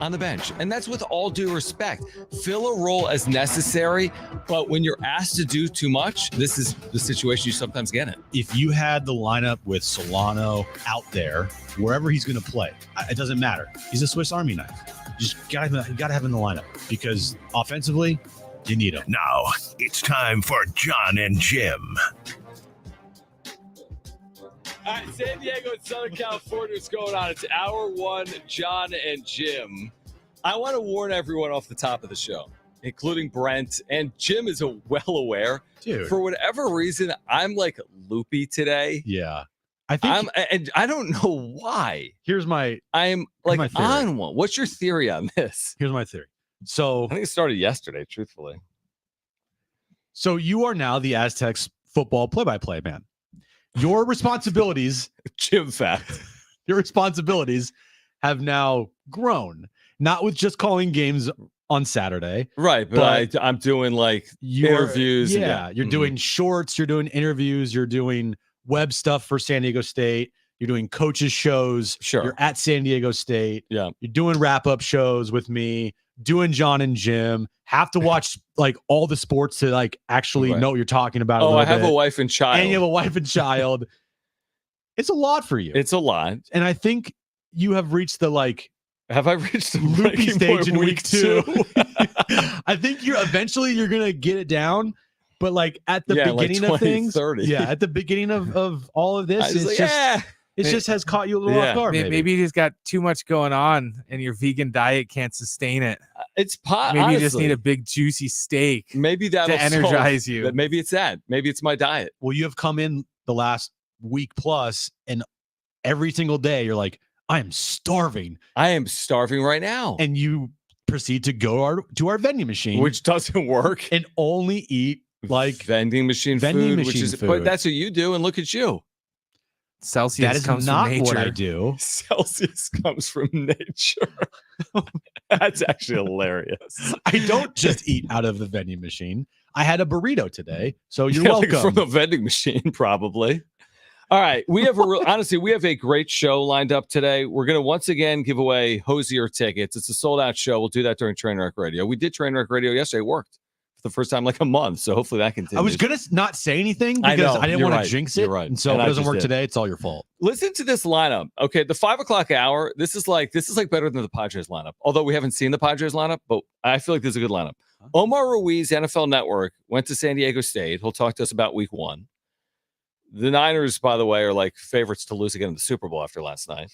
on the bench. And that's with all due respect. Fill a role as necessary, but when you're asked to do too much, this is the situation you sometimes get in. If you had the lineup with Solano out there, wherever he's going to play, it doesn't matter. He's a Swiss Army knife. You just got to have him in the lineup because offensively, you need him. Now, it's time for Jon and Jim. All right, San Diego and Southern California is going on. It's hour one, Jon and Jim. I want to warn everyone off the top of the show, including Brent, and Jim is well aware. Dude. For whatever reason, I'm like loopy today. Yeah. I think and I don't know why. I'm like on one. What's your theory on this? Here's my theory. So I think it started yesterday, truthfully. So you are now the Aztecs football play-by-play man. Your responsibilities, Jim fact, your responsibilities have now grown, not with just calling games on Saturday. Right, but I'm doing like interviews. Yeah, you're doing shorts, you're doing interviews, you're doing web stuff for San Diego State. You're doing coaches shows. Sure. You're at San Diego State. Yeah. You're doing wrap-up shows with me, doing Jon and Jim. Have to watch like all the sports to like actually know what you're talking about. Oh, I have a wife and child. And you have a wife and child. It's a lot for you. It's a lot. And I think you have reached the like. Have I reached the loopy stage in week 2? 2? I think you're going to get it down. But like at the beginning like 20, of things, 30. at the beginning of all of this, it just has caught you a little off guard. Maybe you just got too much going on and your vegan diet can't sustain it. It's maybe you just need a big juicy steak. Maybe that'll to energize you. Maybe it's that. Maybe it's my diet. Well, you have come in the last week plus, and every single day you're like, I am starving. I am starving right now. And you proceed to go to our vending machine, which doesn't work, and only eat like vending machine food, but that's what you do. And look at you. Celsius that is comes not from nature. What I do. Celsius comes from nature. That's actually hilarious. I don't just eat out of the vending machine. I had a burrito today, so you're welcome. Like from the vending machine, probably. All right, we have honestly, we have a great show lined up today. We're going to once again give away Hosier tickets. It's a sold-out show. We'll do that during Trainwreck Radio. We did Trainwreck Radio yesterday. It worked for the first time like a month, so hopefully that continues. I was going to not say anything because I didn't want to jinx it. You're right. And so if it doesn't work today, it's all your fault. Listen to this lineup. Okay, the 5 o'clock hour, this is like better than the Padres lineup. Although we haven't seen the Padres lineup, but I feel like this is a good lineup. Omar Ruiz, NFL Network, went to San Diego State. He'll talk to us about week 1. The Niners, by the way, are like favorites to lose again in the Super Bowl after last night.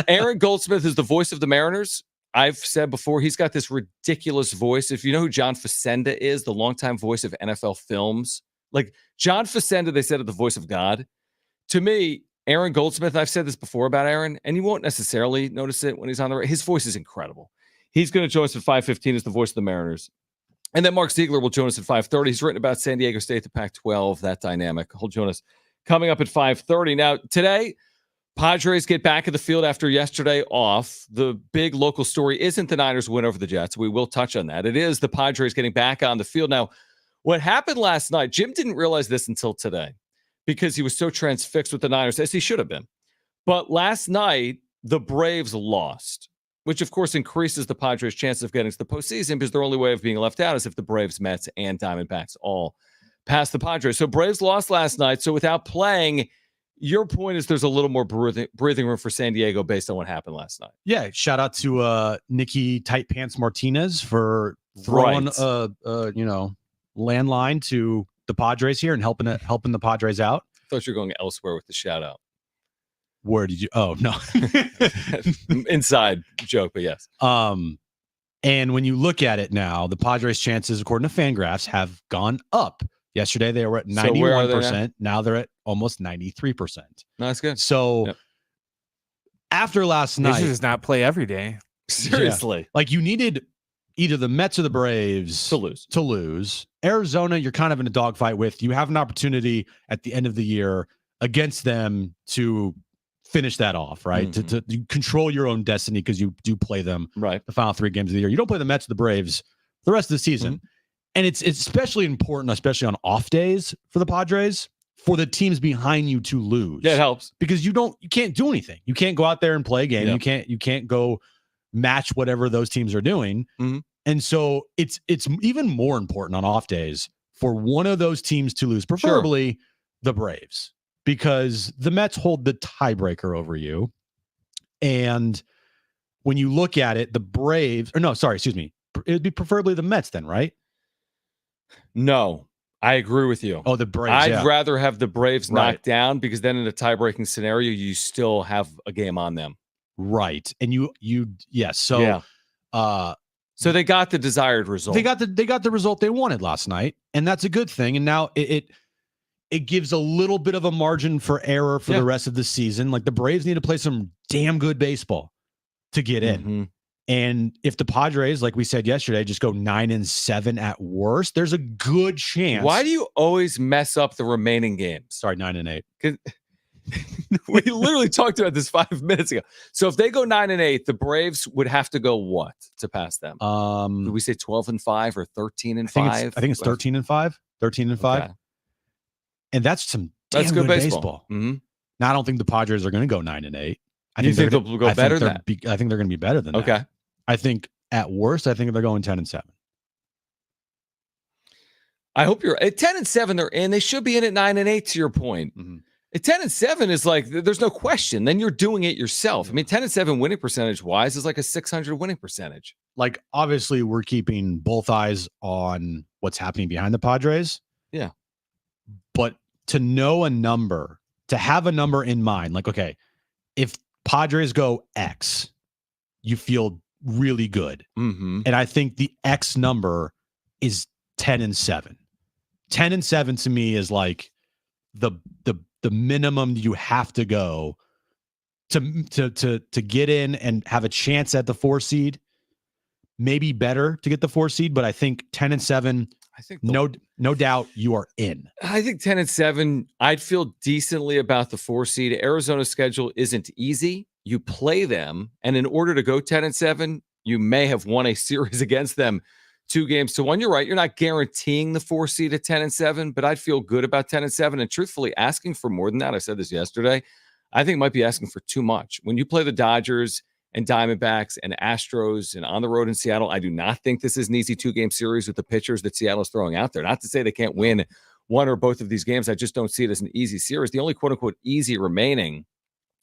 Aaron Goldsmith is the voice of the Mariners. I've said before, he's got this ridiculous voice. If you know who John Facenda is, the longtime voice of NFL films. Like John Facenda, they said, is the voice of God. To me, Aaron Goldsmith, I've said this before about Aaron, and you won't necessarily notice it when he's on the radio. His voice is incredible. He's going to join us at 5:15 as the voice of the Mariners. And then Mark Ziegler will join us at 5:30. He's written about San Diego State, the Pac-12, that dynamic. He'll join us coming up at 5:30. Now, today, Padres get back in the field after yesterday off. The big local story isn't the Niners win over the Jets. We will touch on that. It is the Padres getting back on the field. Now, what happened last night, Jim didn't realize this until today because he was so transfixed with the Niners, as he should have been. But last night, the Braves lost, which, of course, increases the Padres' chances of getting to the postseason because their only way of being left out is if the Braves, Mets, and Diamondbacks all pass the Padres. So Braves lost last night. So without playing, your point is there's a little more breathing room for San Diego based on what happened last night. Yeah, shout out to Nikki Tight Pants Martinez for throwing landline to the Padres here and helping the Padres out. I thought you were going elsewhere with the shout out. Where did you? Oh no, inside joke, but yes. And when you look at it now, the Padres' chances, according to Fangraphs, have gone up. Yesterday they were at 91%. Now they're at almost 93%. No, that's good. So after last night, they should just not play every day. Seriously, like you needed either the Mets or the Braves to lose. Arizona, you're kind of in a dogfight with. You have an opportunity at the end of the year against them to finish that off, right? To control your own destiny because you do play them the final 3 games of the year. You don't play the Mets or the Braves the rest of the season. And it's especially important, especially on off days for the Padres, for the teams behind you to lose. Yeah, it helps. Because you can't do anything. You can't go out there and play a game. Yeah. You can't go match whatever those teams are doing. Mhm. And so it's even more important on off days for one of those teams to lose, preferably the Braves, because the Mets hold the tiebreaker over you. And when you look at it, the Braves, or no, sorry, excuse me, it'd be preferably the Mets then, right? No, I agree with you. Oh, the Braves. I'd rather have the Braves Right. knocked down, because then in a tie-breaking scenario, you still have a game on them. Right. And yes. So, yeah. So they got the desired result. They got the result they wanted last night, and that's a good thing. And now it gives a little bit of a margin for error for the rest of the season. Like, the Braves need to play some damn good baseball to get in. Mm-hmm. And if the Padres, like we said yesterday, just go 9-7 at worst, there's a good chance. Why do you always mess up the remaining games? Sorry, 9-8. We literally talked about this 5 minutes ago. So if they go 9-8, the Braves would have to go what to pass them? Did we say 12-5 or 13-5? I think it's 13-5. 13-5. Okay. And that's some damn good baseball. Mm-hmm. Now, I don't think the Padres are going to go 9-8. I think they'll go better than that. I think they're going to be better than that. Okay. I think at worst, I think they're going 10-7. I hope you're at 10-7. They're in. They should be in at 9-8. To your point, at 10-7 is like, there's no question. Then you're doing it yourself. I mean, 10-7 winning percentage wise is like a 600 winning percentage. Like, obviously, we're keeping both eyes on what's happening behind the Padres. Yeah, but to know a number, to have a number in mind, like, okay, if Padres go X, you feel really good. Mm-hmm. And I think the X number is 10-7. 10-7 to me is like the minimum you have to go to get in and have a chance at the 4 seed. Maybe better to get the 4 seed, but I think 10-7. I think no doubt you are in. I think 10-7. I'd feel decently about the 4 seed. Arizona's schedule isn't easy. You play them, and in order to go 10-7, you may have won a series against them 2-1. You're right. You're not guaranteeing the 4 seed at 10-7, but I'd feel good about 10-7. And truthfully, asking for more than that, I said this yesterday, I think might be asking for too much. When you play the Dodgers and Diamondbacks and Astros and on the road in Seattle, I do not think this is an easy 2-game series with the pitchers that Seattle's throwing out there. Not to say they can't win one or both of these games. I just don't see it as an easy series. The only quote-unquote easy remaining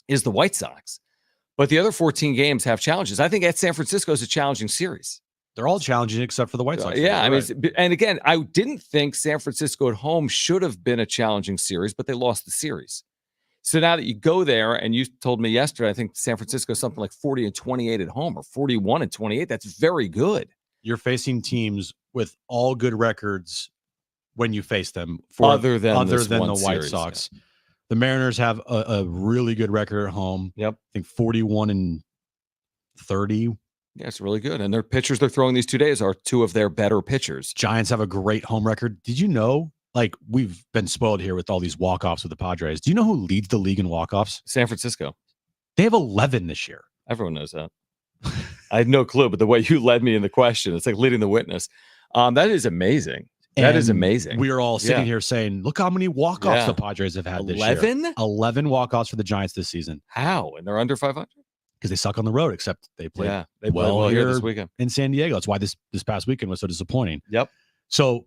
is the White Sox. But the other 14 games have challenges. I think at San Francisco is a challenging series. They're all challenging except for the White Sox. Yeah, I mean, and again, I didn't think San Francisco at home should have been a challenging series, but they lost the series. So now that you go there, and you told me yesterday, I think San Francisco is something like 40-28 at home or 41-28. That's very good. You're facing teams with all good records when you face them. Other than the White Sox. Yeah. The Mariners have a really good record at home. Yep. I think 41-30. Yeah, it's really good. And their pitchers they're throwing these 2 days are two of their better pitchers. Giants have a great home record. Did you know? Like, we've been spoiled here with all these walk-offs with the Padres. Do you know who leads the league in walk-offs? San Francisco. They have 11 this year. Everyone knows that. I had no clue, but the way you led me in the question, it's like leading the witness. That is amazing. That is amazing. We are all sitting here saying, look how many walk-offs the Padres have had this year. 11? 11 walk-offs for the Giants this season. How? And they're under 500? Because they suck on the road, except they play they well here this weekend in San Diego. That's why this past weekend was so disappointing. Yep. So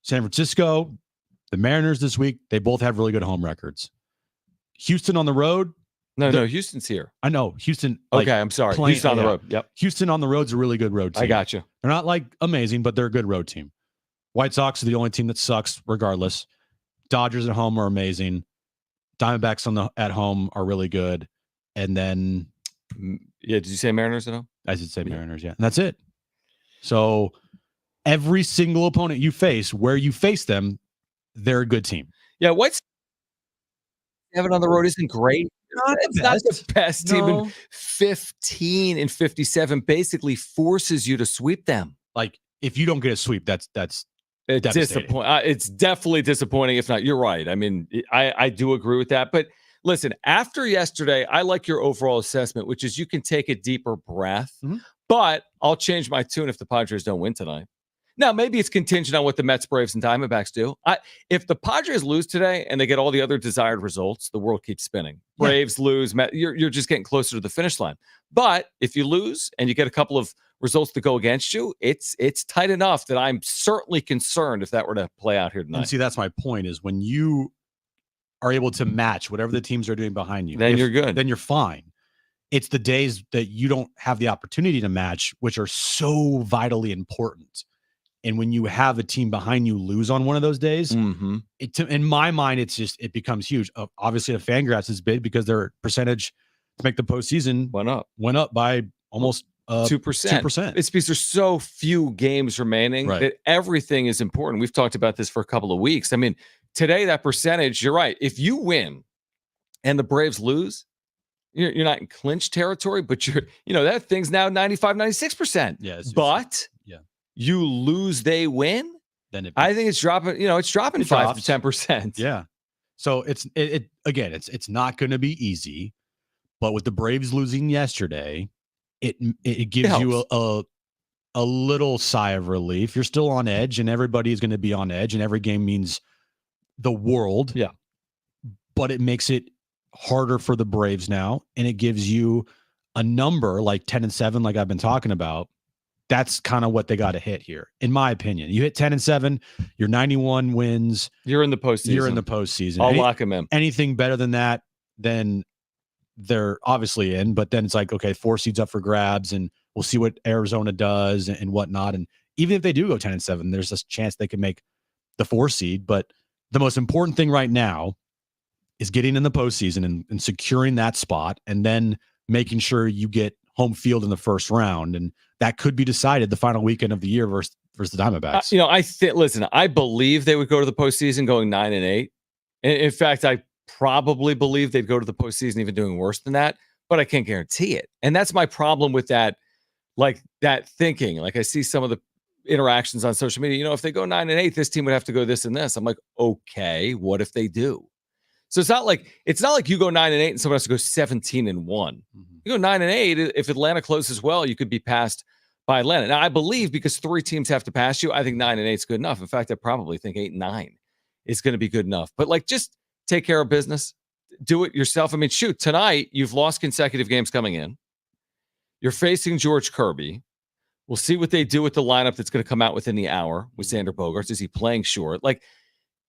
San Francisco, the Mariners this week, they both have really good home records. Houston on the road. No, Houston's here. I know. Houston. Okay, I'm sorry. Houston on the road. Yep. Houston on the road's a really good road team. I got you. They're not like amazing, but they're a good road team. White Sox are the only team that sucks regardless. Dodgers at home are amazing. Diamondbacks at home are really good. And then did you say Mariners at home? I did say Mariners, yeah. And that's it. So every single opponent you face, where you face them, they're a good team. Yeah, White Sox having on the road isn't great. It's not the best team. In 15-57 basically forces you to sweep them. Like, if you don't get a sweep, that's it's disappointing. It's definitely disappointing. If not, you're right. I mean, I do agree with that. But listen, after yesterday, I like your overall assessment, which is you can take a deeper breath. Mm-hmm. But I'll change my tune if the Padres don't win tonight. Now, maybe it's contingent on what the Mets, Braves, and Diamondbacks do. If the Padres lose today and they get all the other desired results, the world keeps spinning. Braves lose, you're just getting closer to the finish line. But if you lose and you get a couple of results to go against you, it's tight enough that I'm certainly concerned if that were to play out here tonight. And see, that's my point, is when you are able to match whatever the teams are doing behind you, then you're good. Then you're fine. It's the days that you don't have the opportunity to match, which are so vitally important. And when you have a team behind you lose on one of those days, in my mind, it becomes huge. Obviously, the Fangraphs is big because their percentage to make the postseason went up by almost 2%. It's because there's so few games remaining that everything is important. We've talked about this for a couple of weeks. I mean, today, that percentage, you're right. If you win and the Braves lose, you're not in clinch territory, but that thing's now 95, 96%. Yes. But you lose, they win. Then I think it's dropping, it's dropping 5 to 10%. Yeah. So it's not going to be easy, but with the Braves losing yesterday, it gives you a little sigh of relief. You're still on edge, and everybody is going to be on edge, and every game means the world. Yeah. But it makes it harder for the Braves now, and it gives you a number like 10-7, like I've been talking about. That's kind of what they got to hit here, in my opinion. You hit 10-7, you're 91 wins. You're in the postseason. I'll lock them in. Anything better than that, then they're obviously in. But then it's like, okay, 4 seeds up for grabs, and we'll see what Arizona does and whatnot. And even if they do go 10-7, there's a chance they can make the 4 seed. But the most important thing right now is getting in the postseason and securing that spot, and then making sure you get home field in the first round. And that could be decided the final weekend of the year versus the Diamondbacks. Listen, I believe they would go to the postseason going 9-8. In fact, I probably believe they'd go to the postseason even doing worse than that, but I can't guarantee it. And that's my problem with that, that thinking. Like, I see some of the interactions on social media, if they go 9-8, this team would have to go this and this. I'm like, okay, what if they do? So it's not like you go 9-8 and someone has to go 17-1. You go 9-8. If Atlanta closes well, you could be passed by Atlanta. Now, I believe because 3 teams have to pass you, I think 9-8 is good enough. In fact, I probably think 8-9 is going to be good enough. But just take care of business. Do it yourself. I mean, shoot, tonight you've lost consecutive games coming in. You're facing George Kirby. We'll see what they do with the lineup that's going to come out within the hour with Xander Bogaerts. Is he playing short?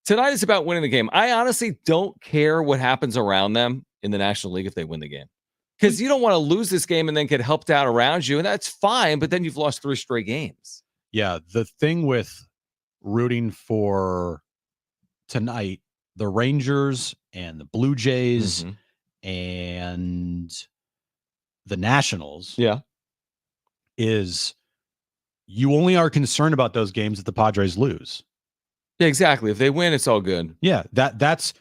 Tonight is about winning the game. I honestly don't care what happens around them in the National League if they win the game. Because you don't want to lose this game and then get helped out around you, and that's fine, but then you've lost 3 straight games. Yeah, the thing with rooting for tonight, the Rangers and the Blue Jays and the Nationals is you only are concerned about those games if the Padres lose. Yeah, exactly. If they win, it's all good. Yeah, that's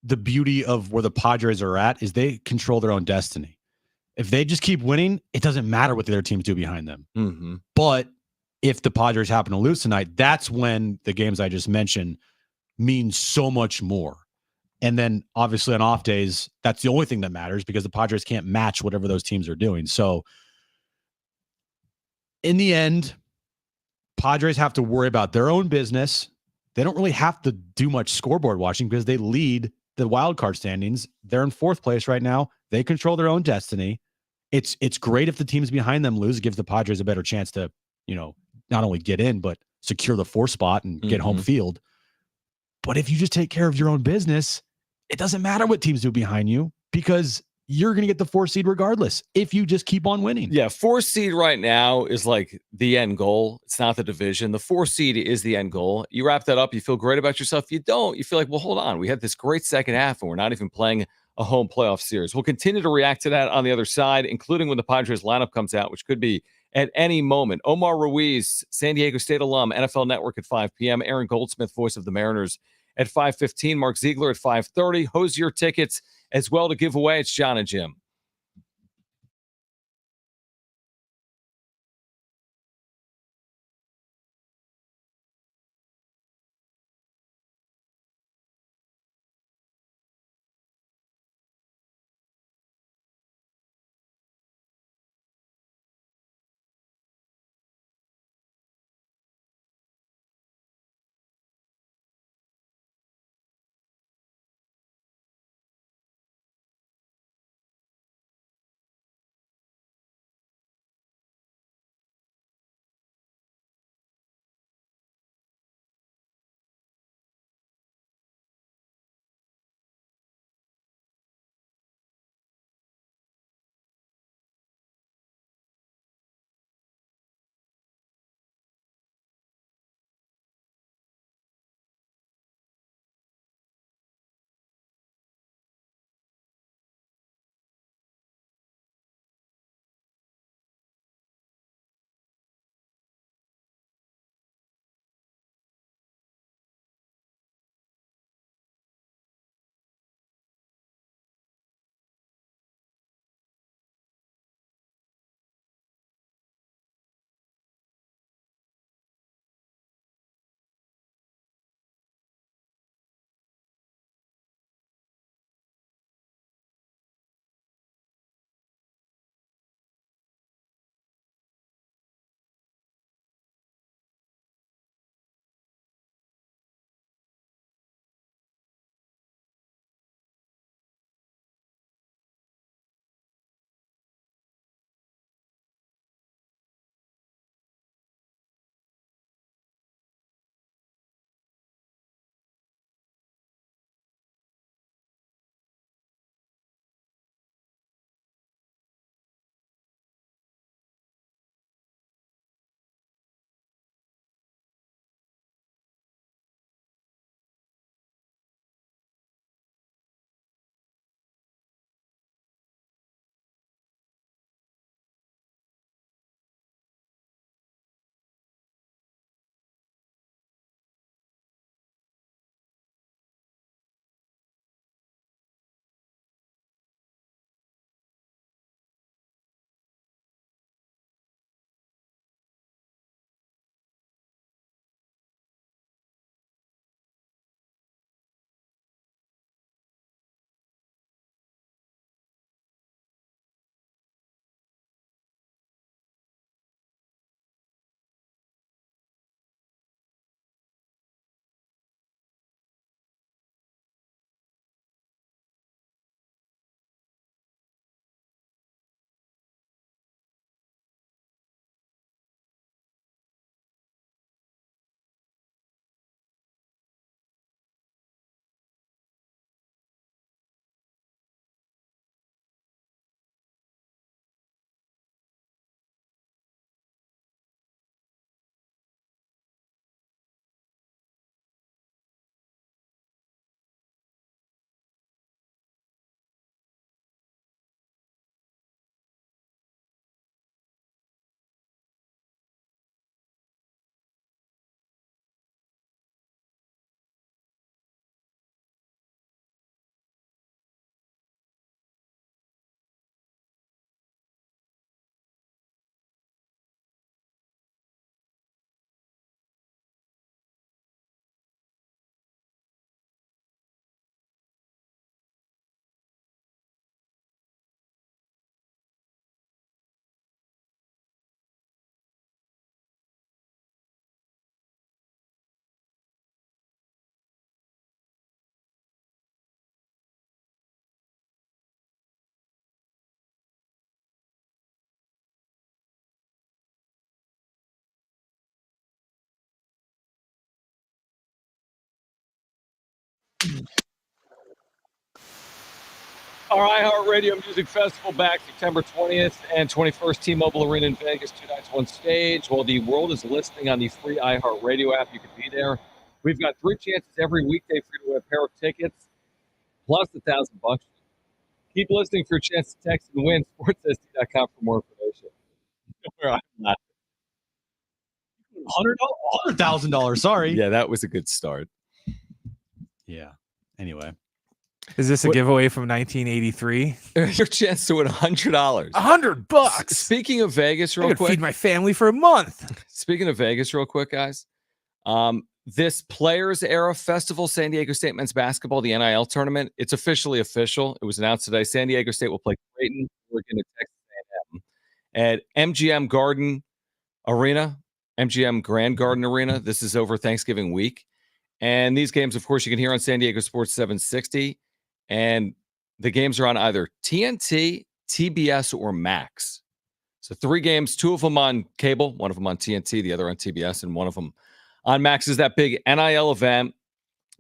the beauty of where the Padres are at, is they control their own destiny. If they just keep winning, it doesn't matter what the other teams do behind them. But if the Padres happen to lose tonight, that's when the games I just mentioned mean so much more. And then obviously on off days, that's the only thing that matters because the Padres can't match whatever those teams are doing. So in the end, Padres have to worry about their own business. They don't really have to do much scoreboard watching because they lead the wild card standings. They're in 4th place right now. They control their own destiny. It's great if the teams behind them lose. It gives the Padres a better chance to, not only get in, but secure the 4th spot and get home field. But if you just take care of your own business, it doesn't matter what teams do behind you because you're going to get the 4 seed regardless if you just keep on winning. Yeah, 4 seed right now is like the end goal. It's not the division. The 4 seed is the end goal. You wrap that up, you feel great about yourself. You don't. You feel like, well, hold on. We had this great second half and we're not even playing a home playoff series. We'll continue to react to that on the other side, including when the Padres lineup comes out, which could be at any moment. Omar Ruiz, San Diego State alum, NFL Network at 5 p.m. Aaron Goldsmith, voice of the Mariners, at 5:15. Mark Ziegler at 5:30. Hosier tickets as well to give away. It's Jon and Jim. Our iHeartRadio Music Festival back September 20th and 21st, T-Mobile Arena in Vegas, 2 nights, 1 stage. While the world is listening on the free iHeartRadio app, you can be there. We've got 3 chances every weekday for you to win a pair of tickets, plus $1,000. Keep listening for a chance to text and win. SportsSD.com for more information. $100,000. Sorry. Yeah, that was a good start. Yeah. Anyway. Is this a giveaway from 1983? Your chance to win $100. $100. Speaking of Vegas, I real could quick. feed my family for a month. Speaking of Vegas, real quick, guys. This Players Era Festival, San Diego State men's basketball, the NIL tournament, it's officially official. It was announced today. San Diego State will play Creighton. We're going to Texas A&M at MGM Garden Arena, MGM Grand Garden Arena. This is over Thanksgiving week. And these games, of course, you can hear on San Diego Sports 760. And the games are on either TNT, TBS, or Max. So 3 games, 2 of them on cable, 1 of them on TNT, the other on TBS, and 1 of them on Max. Is that big NIL event.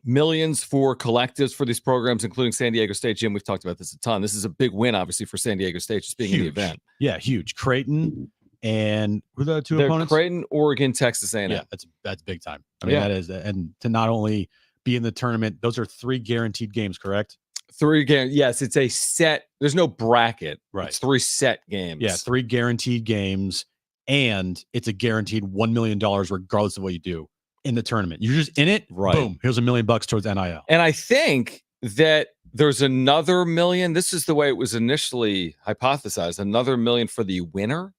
Millions for collectives for these programs, including San Diego State. Jim, we've talked about this a ton. This is a big win, obviously, for San Diego State, just being in the event. Yeah, huge. Creighton and who are the 2 opponents? Creighton, Oregon, Texas A&M. Yeah, that's big time. I mean, that is, and to not only be in the tournament, those are 3 guaranteed games, correct? 3 games. Yes, it's a set. There's no bracket. Right. It's 3 set games. Yeah, 3 guaranteed games, and it's a guaranteed $1 million regardless of what you do in the tournament. You're just in it. Right. Boom. Here's $1 million towards NIL. And I think that there's another $1 million. This is the way it was initially hypothesized. Another $1 million for the winner.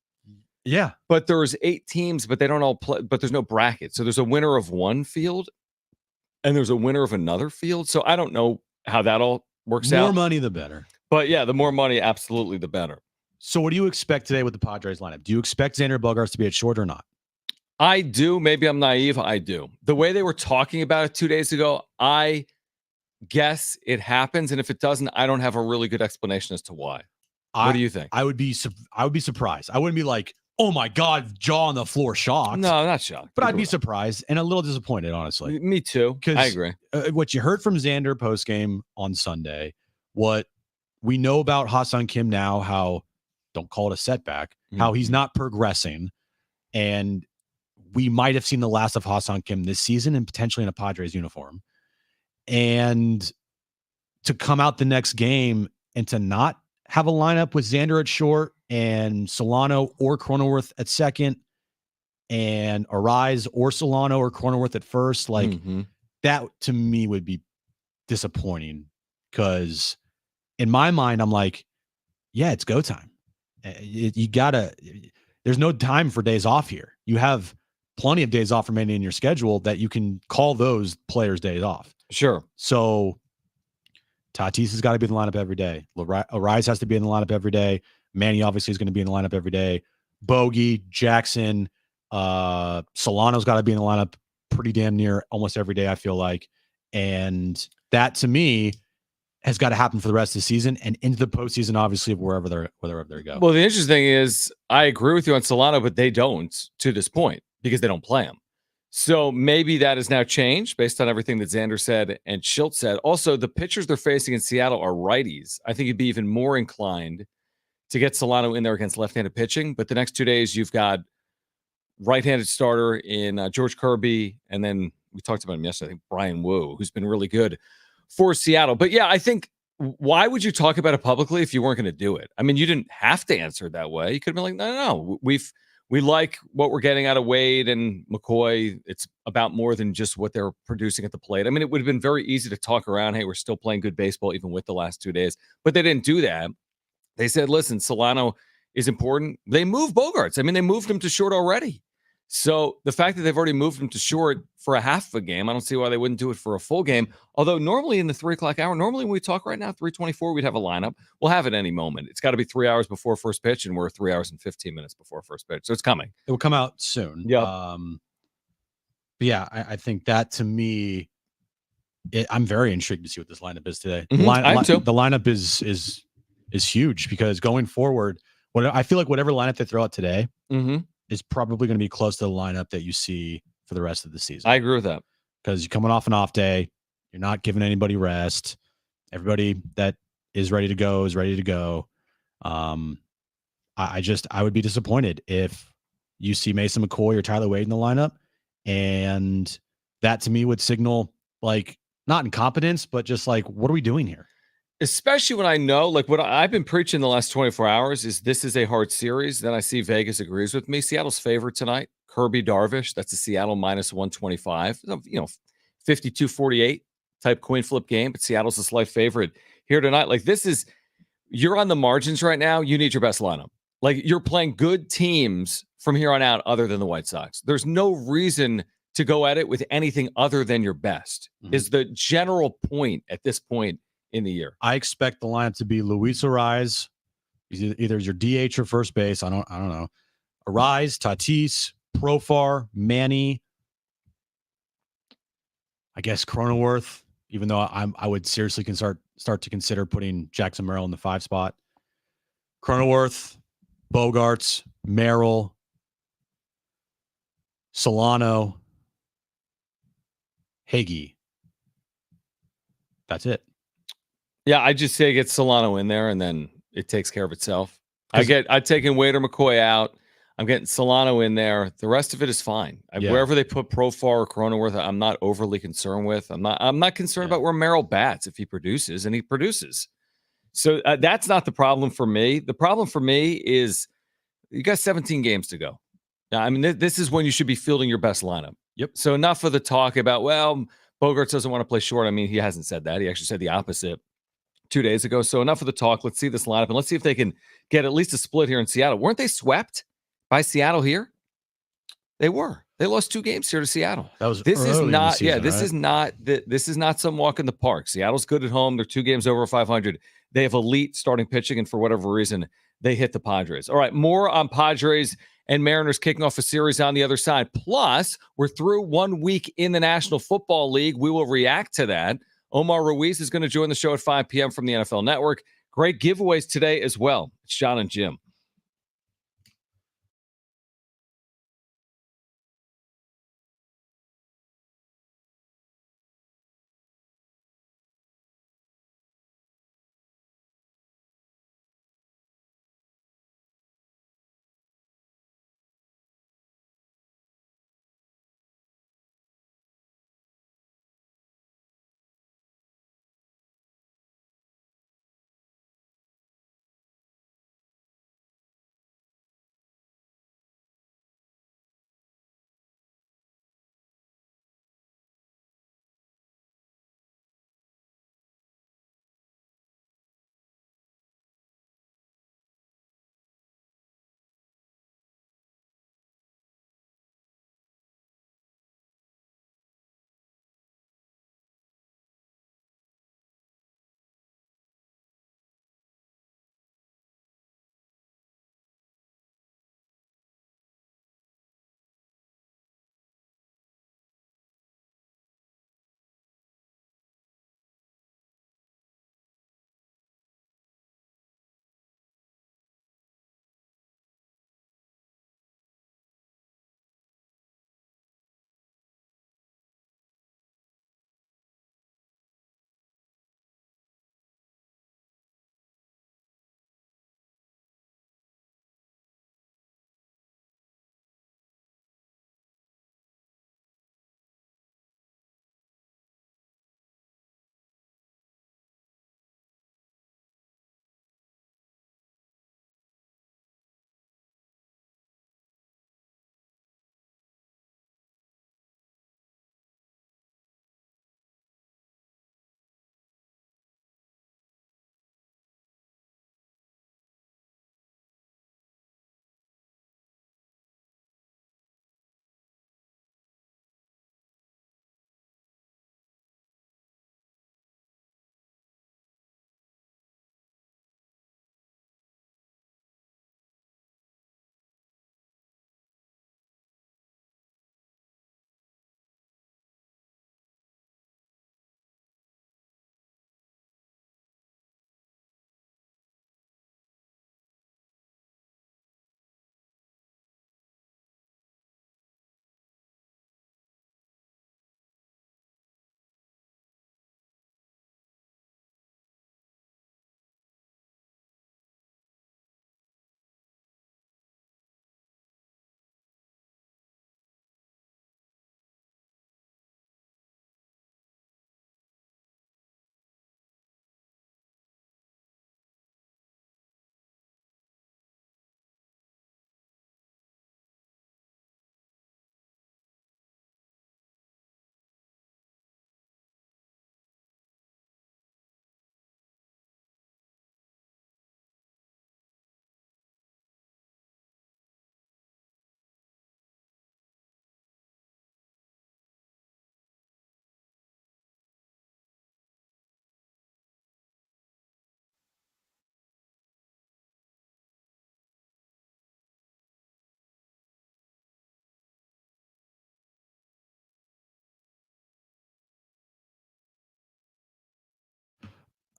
Yeah. But there's 8 teams, but they don't all play. But there's no bracket. So there's a winner of one field, and there's a winner of another field. So I don't know how that all works out. More money, the better. But yeah, the more money, absolutely the better. So what do you expect today with the Padres lineup? Do you expect Xander Bogaerts to be at short or not? I do. Maybe I'm naive. I do. The way they were talking about it 2 days ago, I guess it happens. And if it doesn't, I don't have a really good explanation as to why. What do you think? I would be surprised. I wouldn't be like, oh my God, jaw on the floor shocked. No, not shocked. But I'd be surprised and a little disappointed, honestly. Me too. I agree. What you heard from Xander postgame on Sunday, what we know about Ha-Seong Kim now, how, don't call it a setback, how he's not progressing. And we might have seen the last of Ha-Seong Kim this season and potentially in a Padres uniform. And to come out the next game and to not have a lineup with Xander at short and Solano or Cronenworth at second and Arise or Solano or Cronenworth at first, like that to me would be disappointing because in my mind, I'm like, yeah, it's go time. There's no time for days off here. You have plenty of days off remaining in your schedule that you can call those players days off. Sure. So Tatis has got to be in the lineup every day. Arise has to be in the lineup every day. Manny obviously is going to be in the lineup every day. Bogey, Jackson, Solano's got to be in the lineup pretty damn near almost every day, I feel like. And that to me has got to happen for the rest of the season and into the postseason, obviously, wherever they go. Well, the interesting thing is I agree with you on Solano, but they don't to this point because they don't play him. So maybe that has now changed based on everything that Xander said and Schilt said. Also, the pitchers they're facing in Seattle are righties. I think you'd be even more inclined to get Solano in there against left-handed pitching. But the next 2 days, you've got right-handed starter in George Kirby, and then we talked about him yesterday, I think Brian Wu, who's been really good for Seattle. But yeah, I think why would you talk about it publicly if you weren't going to do it? I mean, you didn't have to answer it that way. You could have been like, no. We like what we're getting out of Wade and McCoy. It's about more than just what they're producing at the plate. I mean, it would have been very easy to talk around, hey, we're still playing good baseball even with the last 2 days. But they didn't do that. They said, listen, Solano is important. They moved Bogaerts. I mean, they moved him to short already. So the fact that they've already moved him to short for a half of a game, I don't see why they wouldn't do it for a full game. Although normally in the 3 o'clock hour, normally when we talk right now, 3:24, we'd have a lineup. We'll have it any moment. It's got to be 3 hours before first pitch, and we're 3 hours and 15 minutes before first pitch. So it's coming. It will come out soon. Yeah. Yeah, I think that to me, I'm very intrigued to see what this lineup is today. I am too. The lineup is huge because going forward, I feel like whatever lineup they throw out today is probably going to be close to the lineup that you see for the rest of the season. I agree with that. Because you're coming off an off day. You're not giving anybody rest. Everybody that is ready to go is ready to go. I would be disappointed if you see Mason McCoy or Tyler Wade in the lineup, and that to me would signal like not incompetence, but just like, what are we doing here? Especially when I know, like what I've been preaching the last 24 hours is this is a hard series. Then I see Vegas agrees with me. Seattle's favorite tonight, Kirby Darvish. That's a Seattle minus 125. 52-48 type coin flip game, but Seattle's a slight favorite here tonight. Like you're on the margins right now. You need your best lineup. Like you're playing good teams from here on out other than the White Sox. There's no reason to go at it with anything other than your best is the general point at this point in the year. I expect the lineup to be Luis Ariz, either your DH or first base. I don't know. Ariz, Tatis, Profar, Manny. I guess Cronenworth, even though I would seriously start to consider putting Jackson Merrill in the 5 spot. Cronenworth, Bogarts, Merrill, Solano, Hagee. That's it. Yeah, I just say get Solano in there, and then it takes care of itself. I've taken Wade or McCoy out. I'm getting Solano in there. The rest of it is fine. Wherever they put Profar or Cronenworth, I'm not overly concerned with. I'm not concerned about where Merrill bats if he produces, and he produces. So that's not the problem for me. The problem for me is you got 17 games to go. Now, I mean, this is when you should be fielding your best lineup. Yep. So enough of the talk about, well, Bogarts doesn't want to play short. I mean, he hasn't said that. He actually said the opposite 2 days ago. So enough of the talk. Let's see this lineup, and let's see if they can get at least a split here in Seattle. Weren't they swept by Seattle here? They were. They lost 2 games here to Seattle. That was this is not. Season, this right? This is not some walk in the park. Seattle's good at home. They're 2 games over 500. They have elite starting pitching, and for whatever reason, they hit the Padres. All right, more on Padres and Mariners kicking off a series on the other side. Plus, we're through 1 week in the National Football League. We will react to that. Omar Ruiz is going to join the show at 5 p.m. from the NFL Network. Great giveaways today as well. It's Jon and Jim.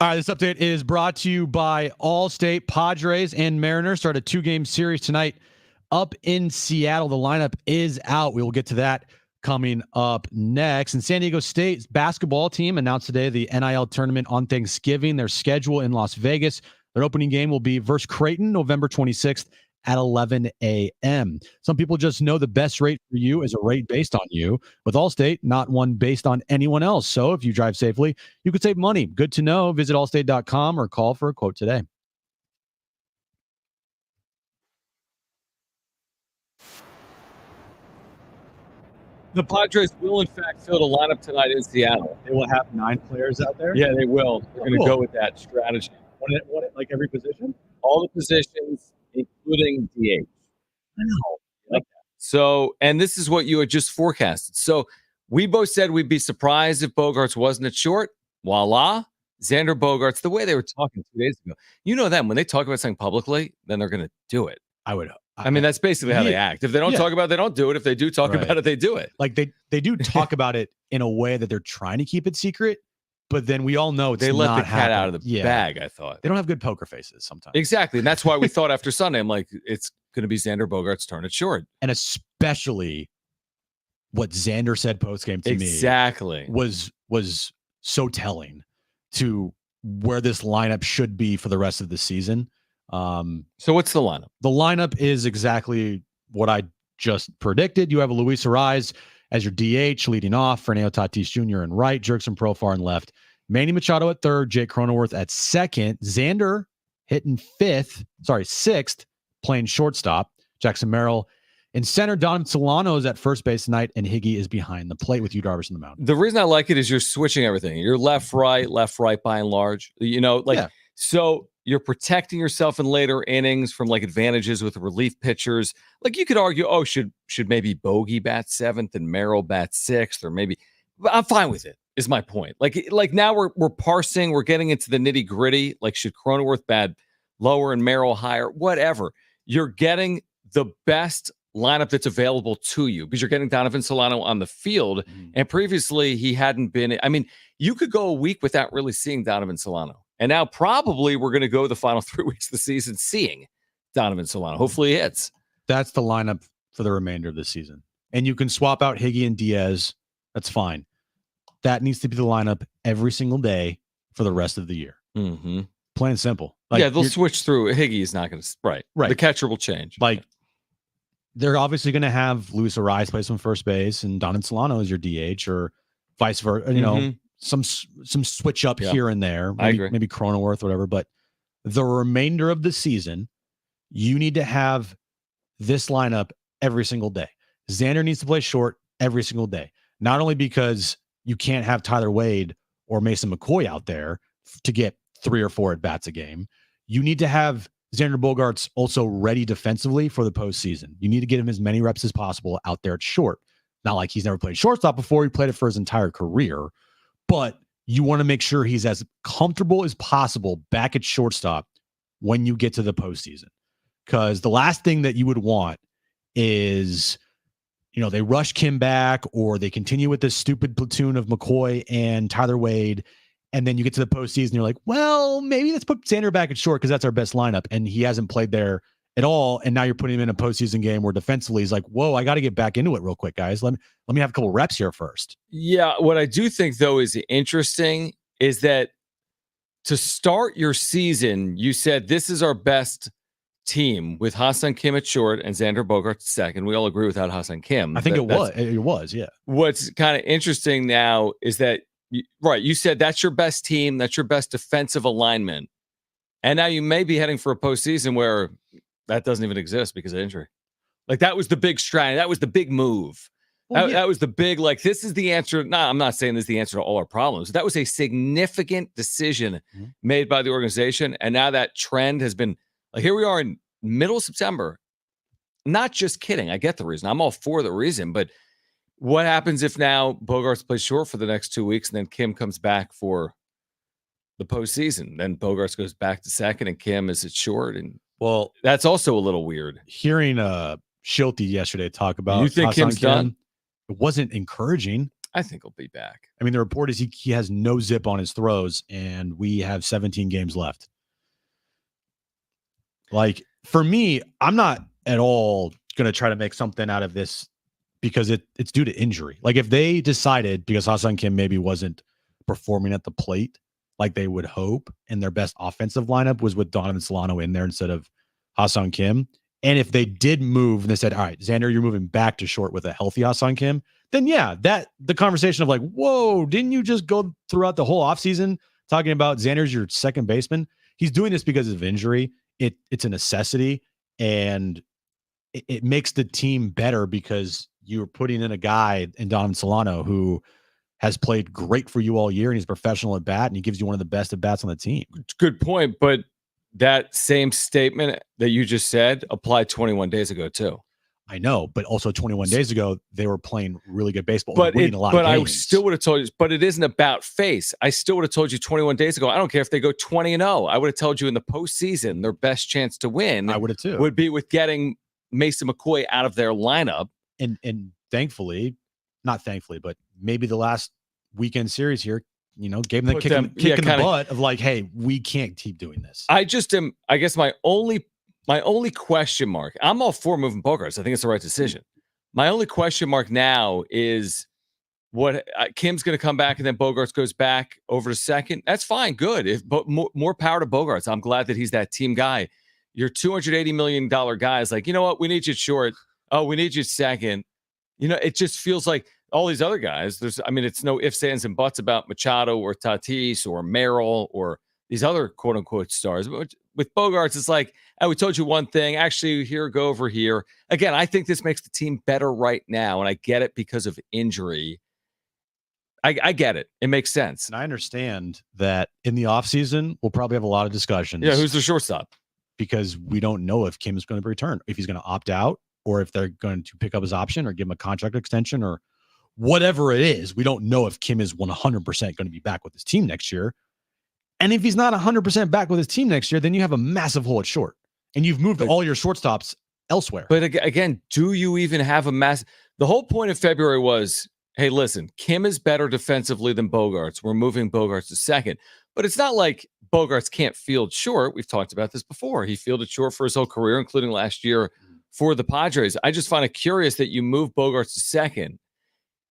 All right, this update is brought to you by Allstate. Padres and Mariners start a 2-game series tonight up in Seattle. The lineup is out. We will get to that coming up next. And San Diego State's basketball team announced today the NIL tournament on Thanksgiving. Their schedule in Las Vegas. Their opening game will be versus Creighton, November 26th at 11 a.m. Some people just know the best rate for you is a rate based on you. With Allstate, not one based on anyone else. So if you drive safely, you could save money. Good to know. Visit allstate.com or call for a quote today. The Padres will, in fact, field a lineup tonight in Seattle. They will have 9 players out there? Yeah, they will. They're going to go with that strategy. Like every position? All the positions, including DH. I know. Like that. So, and this is what you had just forecasted. So we both said we'd be surprised if Bogaerts wasn't at short. Voila. Xander Bogaerts, the way they were talking 2 days ago. You know them. When they talk about something publicly, then they're going to do it. I mean, that's basically how they act. If they don't talk about it, they don't do it. If they do talk about it, they do it. Like they do talk about it in a way that they're trying to keep it secret, but then we all know they let the cat out of the bag, I thought. They don't have good poker faces sometimes. Exactly. And that's why we thought after Sunday, I'm like, it's going to be Xander Bogaerts' turn at short. And especially what Xander said postgame to me was so telling to where this lineup should be for the rest of the season. So what's the lineup? The lineup is exactly what I just predicted. You have a Luis Ariz as your DH leading off, Fernando Tatis Jr. in right, Jurickson Profar in left, Manny Machado at third, Jake Cronenworth at second, Xander hitting sixth, playing shortstop, Jackson Merrill in center, Donovan Solano is at first base tonight, and Higgy is behind the plate with Yu Darvish in the mound. The reason I like it is you're switching everything. You're left, right by and large. So you're protecting yourself in later innings from like advantages with relief pitchers. Like you could argue, should maybe Bogey bat seventh and Merrill bat sixth, or maybe. But I'm fine with it. Is my point. Like now we're parsing. We're getting into the nitty gritty. Like should Cronenworth bat lower and Merrill higher? Whatever. You're getting the best lineup that's available to you because you're getting Donovan Solano on the field. And previously he hadn't been. I mean, you could go a week without really seeing Donovan Solano. And now probably we're going to go the final 3 weeks of the season seeing Donovan Solano. Hopefully he hits. That's the lineup for the remainder of the season. And you can swap out Higgy and Diaz. That's fine. That needs to be the lineup every single day for the rest of the year. Mm-hmm. Plain and simple. They'll switch through. Higgy is not going to. Right. The catcher will change. They're obviously going to have Luis Ariz play some first base and Donovan Solano is your DH or vice versa. You know, some switch up here and there. I agree. Maybe Cronenworth, whatever. But the remainder of the season, you need to have this lineup every single day. Xander needs to play short every single day. Not only because you can't have Tyler Wade or Mason McCoy out there to get 3 or 4 at bats a game. You need to have Xander Bogaerts also ready defensively for the postseason. You need to get him as many reps as possible out there at short. Not like he's never played shortstop before. He played it for his entire career. But you want to make sure he's as comfortable as possible back at shortstop when you get to the postseason. Because the last thing that you would want is, they rush Kim back or they continue with this stupid platoon of McCoy and Tyler Wade. And then you get to the postseason, you're like, well, maybe let's put Xander back at short because that's our best lineup. And he hasn't played there at all. And now you're putting him in a postseason game where defensively he's like, whoa, I got to get back into it real quick, guys. Let me have a couple reps here first. Yeah. What I do think, though, is interesting is that to start your season, you said this is our best team with Ha-Seong Kim at short and Xander Bogaerts at second. We all agree without Ha-Seong Kim. I think it was. Yeah. What's kind of interesting now is that, you said that's your best team. That's your best defensive alignment. And now you may be heading for a postseason where that doesn't even exist because of injury. Like that was the big strategy. That was the big move. That was the big, this is the answer. I'm not saying this is the answer to all our problems. That was a significant decision made by the organization. And now that trend has been, here we are in middle of September. Not just kidding. I get the reason. I'm all for the reason. But what happens if now Bogaerts plays short for the next 2 weeks and then Kim comes back for the postseason? Then Bogaerts goes back to second and Kim is at short. And that's also a little weird. Hearing Schulte yesterday talk about you think Kim's done? It wasn't encouraging. I think he'll be back. I mean, the report is he has no zip on his throws, and we have 17 games left. Like, for me, I'm not at all going to try to make something out of this because it's due to injury. Like, if they decided because Ha-Seong Kim maybe wasn't performing at the plate like they would hope, and their best offensive lineup was with Donovan Solano in there instead of Ha-Seong Kim, and if they did move and they said, all right, Xander, you're moving back to short with a healthy Ha-Seong Kim, then yeah, that the conversation of like, whoa, didn't you just go throughout the whole offseason talking about Xander's your second baseman? He's doing this because of injury. It's a necessity, and it makes the team better because you're putting in a guy in Donovan Solano who has played great for you all year, and he's professional at bat, and he gives you one of the best at bats on the team. Good point, but that same statement that you just said applied 21 days ago too. I know, but also 21 days ago, they were playing really good baseball. But winning a lot of games. I still would have told you, but it isn't about face. I still would have told you 21 days ago. I don't care if they go 20-0. I would have told you in the postseason, their best chance to win I would have too. would be with getting Mason McCoy out of their lineup. And thankfully, not thankfully, but maybe the last weekend series here, gave them the kick in the butt of like, hey, we can't keep doing this. I guess my only question mark, I'm all for moving Bogaerts. I think it's the right decision. My only question mark now is what Kim's going to come back and then Bogaerts goes back over to second. That's fine. Good. But more power to Bogaerts. I'm glad that he's that team guy. Your $280 million guy is like, you know what? We need you short. Oh, we need you second. It just feels like all these other guys, it's no ifs, ands, and buts about Machado or Tatis or Merrill or these other quote unquote stars. But with Bogaerts, it's like, we told you one thing. Actually, go over here. Again, I think this makes the team better right now. And I get it because of injury. I get it. It makes sense. And I understand that in the offseason, we'll probably have a lot of discussions. Yeah, who's the shortstop? Because we don't know if Kim is going to return, if he's going to opt out, or if they're going to pick up his option or give him a contract extension or whatever it is. We don't know if Kim is 100% going to be back with his team next year. And if he's not 100% back with his team next year, then you have a massive hole at short. And you've moved all your shortstops elsewhere. But again, do you even have a mass? The whole point of February was, hey, listen, Kim is better defensively than Bogaerts. We're moving Bogaerts to second. But it's not like Bogaerts can't field short. We've talked about this before. He fielded short for his whole career, including last year for the Padres. I just find it curious that you move Bogaerts to second.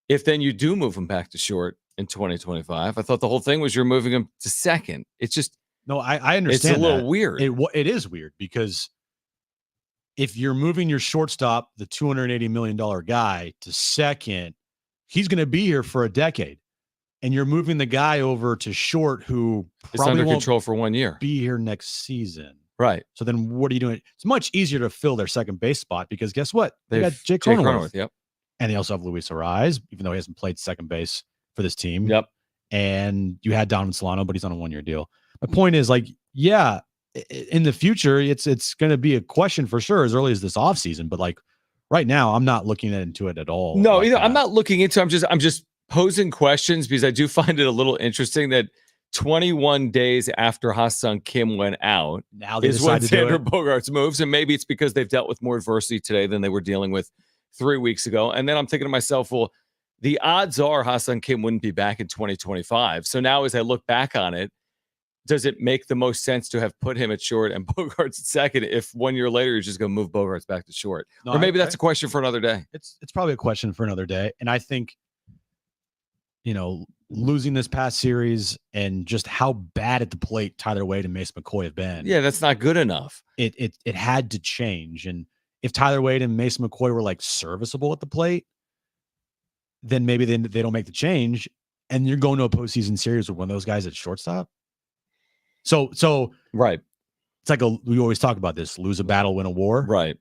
If then you do move him back to short in 2025, I thought the whole thing was you're moving him to second. It's just no, I understand. It's a little weird. It is weird because if you're moving your shortstop, the $280 million guy, to second, he's going to be here for a decade, and you're moving the guy over to short who probably under control for 1 year, be here next season. Right. So then what are you doing? It's much easier to fill their second base spot because guess what? They got Jake Cronenworth. Cronenworth. Yep. And they also have Luis Ariz, even though he hasn't played second base for this team. Yep. And you had Donovan Solano, but he's on a 1 year deal. My point is, like, yeah, in the future, it's going to be a question for sure as early as this offseason. But like right now, I'm not looking into it at all. No, like I'm not looking into it. I'm just posing questions because I do find it a little interesting that 21 days after Ha-Seong Kim went out now they is when decide to do Xander it. Bogaerts moves. And maybe it's because they've dealt with more adversity today than they were dealing with 3 weeks ago. And then I'm thinking to myself, well, the odds are Ha-Seong Kim wouldn't be back in 2025. So now as I look back on it, does it make the most sense to have put him at short and Bogaerts at second if 1 year later you're just going to move Bogaerts back to short? No, or maybe that's a question for another day. It's probably a question for another day. And I think, losing this past series and just how bad at the plate Tyler Wade and Mason McCoy have been. Yeah, that's not good enough. It had to change. And if Tyler Wade and Mason McCoy were like serviceable at the plate, then maybe they don't make the change. And you're going to a postseason series with one of those guys at shortstop. So right. It's like we always talk about this: lose a battle, win a war. Right.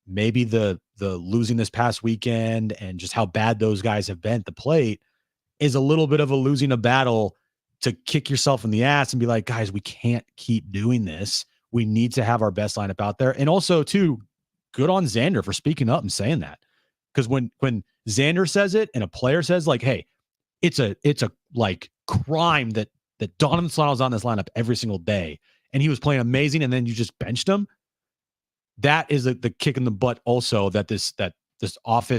Maybe the losing this past weekend and just how bad those guys have been at the plate is a little bit of a losing a battle to kick yourself in the ass and be like, guys, we can't keep doing this. We need to have our best lineup out there. And also, too, good on Xander for speaking up and saying that. Because when Xander says it and a player says, like, hey, it's a like crime that Donovan Solano's on this lineup every single day and he was playing amazing and then you just benched him. That is the kick in the butt also that this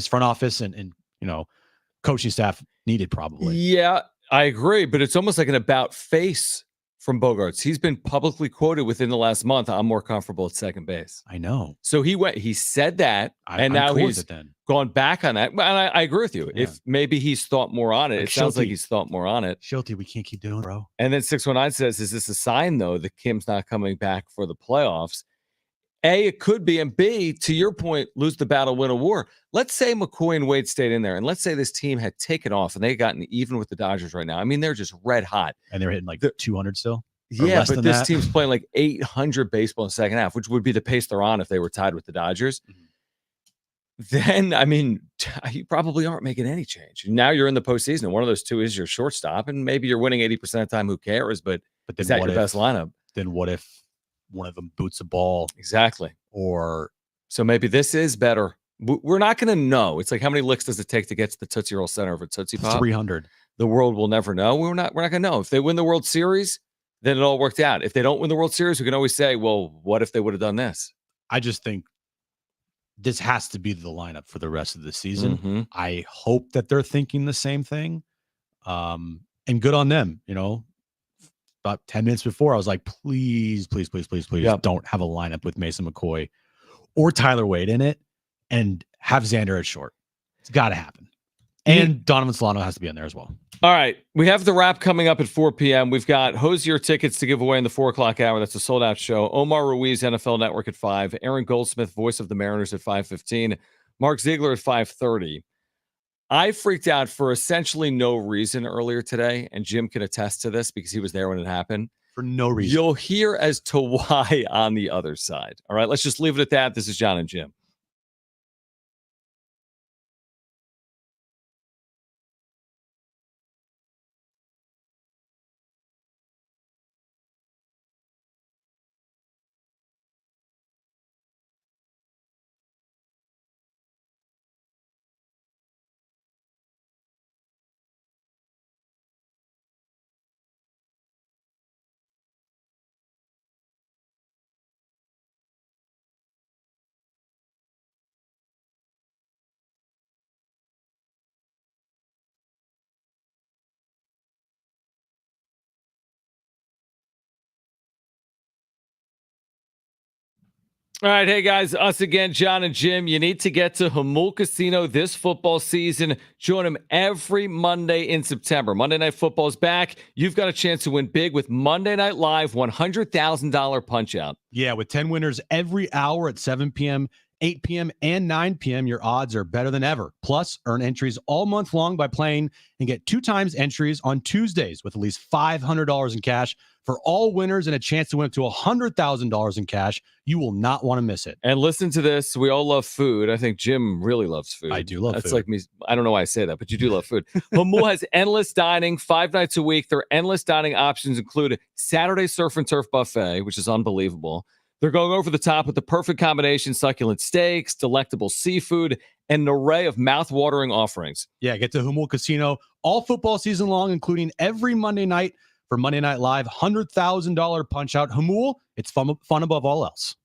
front office and coaching staff needed probably. Yeah, I agree, but it's almost like an about face from Bogarts. He's been publicly quoted within the last month, I'm more comfortable at second base. I know. So he said that, and I'm now cool with he's it then. gone back on that. And I agree with you. Yeah. If maybe he's thought more on it, Like it sounds like Schulte. he's thought more on it. Schulte, we can't keep doing it, bro. And then 619 says, is this a sign, though, that Kim's not coming back for the playoffs? A, it could be, and B, to your point, lose the battle, win a war. Let's say McCoy and Wade stayed in there, and let's say this team had taken off and they gotten even with the Dodgers right now. I mean, they're just red hot. And they're hitting like 200 still? Yeah, but this team's playing like 800 baseball in the second half, which would be the pace they're on if they were tied with the Dodgers. Then, I mean, you probably aren't making any change. Now you're in the postseason, and one of those two is your shortstop, and maybe you're winning 80% of the time. Who cares? But is that your best lineup? Then what if one of them boots a ball? Exactly. Or so maybe this is better. We're not going to know. It's like, how many licks does it take to get to the Tootsie Roll center of a Tootsie Pop? 300. The world will never know. We're not going to know. If they win the World Series, then it all worked out. If they don't win the World Series, we can always say, well, what if they would have done this? I just think this has to be the lineup for the rest of the season. Mm-hmm. I hope that they're thinking the same thing. And good on them. You know, about 10 minutes before, I was like, please don't have a lineup with Mason McCoy or Tyler Wade in it and have Xander at short. It's got to happen. And Donovan Solano has to be in there as well. All right. We have the wrap coming up at 4 p.m. We've got Hosier tickets to give away in the 4 o'clock hour. That's a sold-out show. Omar Ruiz, NFL Network at 5. Aaron Goldsmith, voice of the Mariners at 5:15. Mark Ziegler at 5:30. I freaked out for essentially no reason earlier today, and Jim can attest to this because he was there when it happened. For no reason. You'll hear as to why on the other side. All right, let's just leave it at that. This is Jon and Jim. All right, hey guys, us again, Jon and Jim. You need to get to Jamul Casino this football season. Join them every Monday in September. Monday Night Football's back. You've got a chance to win big with Monday Night Live $100,000 Punch-Out. Yeah, with 10 winners every hour at 7 p.m., 8 p.m., and 9 p.m., your odds are better than ever. Plus, earn entries all month long by playing and get 2 times entries on Tuesdays with at least $500 in cash for all winners and a chance to win up to $100,000 in cash. You will not want to miss it. And listen to this. We all love food. I think Jim really loves food. I do love food. That's like me. I don't know why I say that, but you do love food. Jamul has endless dining 5 nights a week. Their endless dining options include Saturday Surf and Turf Buffet, which is unbelievable. They're going over the top with the perfect combination: succulent steaks, delectable seafood, and an array of mouth-watering offerings. Yeah, get to Jamul Casino all football season long, including every Monday night for Monday Night Live $100,000 Punch-Out. Jamul, it's fun above all else.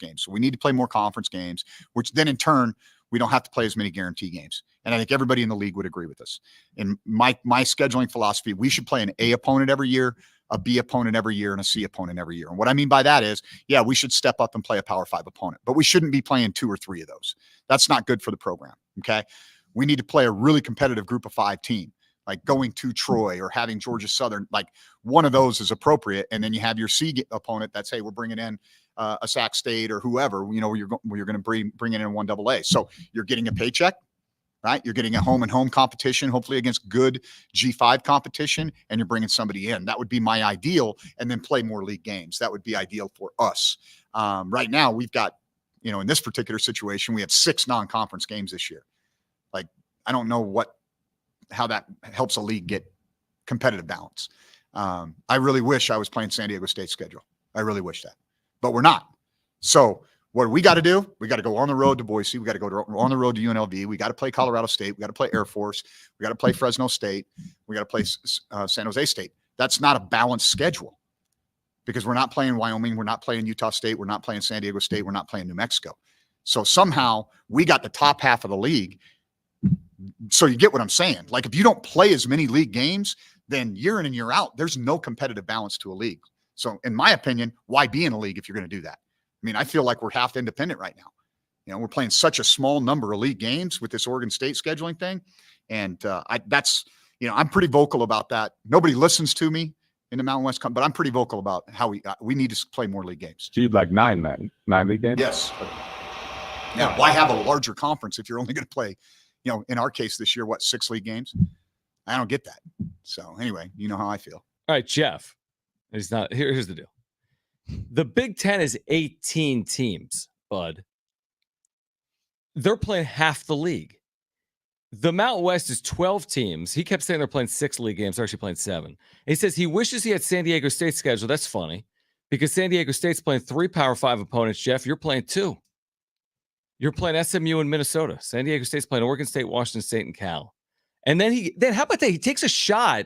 games. So we need to play more conference games, which then in turn, we don't have to play as many guarantee games. And I think everybody in the league would agree with us. In my scheduling philosophy, we should play an A opponent every year, a B opponent every year, and a C opponent every year. And what I mean by that is, yeah, we should step up and play a Power 5 opponent, but we shouldn't be playing 2 or 3 of those. That's not good for the program, okay? We need to play a really competitive group of 5 team, like going to Troy or having Georgia Southern. Like one of those is appropriate. And then you have your C opponent that's, hey, we're bringing in a Sac State or whoever, you're going to bring in 1AA. So you're getting a paycheck, right? You're getting a home competition, hopefully against good G5 competition, and you're bringing somebody in. That would be my ideal, and then play more league games. That would be ideal for us. Right now, we've got, in this particular situation, we have 6 non-conference games this year. Like, I don't know how that helps a league get competitive balance. I really wish I was playing San Diego State's schedule. I really wish that, but we're not. So what we got to do? We got to go on the road to Boise. We got to go on the road to UNLV. We got to play Colorado State. We got to play Air Force. We got to play Fresno State. We got to play San Jose State. That's not a balanced schedule because we're not playing Wyoming. We're not playing Utah State. We're not playing San Diego State. We're not playing New Mexico. So somehow we got the top half of the league. So you get what I'm saying? Like if you don't play as many league games, then year in and year out, there's no competitive balance to a league. So in my opinion, why be in a league if you're going to do that? I mean, I feel like we're half independent right now. We're playing such a small number of league games with this Oregon State scheduling thing. And I'm pretty vocal about that. Nobody listens to me in the Mountain West, but I'm pretty vocal about how we need to play more league games. So you'd like nine league games? Yes. Now, why have a larger conference if you're only going to play, in our case this year, 6 league games? I don't get that. So anyway, you know how I feel. All right, Jeff. Here's the deal. The Big Ten is 18 teams, bud. They're playing half the league. The Mountain West is 12 teams. He kept saying they're playing 6 league games. They're actually playing 7. He says he wishes he had San Diego State's schedule. That's funny because San Diego State's playing 3 Power 5 opponents. Jeff, you're playing 2. You're playing SMU and Minnesota. San Diego State's playing Oregon State, Washington State, and Cal. And then how about that? He takes a shot.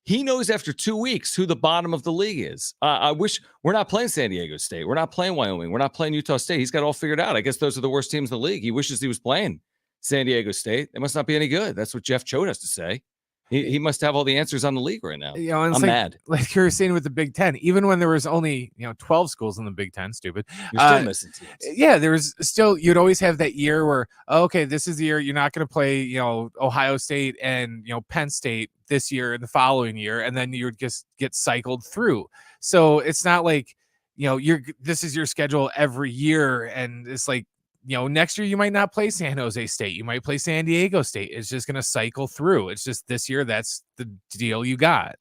He knows after 2 weeks who the bottom of the league is. I wish we're not playing San Diego State. We're not playing Wyoming. We're not playing Utah State. He's got it all figured out. I guess those are the worst teams in the league. He wishes he was playing San Diego State. They must not be any good. That's what Jeff Choate has to say. He must have all the answers on the league right now. I'm mad. Like you were saying with the Big Ten, even when there was only 12 schools in the Big Ten, stupid. You're still missing teams. Yeah, there was still. You'd always have that year where okay, this is the year you're not going to play Ohio State and Penn State this year and the following year, and then you would just get cycled through. So it's not like this is your schedule every year, and it's like. Next year you might not play San Jose State. You might play San Diego State. It's just going to cycle through. It's just this year. That's the deal you got.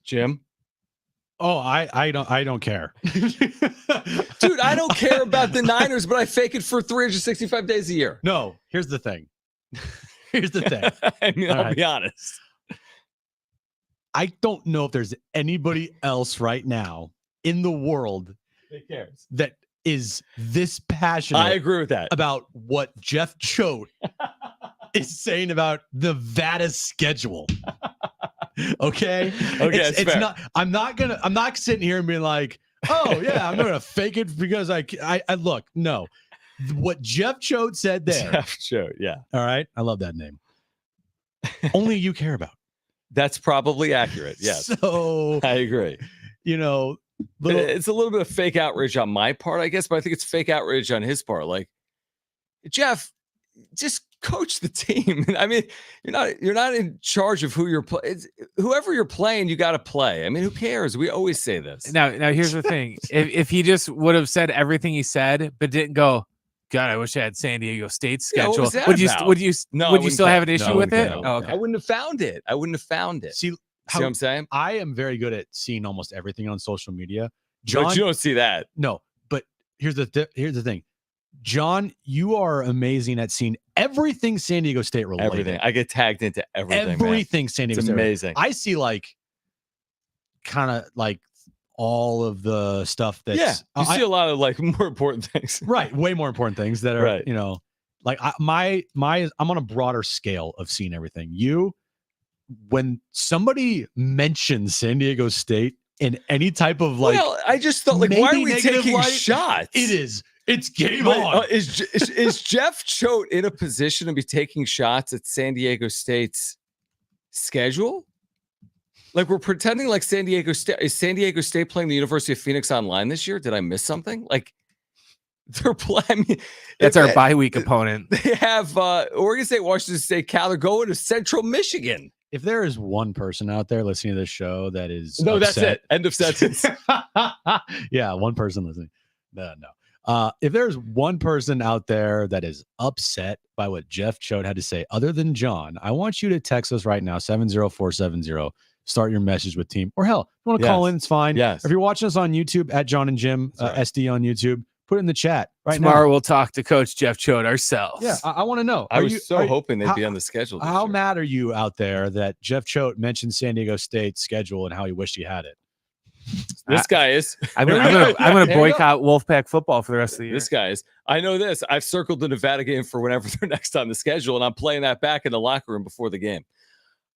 Jim. Oh, I don't care. Dude, I don't care about the Niners, but I fake it for 365 days a year. No, here's the thing. I'll be honest. I don't know if there's anybody else right now in the world that is this passionate. I agree with that. About what Jeff Choate is saying about the Nevada schedule. Okay. It's fair. not. I'm not sitting here and being like, oh yeah, I'm gonna fake it because I look. No, what Jeff Choate said there. Jeff Choate. Yeah. All right. I love that name. Only you care about. That's probably accurate. Yes. So I agree. It's a little bit of fake outrage on my part, I guess, but I think it's fake outrage on his part. Like, Jeff, just coach the team. I mean, you're not in charge of who you're playing. Whoever you're playing, you got to play. I mean, who cares? We always say this. Now here's the thing: if he just would have said everything he said, but didn't go, God, I wish I had San Diego State's schedule. Would you still have an issue with it? Oh, okay. I wouldn't have found it. See what I'm saying? I am very good at seeing almost everything on social media. John, but you don't see that. No, but here's the thing. John, you are amazing at seeing everything San Diego State related. Everything. I get tagged into everything. Everything San Diego State. It's amazing. I see kind of all of the stuff that's you see a lot of more important things. Right. Way more important things that are, I'm on a broader scale of seeing everything. When somebody mentions San Diego State in any type of I just thought why are we taking shots? It is It's game Wait, on. Is Jeff Choate in a position to be taking shots at San Diego State's schedule? Like we're pretending like San Diego State is San Diego State playing the University of Phoenix online this year? Did I miss something? Like they're playing. That's our bye week opponent. They have Oregon State, Washington State, Cal. They're going to Central Michigan. If there is one person out there listening to this show that is no, upset, that's it. End of sentence. Yeah, one person listening. No. If there's one person out there that is upset by what Jeff Choate had to say, other than John, I want you to text us right now, 70470. Start your message with team. Or hell, if you want to call in, it's fine. Yes. If you're watching us on YouTube at Jon and Jim, SD on YouTube, put it in the chat right now. Tomorrow we'll talk to Coach Jeff Choate ourselves. Yeah, I want to know. I was hoping they'd be on the schedule. How mad are you out there that Jeff Choate mentioned San Diego State's schedule and how he wished he had it? This guy is. I'm gonna boycott Wolfpack football for the rest of the year. This guy is. I know this. I've circled the Nevada game for whenever they're next on the schedule, and I'm playing that back in the locker room before the game.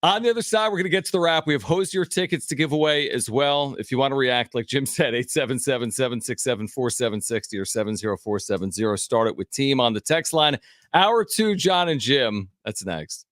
On the other side, we're going to get to the wrap. We have Hosier tickets to give away as well. If you want to react, like Jim said, 877-767-4760 or 70470. Start it with team on the text line. Hour 2, Jon and Jim. That's next.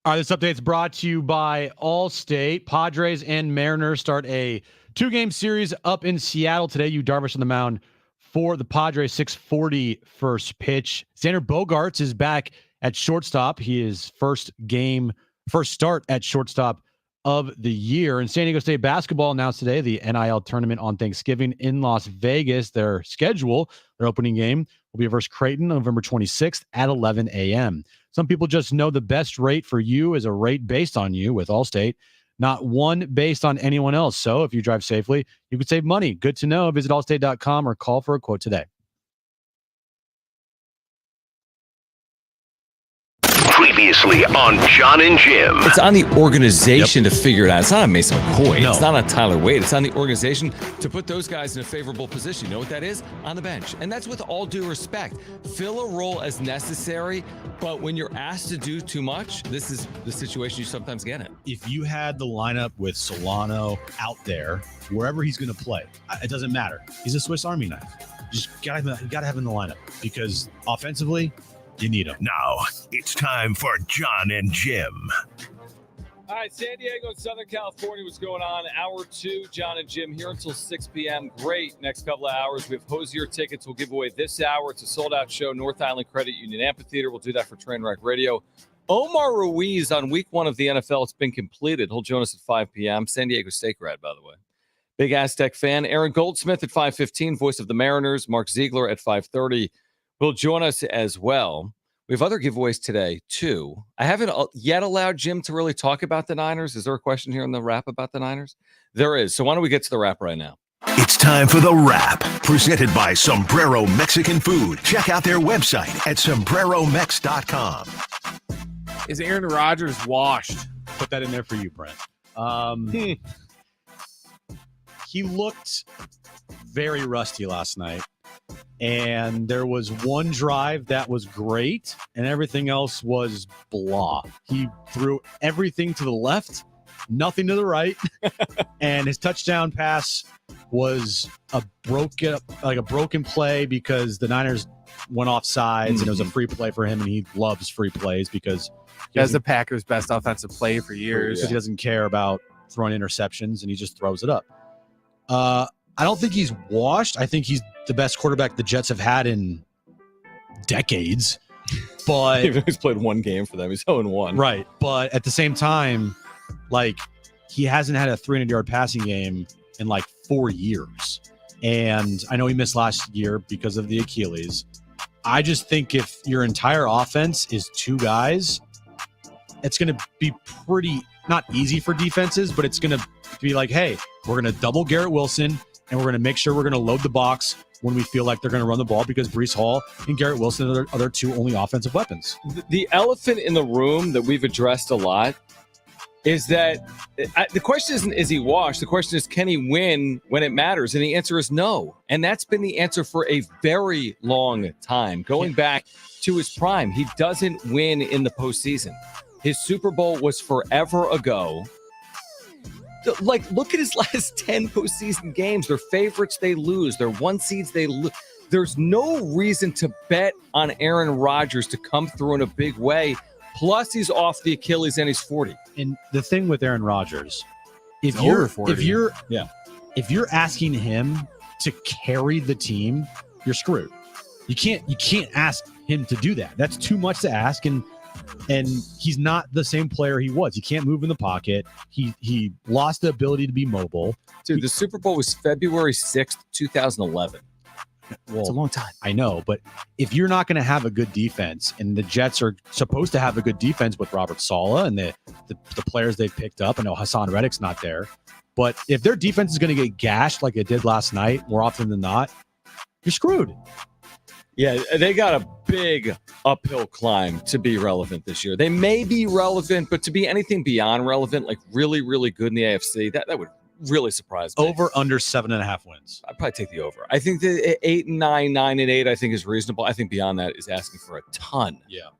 All right, this update's brought to you by Allstate. Padres and Mariners start a 2-game series up in Seattle today. Yu Darvish on the mound for the Padres, 6:40 first pitch. Xander Bogaerts is back at shortstop. He is first start at shortstop of the year. And San Diego State basketball announced today the NIL tournament on Thanksgiving in Las Vegas. Their schedule, their opening game, will be versus Creighton November 26th at 11 a.m. Some people just know the best rate for you is a rate based on you with Allstate, not one based on anyone else. So if you drive safely, you could save money. Good to know. Visit allstate.com or call for a quote today. Previously on Jon and Jim. It's on the organization to figure it out. It's not on Mason McCoy. No. It's not on Tyler Wade. It's on the organization to put those guys in a favorable position. You know what that is? On the bench. And that's with all due respect. Fill a role as necessary, but when you're asked to do too much, this is the situation you sometimes get in. If you had the lineup with Solano out there, wherever he's going to play, it doesn't matter. He's a Swiss Army knife. You just got to have him in the lineup because offensively, you need him. Now, it's time for Jon and Jim. All right, San Diego and Southern California, what's going on? Hour 2, Jon and Jim here until 6 p.m. Great next couple of hours. We have Hosier tickets we'll give away this hour. It's a sold-out show, North Island Credit Union Amphitheater. We'll do that for Trainwreck Radio. Omar Ruiz on week 1 of the NFL. It's been completed. He'll join us at 5 p.m. San Diego State grad, by the way. Big Aztec fan. Aaron Goldsmith at 5:15, voice of the Mariners. Mark Ziegler at 5:30. Will join us as well. We have other giveaways today, too. I haven't yet allowed Jim to really talk about the Niners. Is there a question here in the wrap about the Niners? There is. So why don't we get to the wrap right now? It's time for the wrap, presented by Sombrero Mexican Food. Check out their website at sombreromex.com. Is Aaron Rodgers washed? Put that in there for you, Brent. He looked very rusty last night. And there was one drive that was great, and everything else was blah. He threw everything to the left, nothing to the right, and his touchdown pass was a broken play because the Niners went off sides, and it was a free play for him, and he loves free plays because he has the Packers' best offensive play for years. Because he doesn't care about throwing interceptions, and he just throws it up. I don't think he's washed. I think he's the best quarterback the Jets have had in decades. But he's played one game for them. He's 0-1. Right. But at the same time, like, he hasn't had a 300-yard passing game in like 4 years. And I know he missed last year because of the Achilles. I just think if your entire offense is 2 guys, it's going to be pretty not easy for defenses, but it's going to be like, hey, we're going to double Garrett Wilson, and we're going to make sure we're going to load the box when we feel like they're going to run the ball because Breece Hall and Garrett Wilson are their 2 only offensive weapons. The elephant in the room that we've addressed a lot is that the question isn't, is he washed? The question is, can he win when it matters? And the answer is no. And that's been the answer for a very long time. Going back to his prime, he doesn't win in the postseason. His Super Bowl was forever ago. Like, look at his last 10 postseason games. They're favorites, they lose. They're 1 seeds, they lose. There's no reason to bet on Aaron Rodgers to come through in a big way. Plus, he's off the Achilles and he's 40. And the thing with Aaron Rodgers, if you're asking him to carry the team, you're screwed. You can't ask him to do that. That's too much to ask. And he's not the same player he was. He can't move in the pocket. He lost the ability to be mobile. Dude, the Super Bowl was February 6th, 2011. Well, it's a long time. I know, but if you're not going to have a good defense, and the Jets are supposed to have a good defense with Robert Saleh and the players they've picked up, I know Hassan Reddick's not there, but if their defense is going to get gashed like it did last night, more often than not, you're screwed. Yeah, they got a big uphill climb to be relevant this year. They may be relevant, but to be anything beyond relevant, like really, really good in the AFC, that would really surprise me. Over under 7.5 wins. I'd probably take the over. I think the 8-9, 9-8, I think is reasonable. I think beyond that is asking for a ton. Yeah.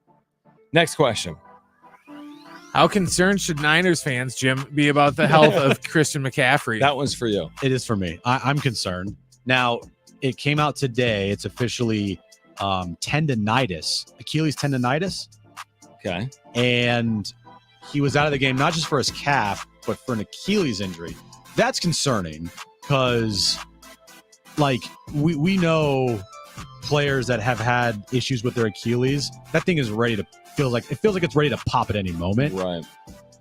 Next question. How concerned should Niners fans, Jim, be about the health of Christian McCaffrey? That one's for you. It is for me. I'm concerned. Now, it came out today. It's officially tendonitis, Achilles tendonitis. Okay. And he was out of the game, not just for his calf, but for an Achilles injury. That's concerning because, like, we know players that have had issues with their Achilles. That thing is ready to feels like it's ready to pop at any moment. Right.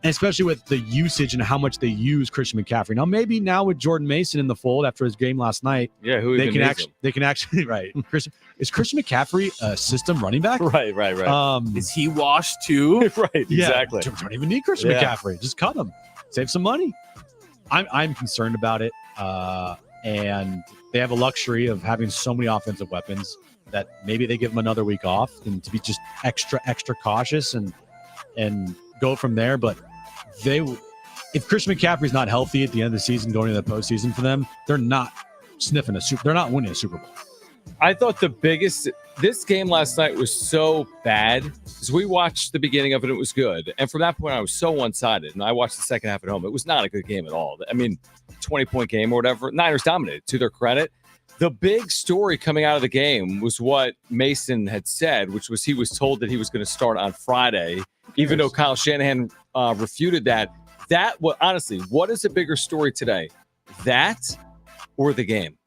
And especially with the usage and how much they use Christian McCaffrey. Now, maybe now with Jordan Mason in the fold after his game last night, they can actually right. Is Christian McCaffrey a system running back? Right. Is he washed too? Right. Yeah, Exactly. Don't even need Christian McCaffrey. Just cut him. Save some money. I'm concerned about it. And they have a luxury of having so many offensive weapons that maybe they give them another week off and to be just extra cautious and go from there. But if Christian McCaffrey's not healthy at the end of the season, going into the postseason for them, they're not they're not winning a Super Bowl. I thought this game last night was so bad because we watched the beginning of it. It was good. And from that point, I was so one-sided. And I watched the second half at home. It was not a good game at all. I mean, 20-point game or whatever. Niners dominated, to their credit. The big story coming out of the game was what Mason had said, which was he was told that he was going to start on Friday, even though Kyle Shanahan refuted that. Honestly, what is a bigger story today? That or the game?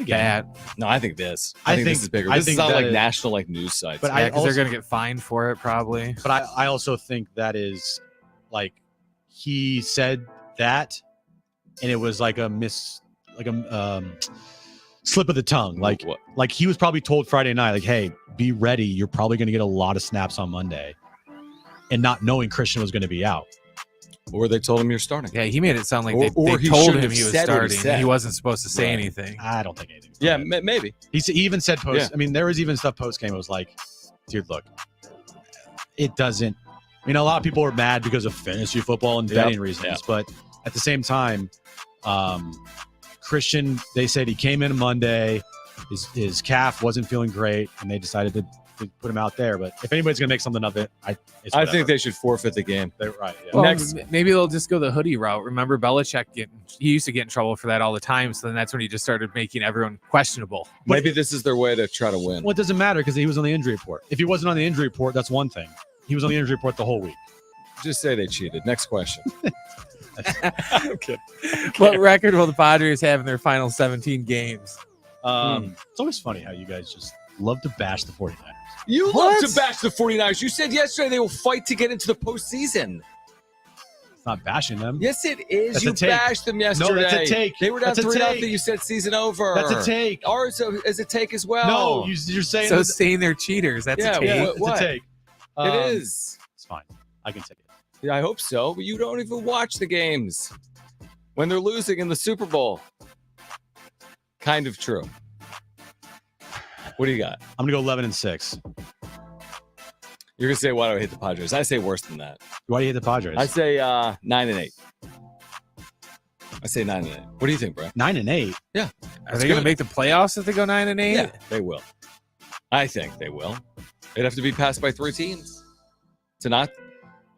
That. No, I think this. I think this is bigger. This is not like national national news sites. But because they're going to get fined for it probably. But I also think that is like he said that, and it was like a slip of the tongue. Like what? Like he was probably told Friday night, like, hey, be ready. You're probably going to get a lot of snaps on Monday, and not knowing Christian was going to to be out. Or they told him you're starting. Yeah, he made it sound like they he told should him have he was said what he starting. said. He wasn't supposed to say anything. I don't think anything. Yeah, maybe. He even said post. Yeah. I mean, there was even stuff post game. It was like, dude, look, it doesn't. A lot of people are mad because of fantasy football and betting reasons, but at the same time, Christian, they said he came in Monday, his calf wasn't feeling great, and they decided to put him out there. But if anybody's gonna make something of it, I think they should forfeit the game. They're right. Yeah. Well, maybe they'll just go the hoodie route. Remember Belichick he used to get in trouble for that all the time. So then that's when he just started making everyone questionable. Maybe this is their way to try to win. Well, it doesn't matter because he was on the injury report. If he wasn't on the injury report, that's one thing. He was on the injury report the whole week. Just say they cheated. Next question. Okay. What record will the Padres have in their final 17 games? It's always funny how you guys just love to bash the 49ers. You love to bash the 49ers. You said yesterday they will fight to get into the postseason. It's not bashing them. Yes, it is. That's you a take. bashed them yesterday. No, that's a take. They were down That's a 3-0. take. You said season over. That's a take. Ours is a take as well. No, you're saying so saying they're cheaters. That's a take. It's a take. It is. It's fine. I can take it. Yeah, I hope so. But you don't even watch the games when they're losing in the Super Bowl. Kind of true. What do you got? I'm gonna go 11-6. You're gonna say, why do I hate the Padres? I say worse than that. Why do you hate the Padres? I say 9-8. I say 9-8. What do you think, bro? 9-8. Yeah. Are they gonna make the playoffs if they go 9-8? Yeah, they will. I think they will. They'd have to be passed by 3 teams to not.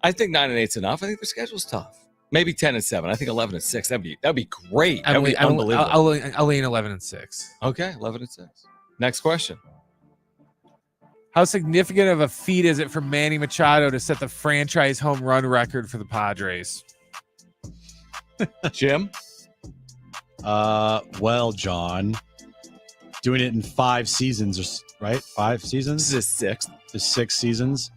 I think 9-8's enough. I think their schedule's tough. Maybe 10-7. I think 11-6. That'd be great. That'd be unbelievable. I'll lean 11-6. Okay, 11-6. Next question. How significant of a feat is it for Manny Machado to set the franchise home run record for the Padres? Jim? Well, John, doing it in 5 seasons, right? 5 seasons? This is 6th. This 6 seasons.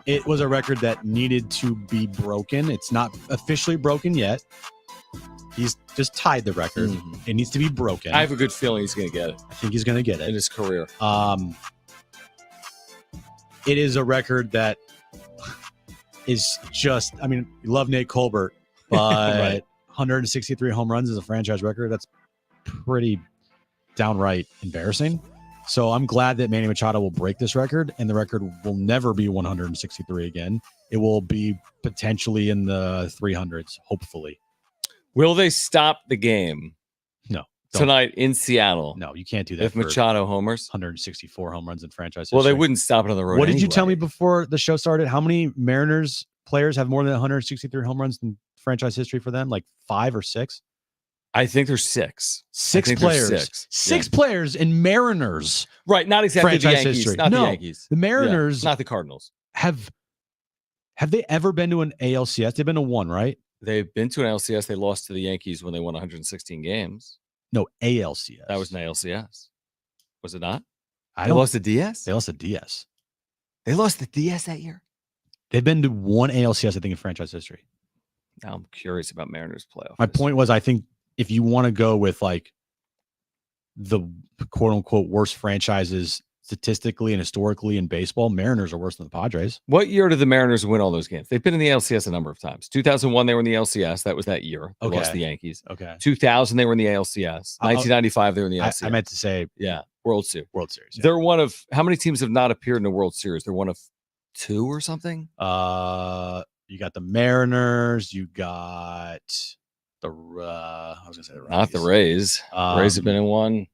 It was a record that needed to be broken. It's not officially broken yet. He's just tied the record. Mm-hmm. It needs to be broken. I have a good feeling he's going to get it. I think he's going to get it in his career. It is a record that is just, I mean, you love Nate Colbert, but right. 163 home runs is a franchise record. That's pretty downright embarrassing. So I'm glad that Manny Machado will break this record, and the record will never be 163 again. It will be potentially in the 300s, hopefully. Will they stop the game? No. Tonight in Seattle? No, you can't do that. If Machado homers? 164 home runs in franchise history. Well, they wouldn't stop it on the road. What did you tell me before the show started? How many Mariners players have more than 163 home runs in franchise history for them? Like 5 or 6? I think there's 6. 6 players. 6 players in Mariners. Right, not exactly the franchise Yankees. History. Not no, the Yankees. The Mariners. Not the Cardinals. Have Have they ever been to an ALCS? They've been to one, right? They've been to an LCS. They lost to the Yankees when they won 116 games. No, ALCS. That was an ALCS. Was it not? They lost the DS? They lost the DS. They lost the DS that year? They've been to one ALCS, I think, in franchise history. Now I'm curious about Mariners playoff. My point was, I think if you want to go with like the quote unquote worst franchises statistically and historically in baseball, Mariners are worse than the Padres. What year did the Mariners win all those games? They've been in the LCS a number of times. 2001, they were in the LCS. That was that year. They lost the Yankees. Okay. 2000, they were in the ALCS. 1995, they were in the LCS. I meant to say, World Series. World Series. Yeah. They're one of how many teams have not appeared in the World Series? They're one of 2 or something. You got the Mariners. You got the. I was gonna say the Rays. Not the Rays. The Rays have been in one.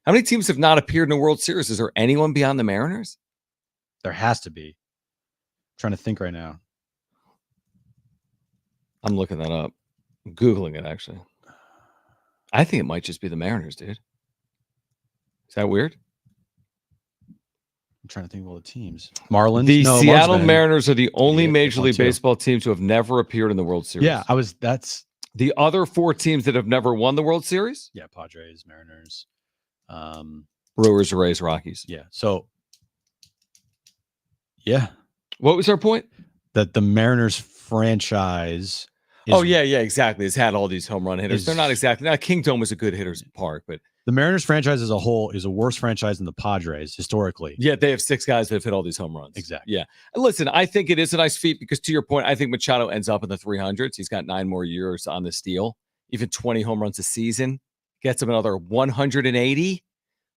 How many teams have not appeared in the World Series? Is there anyone beyond the Mariners? There has to be. I'm trying to think right now. I'm looking that up. I'm Googling it, actually. I think it might just be the Mariners, dude. Is that weird? I'm trying to think of all the teams. Marlins. The Seattle Mariners are the only Major League too. Baseball teams who have never appeared in the World Series. Yeah, that's the other 4 teams that have never won the World Series. Yeah, Padres, Mariners, Brewers, Rays, Rockies. Yeah. So, yeah. What was our point? That the Mariners franchise. Exactly. It's had all these home run hitters. They're not exactly. Now, Kingdome is a good hitter's park, but the Mariners franchise as a whole is a worse franchise than the Padres historically. Yeah, they have 6 guys that have hit all these home runs. Exactly. Yeah. And listen, I think it is a nice feat because to your point, I think Machado ends up in the 300s. He's got 9 more years on the steal. Even 20 home runs a season gets him another 180,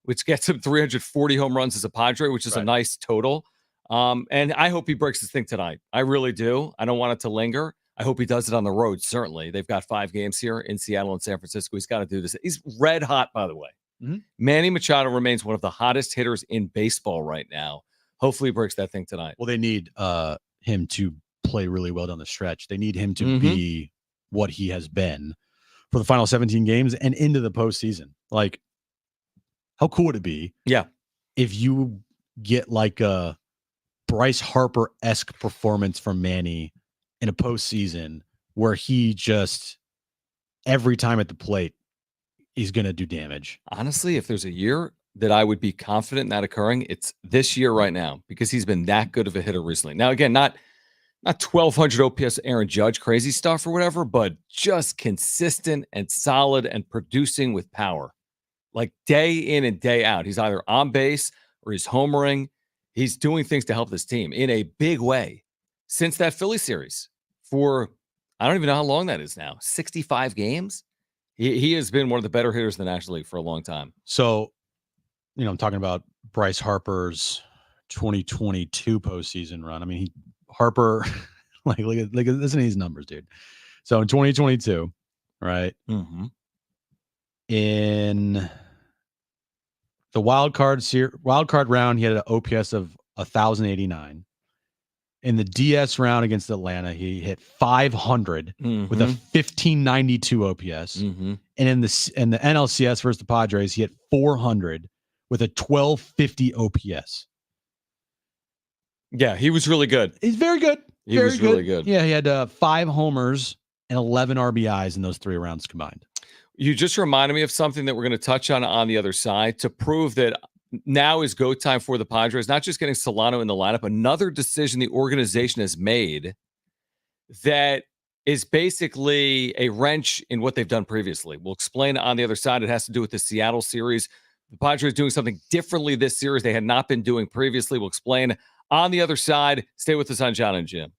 which gets him 340 home runs as a Padre, which is a nice total. And I hope he breaks this thing tonight. I really do. I don't want it to linger. I hope he does it on the road, certainly. They've got 5 games here in Seattle and San Francisco. He's got to do this. He's red hot, by the way. Mm-hmm. Manny Machado remains one of the hottest hitters in baseball right now. Hopefully he breaks that thing tonight. Well, they need him to play really well down the stretch. They need him to be what he has been for the final 17 games and into the postseason. Like, how cool would it be? Yeah. If you get like a Bryce Harper-esque performance from Manny in a postseason where he just every time at the plate he's going to do damage. Honestly, if there's a year that I would be confident in that occurring, it's this year right now because he's been that good of a hitter recently. Now, again, not 1,200 OPS Aaron Judge crazy stuff or whatever, but just consistent and solid and producing with power. Like day in and day out. He's either on base or he's homering. He's doing things to help this team in a big way since that Philly series for, I don't even know how long that is now, 65 games. He has been one of the better hitters in the National League for a long time. So, I'm talking about Bryce Harper's 2022 postseason run. I mean, Harper, look at listen to these numbers, dude. So in 2022, right? Mm-hmm. In the wild card round, he had an OPS of 1,089. In the DS round against Atlanta, he hit 500 with a 1,592 OPS. And in the NLCS versus the Padres, he hit 400 with a 1,250 OPS. Yeah, he was really good. He's very good. He was really good. Yeah, he had 5 homers and 11 RBIs in those 3 rounds combined. You just reminded me of something that we're going to touch on the other side to prove that now is go time for the Padres, not just getting Solano in the lineup, another decision the organization has made that is basically a wrench in what they've done previously. We'll explain on the other side. It has to do with the Seattle series. The Padres doing something differently this series they had not been doing previously. We'll explain on the other side. Stay with us on Jon and Jim.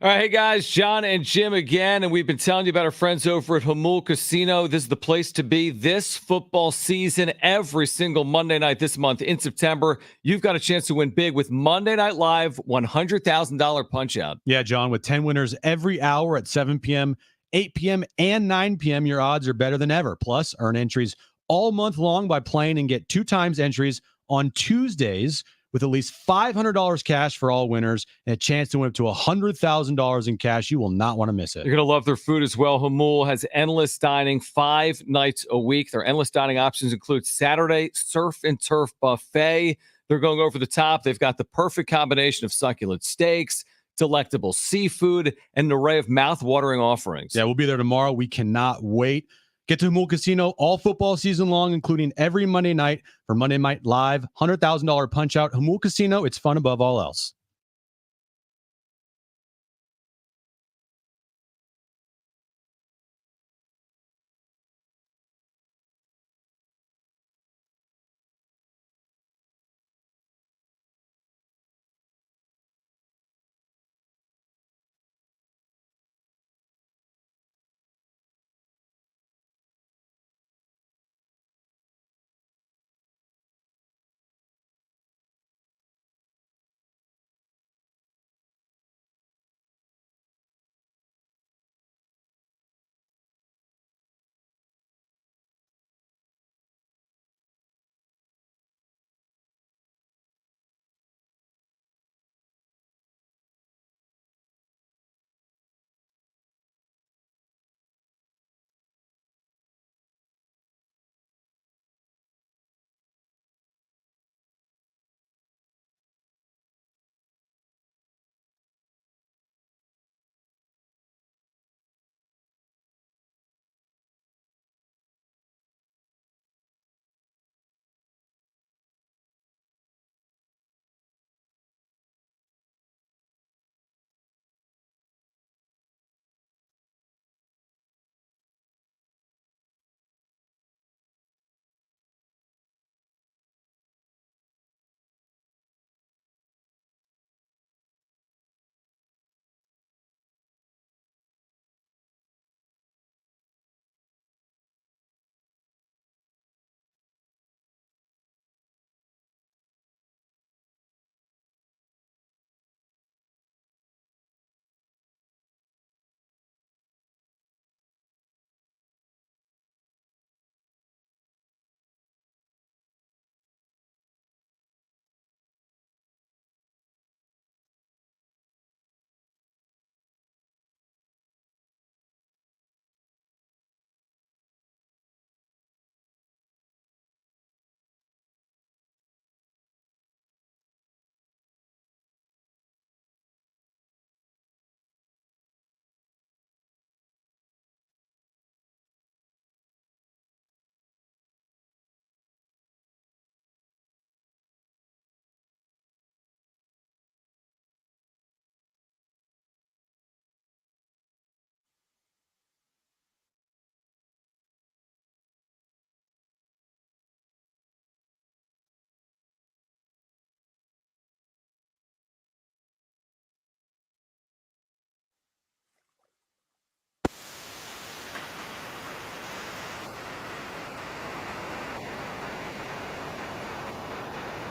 All right, hey guys, Jon and Jim again, and we've been telling you about our friends over at Hamul Casino. This is the place to be this football season. Every single Monday night this month in September, you've got a chance to win big with Monday Night Live $100,000 Punch-Out. Yeah, John, with 10 winners every hour at 7 p.m., 8 p.m., and 9 p.m., your odds are better than ever. Plus, earn entries all month long by playing and get 2 times entries on Tuesdays with at least $500 cash for all winners and a chance to win up to $100,000 in cash. You will not want to miss it. You're going to love their food as well. Hamul has endless dining 5 nights a week. Their endless dining options include Saturday surf and turf buffet. They're going over the top. They've got the perfect combination of succulent steaks, delectable seafood, and an array of mouth-watering offerings. Yeah, we'll be there tomorrow. We cannot wait. Get to Hamul Casino all football season long, including every Monday night for Monday Night Live, $100,000 Punch-Out. Hamul Casino, it's fun above all else.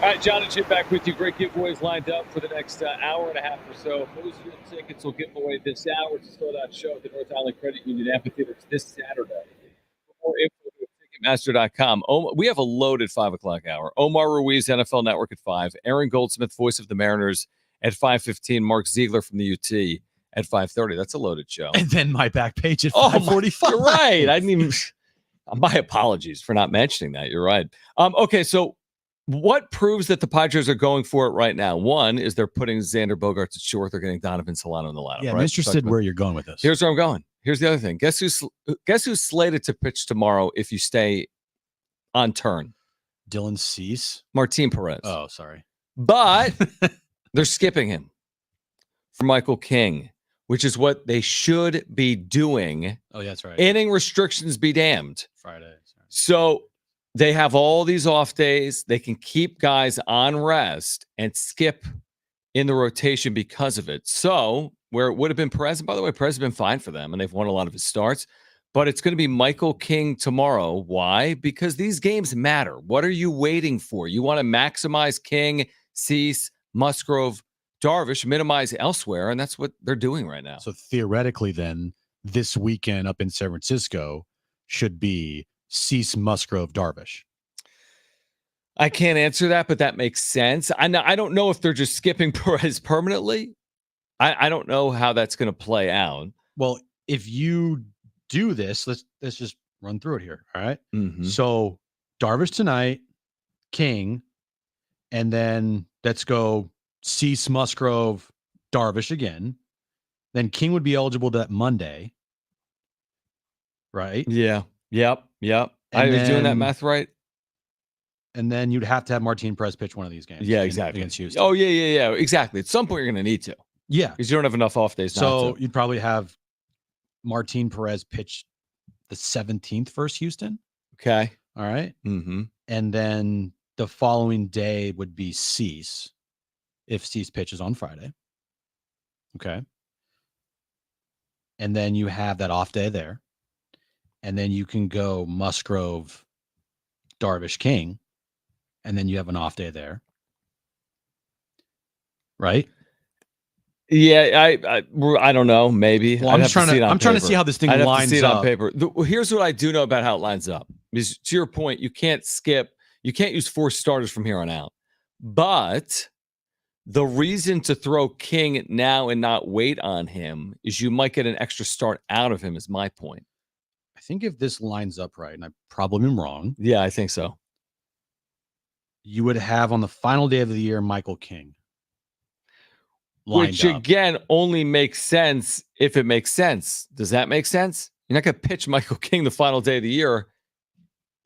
All right, Jon and Jim back with you. Great giveaways lined up for the next hour and a half or so. Postseason tickets will give away this hour. It's a sold-out show at the North Island Credit Union Amphitheater. It's this Saturday. For more info, Ticketmaster.com. We have a loaded 5 o'clock hour. Omar Ruiz, NFL Network at 5. Aaron Goldsmith, voice of the Mariners, at 5:15. Mark Ziegler from the UT at 5:30. That's a loaded show. And then my back page at 5:45. You're right. I didn't even. My apologies for not mentioning that. You're right. Okay, so what proves that the Padres are going for it right now? One is they're putting Xander Bogaerts at short. They're getting Donovan Solano in the lineup. Yeah, right? I'm interested where you're going with this. Here's where I'm going. Here's the other thing. Guess who's slated to pitch tomorrow if you stay on turn? Dylan Cease? Martin Perez. Oh, sorry. But they're skipping him for Michael King, which is what they should be doing. Oh, yeah, that's right. Inning restrictions be damned. Friday. Sorry. So they have all these off days. They can keep guys on rest and skip in the rotation because of it. So where it would have been Perez, and by the way, Perez has been fine for them, and they've won a lot of his starts, but it's going to be Michael King tomorrow. Why? Because these games matter. What are you waiting for? You want to maximize King, Cease, Musgrove, Darvish, minimize elsewhere, and that's what they're doing right now. So theoretically, then, this weekend up in San Francisco should be Cease, Musgrove, Darvish. I can't answer that, but that makes sense. I don't know if they're just skipping Perez permanently. I don't know how that's going to play out. Well, if you do this, let's just run through it here. All right. Mm-hmm. So Darvish tonight, King, and then let's go Cease, Musgrove, Darvish again. Then King would be eligible that Monday. Right? Yeah. Yep. I was doing that math right. And then you'd have to have Martin Perez pitch one of these games. Yeah, exactly. Against Houston. Oh, yeah. Exactly. At some point, you're going to need to. Yeah. Because you don't have enough off days. So you'd probably have Martin Perez pitch the 17th versus Houston. Okay. All right. Mm-hmm. And then the following day would be Cease, if Cease pitches on Friday. Okay. And then you have that off day there. And then you can go Musgrove, Darvish, King. And then you have an off day there. Right? Yeah, I don't know. Maybe. Well, I'm trying to see how this thing lines up on paper. Here's what I do know about how it lines up. Because to your point, you can't use 4 starters from here on out. But the reason to throw King now and not wait on him is you might get an extra start out of him, is my point. I think if this lines up right, and I probably am wrong. Yeah, I think so. You would have on the final day of the year Michael King. Which again only makes sense if it makes sense. Does that make sense? You're not going to pitch Michael King the final day of the year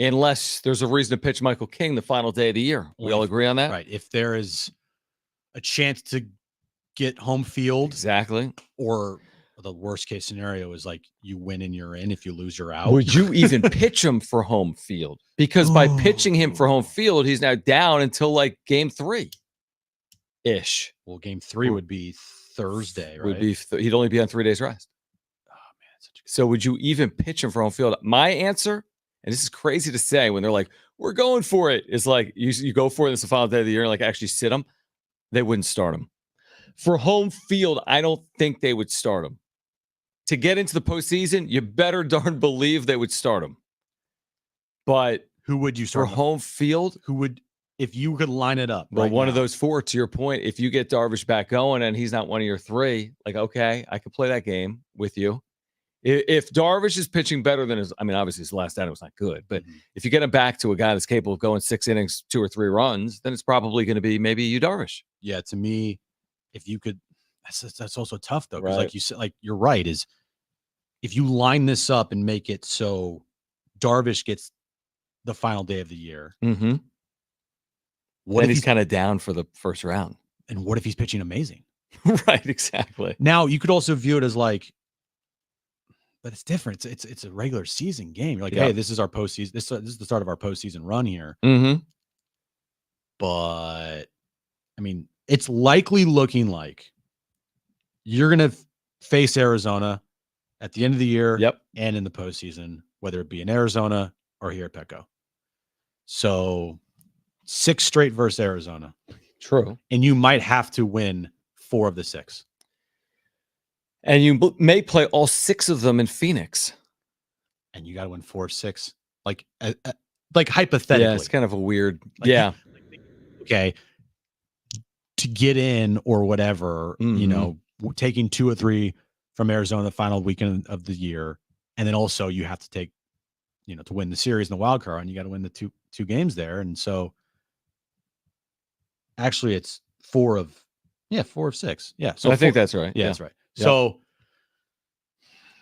unless there's a reason to pitch Michael King the final day of the year. We all agree on that? Right. If there is a chance to get home field. Exactly. Or the worst case scenario is like you win and you're in. If you lose, you're out. Would you even pitch him for home field? Because by pitching him for home field, he's now down until like game 3-ish. Well, game 3 would be Thursday, right? He'd only be on 3 days rest. Oh man, so would you even pitch him for home field? My answer, and this is crazy to say when they're like, "We're going for it," is like you go for it. It's the final day of the year, and like actually sit him. They wouldn't start him for home field. I don't think they would start him. To get into the postseason, you better darn believe they would start him. But who would you start for home field? Who would, if you could line it up? Well, one of those 4, to your point, if you get Darvish back going and he's not one of your 3, like, okay, I could play that game with you. If Darvish is pitching better than obviously his last outing was not good, but if you get him back to a guy that's capable of going 6 innings, 2 or 3 runs, then it's probably going to be maybe you Darvish. Yeah, to me, if you could, that's also tough though, because right. like you said, like you're right, is if you line this up and make it so Darvish gets the final day of the year, mm-hmm. What if he's kind of down for the first round? And what if he's pitching amazing? Right, exactly. Now you could also view it as like, but it's different. It's a regular season game. You're like, hey, this is our postseason. This is the start of our postseason run here. Mm-hmm. But I mean, it's likely looking like you're gonna face Arizona at the end of the year, and in the postseason, whether it be in Arizona or here at Petco. So 6 straight versus Arizona. True. And you might have to win 4 of the 6. And you may play all 6 of them in Phoenix. And you got to win 4 of 6. Like hypothetically. Yeah, it's kind of a weird. Okay. To get in or whatever, taking 2 or 3 from Arizona the final weekend of the year. And then also you have to take, to win the series in the wild card, and you got to win the two games there. And so actually it's 4 of 6. Yeah. So I think that's right. Yeah, that's right. Yep. So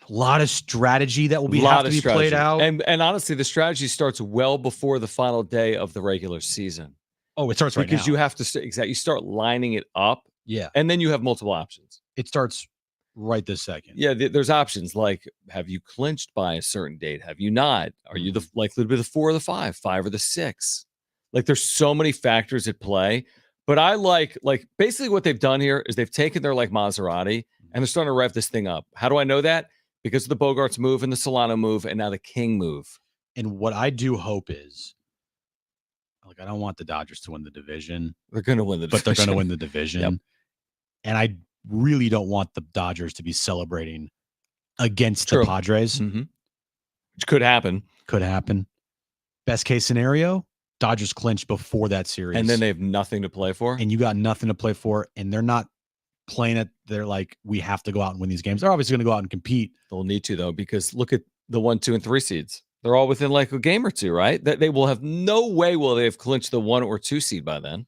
a lot of strategy that will have to be played out. And honestly, the strategy starts well before the final day of the regular season. Oh, it starts right now. Because you have to you start lining it up. Yeah. And then you have multiple options. It starts right this second. Yeah, there's options like, have you clinched by a certain date? Have you not? Are you likely to be the 4 or the 5 or the 6? Like there's so many factors at play. But I like basically what they've done here is they've taken their like Maserati and they're starting to rev this thing up. How do I know that? Because of the Bogarts move and the Solano move and now the King move. And what I do hope is, like, I don't want the Dodgers to win the division. They're going to win the division. But they're going to win the division. Yep. And I really don't want the Dodgers to be celebrating against the Padres. Mm-hmm. Which could happen. Could happen. Best case scenario, Dodgers clinch before that series. And then they have nothing to play for. And you got nothing to play for. And they're not playing it. They're like, we have to go out and win these games. They're obviously going to go out and compete. They'll need to, though, because look at the 1, 2, and 3 seeds. They're all within like a game or two, right? That they will have no way will they have clinched the 1 or 2 seed by then,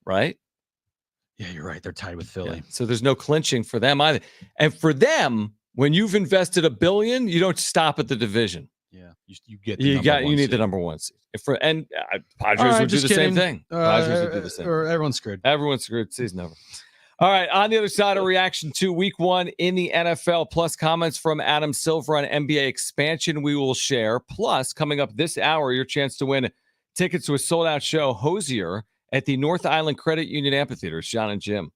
right? Yeah, you're right. They're tied with Philly. Yeah. So there's no clinching for them either. And for them, when you've invested $1 billion, you don't stop at the division. Yeah, you get you need the number 1 seed. Padres would do the same thing. Padres would do the same. Or everyone's screwed. Everyone's screwed. Season over. All right. On the other side, a reaction to Week 1 in the NFL, plus comments from Adam Silver on NBA expansion. We will share. Plus, coming up this hour, your chance to win tickets to a sold-out show, Hosier, at the North Island Credit Union Amphitheater. It's Jon and Jim.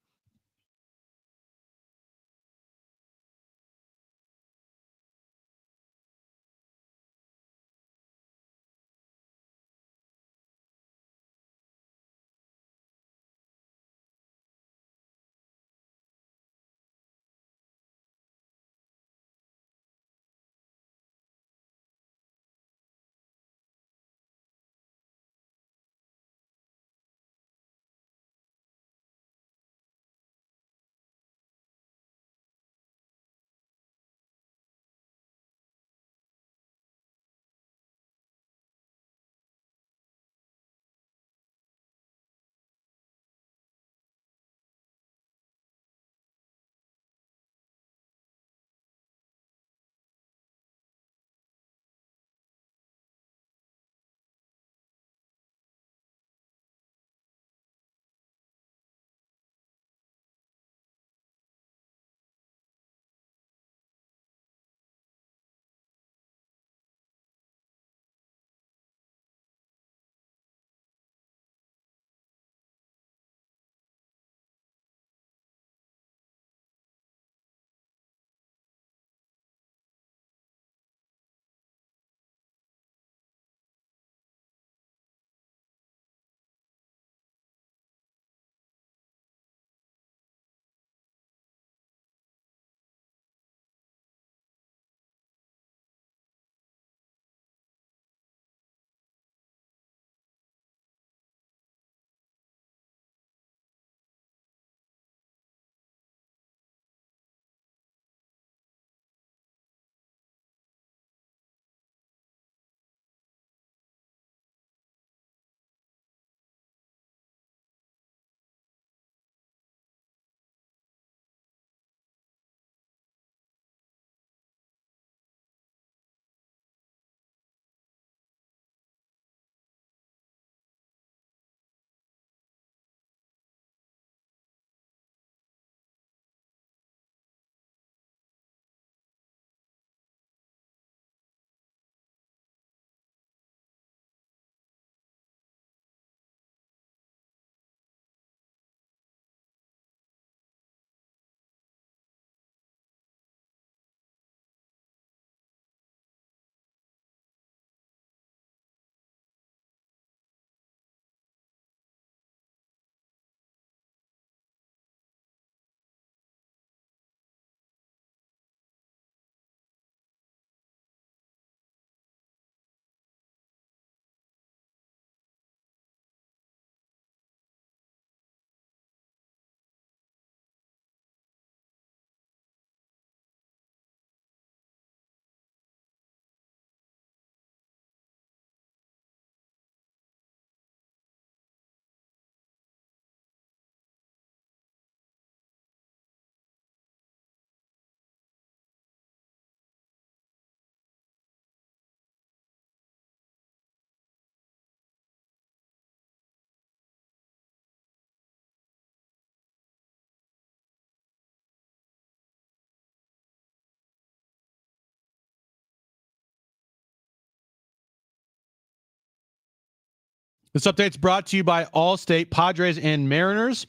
This update's brought to you by Allstate. Padres and Mariners.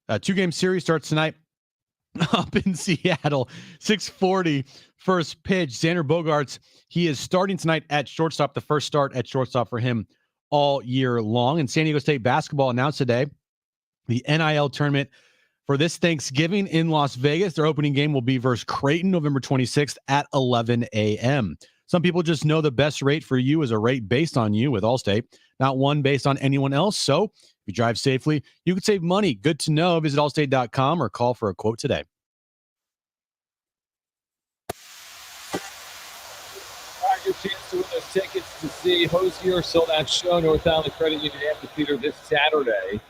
A 2-game series starts tonight up in Seattle. 6:40 first pitch. Xander Bogaerts, he is starting tonight at shortstop. The first start at shortstop for him all year long. And San Diego State basketball announced today the NIL tournament for this Thanksgiving in Las Vegas. Their opening game will be versus Creighton November 26th at 11 a.m. Some people just know the best rate for you is a rate based on you with Allstate, not one based on anyone else. So if you drive safely, you can save money. Good to know. Visit allstate.com or call for a quote today. All right, your chance to win those tickets to see Hosier sold out show, North Island Credit Union Amphitheater this Saturday.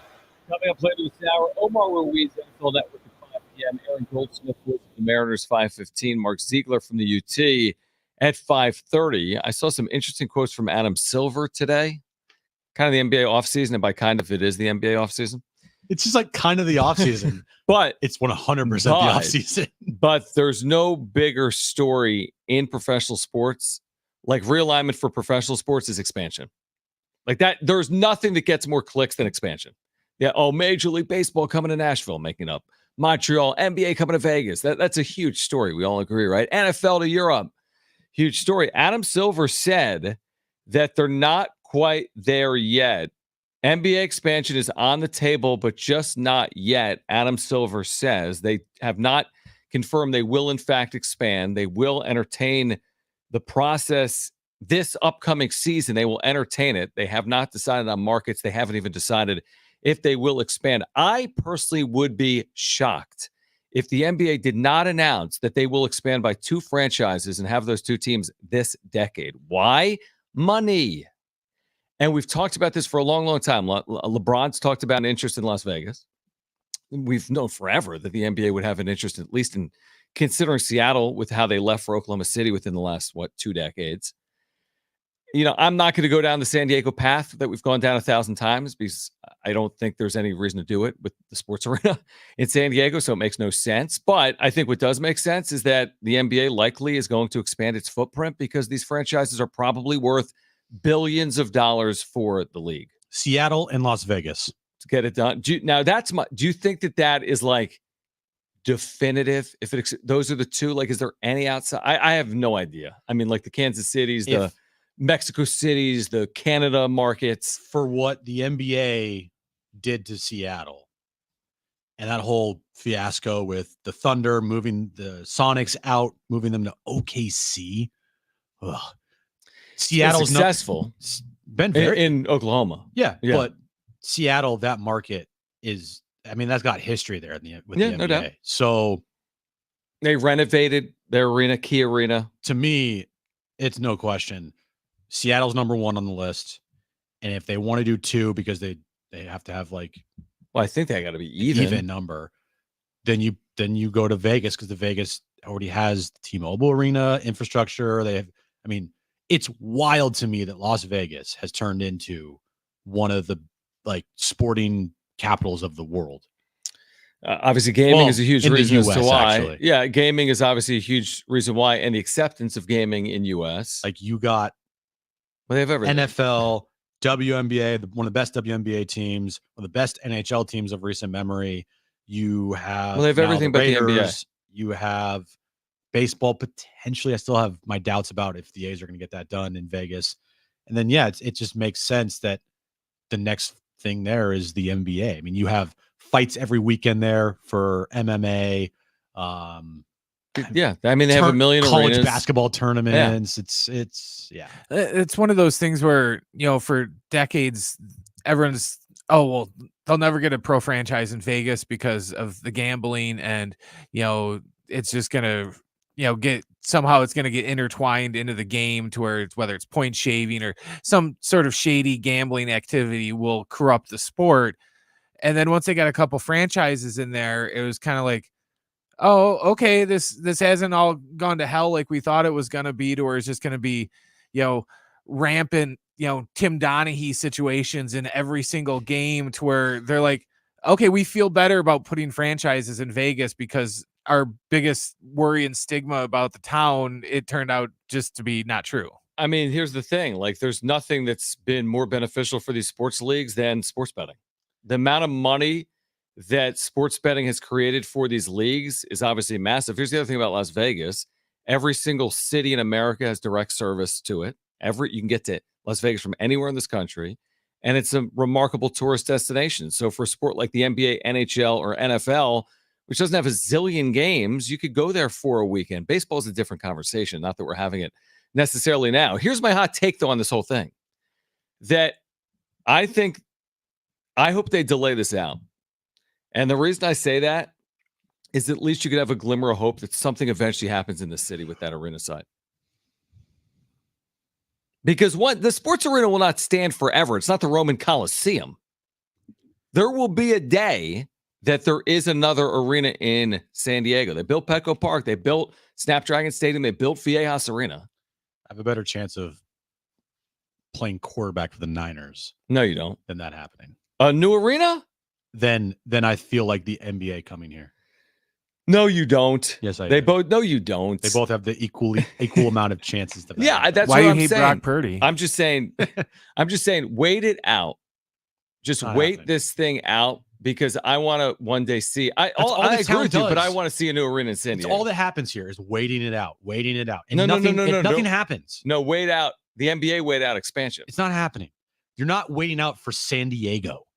Coming up later this hour, Omar Ruiz, NFL Network at 5 p.m. Aaron Goldsmith with the Mariners, 5:15. Mark Ziegler from the UT at 5:30. I saw some interesting quotes from Adam Silver today. Kind of the NBA offseason, and by kind of it is the NBA offseason. It's just like kind of the offseason, but it's 100% the offseason. But there's no bigger story in professional sports. Like realignment for professional sports is expansion. Like that, there's nothing that gets more clicks than expansion. Yeah. Oh, Major League Baseball coming to Nashville, making up. Montreal, NBA coming to Vegas. That's a huge story. We all agree, right? NFL to Europe. Huge story. Adam Silver said that they're not quite there yet. NBA expansion is on the table, but just not yet. Adam Silver says they have not confirmed they will, in fact, expand. They will entertain the process this upcoming season. They will entertain it. They have not decided on markets. They haven't even decided if they will expand. I personally would be shocked if the NBA did not announce that they will expand by 2 franchises and have those 2 teams this decade. Why? Money. And we've talked about this for a long, long time. LeBron's talked about an interest in Las Vegas. We've known forever that the NBA would have an interest, at least in considering Seattle with how they left for Oklahoma City within the last, 2 decades. You know, I'm not going to go down the San Diego path that we've gone down 1,000 times because I don't think there's any reason to do it with the sports arena in San Diego, so it makes no sense. But I think what does make sense is that the NBA likely is going to expand its footprint because these franchises are probably worth billions of dollars for the league. Seattle and Las Vegas to get it done. Do you think that is like definitive? If those are the 2, like, is there any outside? I have no idea. I mean, like the Kansas Cities, the Mexico cities, the Canada markets. For what the NBA did to Seattle and that whole fiasco with the Thunder moving the Sonics out, moving them to OKC. Ugh. Seattle's successful. Been very in Oklahoma. Yeah, but Seattle, that market is, I mean, that's got history there with the NBA. No doubt. So they renovated their arena, Key Arena. To me, it's no question. Seattle's number 1 on the list. And if they want to do 2 because they have to have like, well, I think they got to be even number, then you go to Vegas because the Vegas already has the T-Mobile Arena infrastructure. They have, I mean, it's wild to me that Las Vegas has turned into one of the like sporting capitals of the world. Obviously, gaming is a huge reason as to why. Actually. Yeah, gaming is obviously a huge reason why, and the acceptance of gaming in U.S. Like you got, well, they have everything. NFL, WNBA, one of the best WNBA teams, one of the best NHL teams of recent memory. You have, well, they have everything but the NBA. You have baseball, potentially. I still have my doubts about if the A's are going to get that done in Vegas. And then, it just makes sense that the next thing there is the NBA. I mean, you have fights every weekend there for MMA. I mean, they have 1 million college arenas. Basketball tournaments. Yeah. It's one of those things where, for decades, everyone's, they'll never get a pro franchise in Vegas because of the gambling. And, it's just going to, it's going to get intertwined into the game to where whether it's point shaving or some sort of shady gambling activity will corrupt the sport. And then once they got a couple franchises in there, it was kind of like, oh, okay, this hasn't all gone to hell like we thought it was going to be, to where it's just going to be, rampant, Tim Donaghy situations in every single game, to where they're like, okay, we feel better about putting franchises in Vegas because our biggest worry and stigma about the town, it turned out just to be not true. I mean, here's the thing. Like, there's nothing that's been more beneficial for these sports leagues than sports betting. The amount of money that sports betting has created for these leagues is obviously massive. Here's the other thing about Las Vegas. Every single city in America has direct service to it. You can get to Las Vegas from anywhere in this country, and it's a remarkable tourist destination. So for a sport like the NBA, NHL, or NFL, which doesn't have a zillion games, you could go there for a weekend. Baseball is a different conversation, not that we're having it necessarily now. Here's my hot take, though, on this whole thing, that I hope they delay this out. And the reason I say that is at least you could have a glimmer of hope that something eventually happens in the city with that arena side. Because the sports arena will not stand forever. It's not the Roman Colosseum. There will be a day that there is another arena in San Diego. They built Petco Park. They built Snapdragon Stadium. They built Viejas Arena. I have a better chance of playing quarterback for the Niners. No, you don't. Than that happening. A new arena? Then I feel like the NBA coming here. No, you don't. Yes, I do. both. No, you don't. They both have the equal amount of chances to. Yeah, that's why what you I'm hate saying. Brock Purdy. I'm just saying. Wait it out. Just wait this thing out because I want to one day see. I agree with you, but I want to see a new arena in San Diego. All that happens here is waiting it out. And no, nothing happens. No, wait out. The NBA wait out expansion. It's not happening. You're not waiting out for San Diego.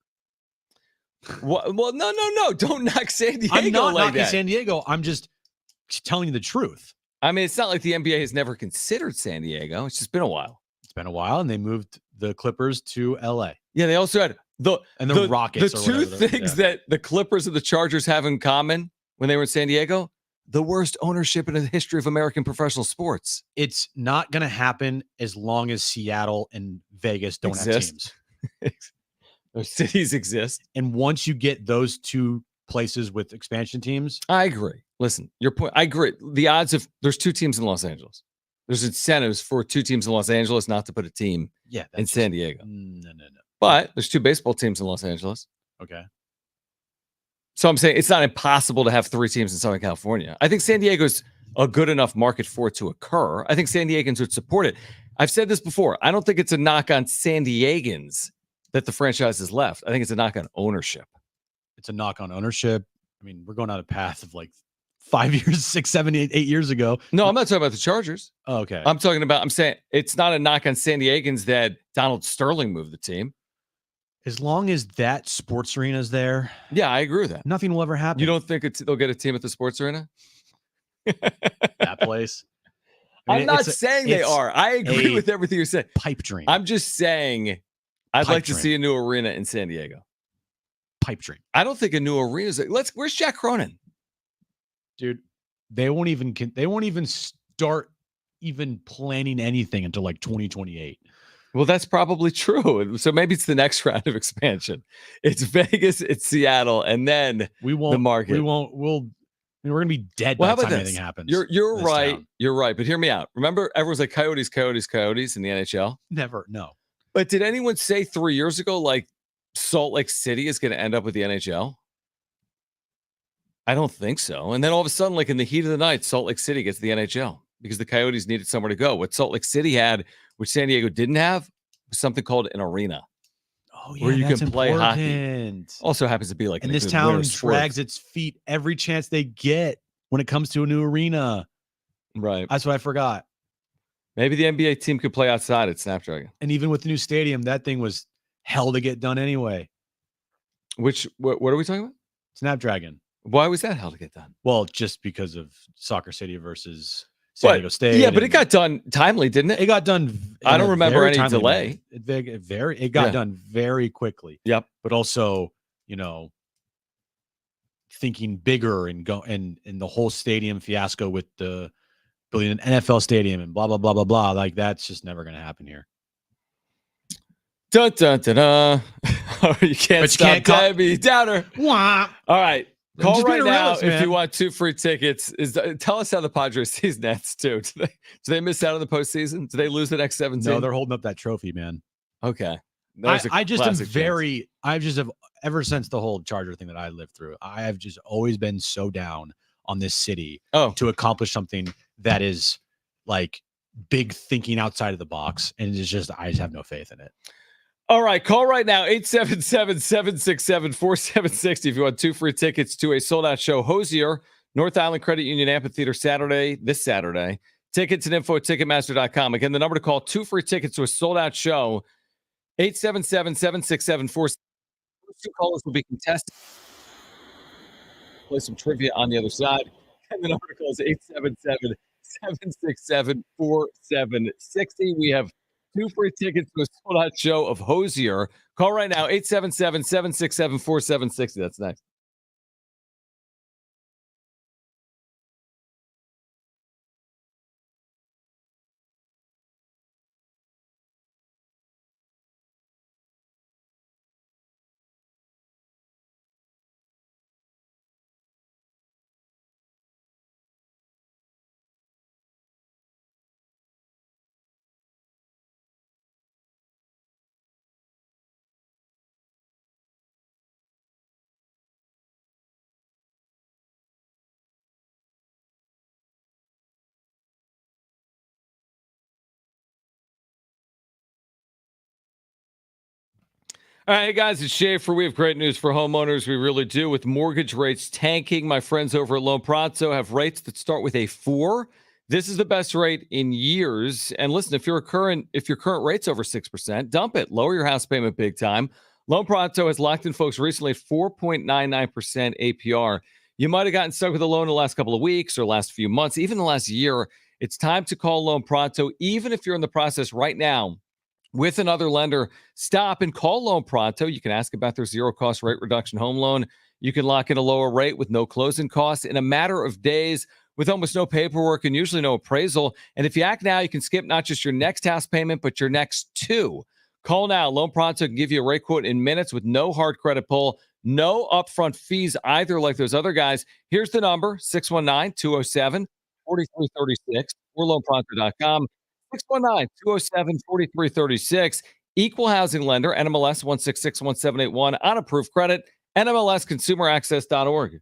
Well, no. Don't knock San Diego. I'm not like knocking that. San Diego. I'm just telling you the truth. I mean, it's not like the NBA has never considered San Diego. It's just been a while. It's been a while, and they moved the Clippers to LA. Yeah, they also had the Rockets. The two things that the Clippers and the Chargers have in common when they were in San Diego: the worst ownership in the history of American professional sports. It's not going to happen as long as Seattle and Vegas don't have teams. Those cities exist. And once you get those two places with expansion teams. I agree. Listen, your point. I agree. The odds of there's two teams in Los Angeles. There's incentives for two teams in Los Angeles not to put a team in San Diego. No. But there's two baseball teams in Los Angeles. Okay. So I'm saying it's not impossible to have three teams in Southern California. I think San Diego's a good enough market for it to occur. I think San Diegans would support it. I've said this before. I don't think it's a knock on San Diegans that the franchise has left. I think it's a knock on ownership. It's a knock on ownership. I mean, we're going on a path of like 5 years, 6, 7, 8 years ago. No, I'm not talking about the Chargers. Oh, okay. I'm saying it's not a knock on San Diegans that Donald Sterling moved the team. As long as that sports arena is there. Yeah, I agree with that. Nothing will ever happen. You don't think they'll get a team at the sports arena? That place? I mean, I'm not saying they are. I agree with everything you're saying. Pipe dream. I'm just saying I'd like to see a new arena in San Diego. Pipe dream. I don't think a new arena is. Where's Jack Cronin? Dude, they won't even start even planning anything until like 2028. Well, that's probably true. So maybe it's the next round of expansion. It's Vegas, it's Seattle, and then the market. We're going to be dead by the time anything happens. You're right. Town. You're right. But hear me out. Remember, everyone's like Coyotes in the NHL? Never. No. But did anyone say 3 years ago, like Salt Lake City is going to end up with the NHL? I don't think so. And then all of a sudden, like in the heat of the night, Salt Lake City gets the NHL because the Coyotes needed somewhere to go. What Salt Lake City had, which San Diego didn't have, was something called an arena. Oh, yeah, where you can play hockey. Also happens to be like, and this town drags its feet every chance they get when it comes to a new arena. Right. That's what I forgot. Maybe the NBA team could play outside at Snapdragon. And even with the new stadium, that thing was hell to get done anyway. What are we talking about? Snapdragon. Why was that hell to get done? Well, just because of Soccer City versus San Diego State. Yeah, but it got done timely, didn't it? It got done. I don't remember any delay. It got done very quickly. Yep. But also, thinking bigger and the whole stadium fiasco with the building an NFL stadium and blah blah blah blah blah. Like that's just never going to happen here. Dun dun dun dun. You can't stop Debbie Downer. Wah. All right. Call right now realist, if you want 2 free tickets. Tell us how the Padres season ends too. Do they miss out on the postseason? Do they lose the next 17? No, they're holding up that trophy, man. Okay. Ever since the whole Charger thing that I lived through, I have just always been so down on this city to accomplish something that is like big thinking outside of the box. And it's just, I just have no faith in it. All right, call right now, 877-767-4760 if you want 2 free tickets to a sold-out show. Hosier, North Island Credit Union Amphitheater this Saturday. Tickets and info at Ticketmaster.com. Again, the number to call, 2 free tickets to a sold-out show, 877-767-4760. Those 2 callers will be contested. Play some trivia on the other side. And the number to call is 877-767-4760. We have 2 free tickets to a sold-out show of Hosier. Call right now, 877-767-4760. That's next. All right, hey guys, it's Schaefer. We have great news for homeowners. We really do. With mortgage rates tanking, my friends over at Loan Pronto have rates that start with a 4. This is the best rate in years. And listen, if your current rate's over 6%, dump it. Lower your house payment big time. Loan Pronto has locked in folks recently at 4.99% APR. You might have gotten stuck with a loan the last couple of weeks or last few months, even the last year. It's time to call Loan Pronto, even if you're in the process right now with another lender. Stop and call Loan Pronto. You can ask about their zero-cost rate reduction home loan. You can lock in a lower rate with no closing costs in a matter of days with almost no paperwork and usually no appraisal. And if you act now, you can skip not just your next house payment, but your next 2. Call now. Loan Pronto can give you a rate quote in minutes with no hard credit pull, no upfront fees either like those other guys. Here's the number, 619-207-4336 or loanpronto.com. 619-207-4336. Equal housing lender, NMLS 1661781. On approved credit, NMLSconsumeraccess.org.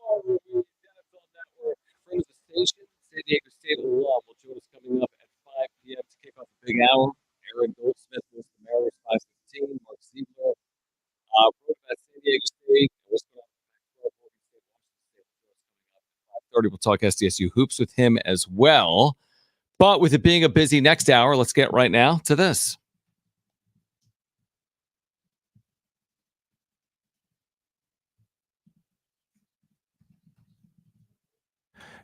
Omar Ruiz, NFL Network, friend of the station, San Diego State alum, will join us coming up at 5 p.m. to kick off the big hour. Aaron Goldsmith was the Mariners 5:15. Mark Ziegler wrote about San Diego State. What's going on with the Pac-12? 5:30. We'll talk SDSU hoops with him as well. But with it being a busy next hour, let's get right now to this.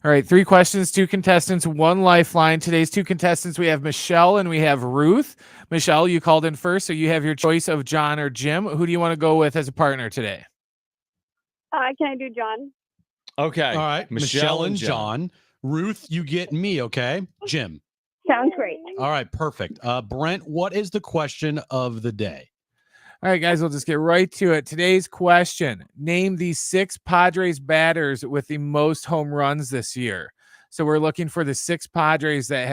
All right, 3 questions, 2 contestants, 1 lifeline. Today's 2 contestants, we have Michelle and we have Ruth. Michelle, you called in first, so you have your choice of Jon or Jim. Who do you want to go with as a partner today? Can I do Jon? Okay. All right. Michelle and Jon. Ruth, you get me, okay? Jim. Sounds great. All right, perfect. Brent, what is the question of the day? All right, guys, we'll just get right to it. Today's question: name the 6 Padres batters with the most home runs this year. So we're looking for the 6 Padres that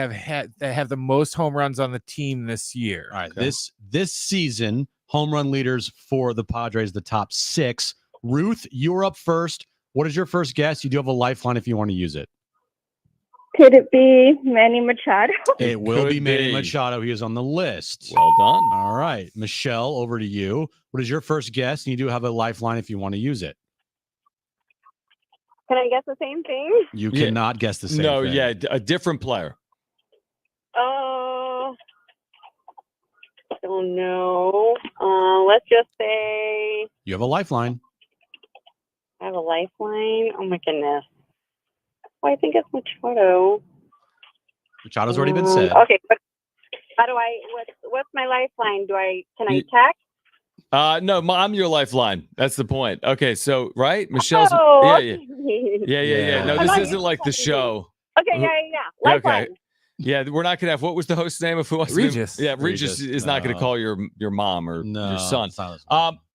have the most home runs on the team this year. All right, okay. This season, home run leaders for the Padres, the top 6. Ruth, you're up first. What is your first guess? You do have a lifeline if you want to use it. Could it be Manny Machado? It will be Manny Machado. He is on the list. Well done. All right. Michelle, over to you. What is your first guess? And you do have a lifeline if you want to use it. Can I guess the same thing? You cannot guess the same thing. No, yeah, a different player. Oh, don't know. Let's just say you have a lifeline. I have a lifeline. Oh my goodness. Well, I think it's Machado. Machado's already been said. Okay, but how do I? What's my lifeline? Can I text? No, I'm your lifeline. That's the point. Okay, so right, Michelle's. Oh, Yeah. No, this isn't like the show. Okay, yeah. Lifeline. Okay. Yeah, we're not gonna have. What was the host's name of who wants Regis? Yeah, Regis is not gonna call your mom or your son.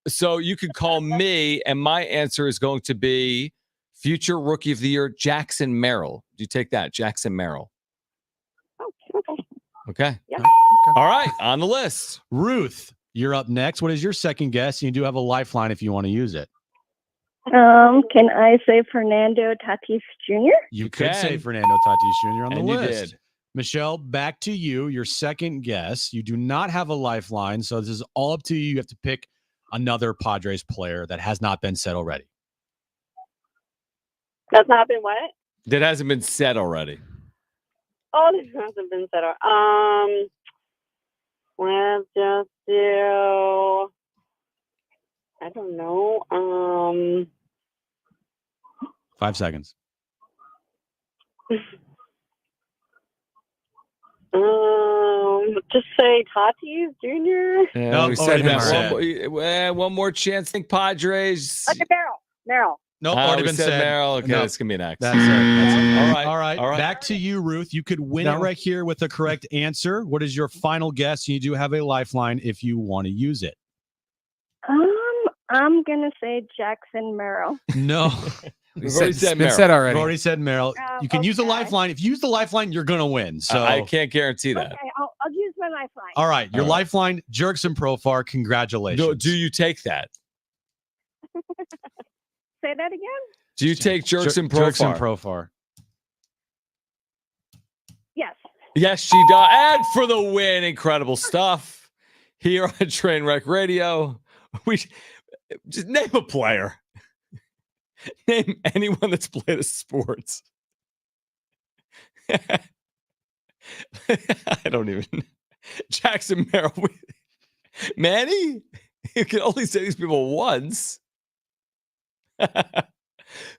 So you could call me, and my answer is going to be future Rookie of the Year, Jackson Merrill. Do you take that, Jackson Merrill? Okay. Yep. All right, on the list. Ruth, you're up next. What is your second guess? You do have a lifeline if you want to use it. Can I say Fernando Tatis Jr.? You could say Fernando Tatis Jr. on the list. You did. Michelle, back to you. Your second guess. You do not have a lifeline, so this is all up to you. You have to pick another Padres player that has not been said already. That's not been what? That hasn't been said already. Oh, this hasn't been said. Let's just do. I don't know. 5 seconds. Just say Tatis Jr. Yeah, nope, we said one more chance. Think Padres. Okay, Merrill. Nope, already been said. Merrill. Okay, that's gonna be an X. That's it. All right. Back to you, Ruth. You could win it right here with the correct answer. What is your final guess? You do have a lifeline if you want to use it. I'm gonna say Jackson Merrill. No. We've already said Merrill. Said already. We've already said Merrill. You can use the lifeline. If you use the lifeline, you're gonna win. So I can't guarantee that. Okay, I'll use my lifeline. All right, your lifeline, Jerkson Profar. Congratulations. No, do you take that? Say that again. Do you take Jerkson Profar? Yes. Yes, she does. And for the win, incredible stuff here on Trainwreck Radio. We just name a player. Name anyone that's played a sports. I don't even. Jackson Merrill. Manny? You can only say these people once.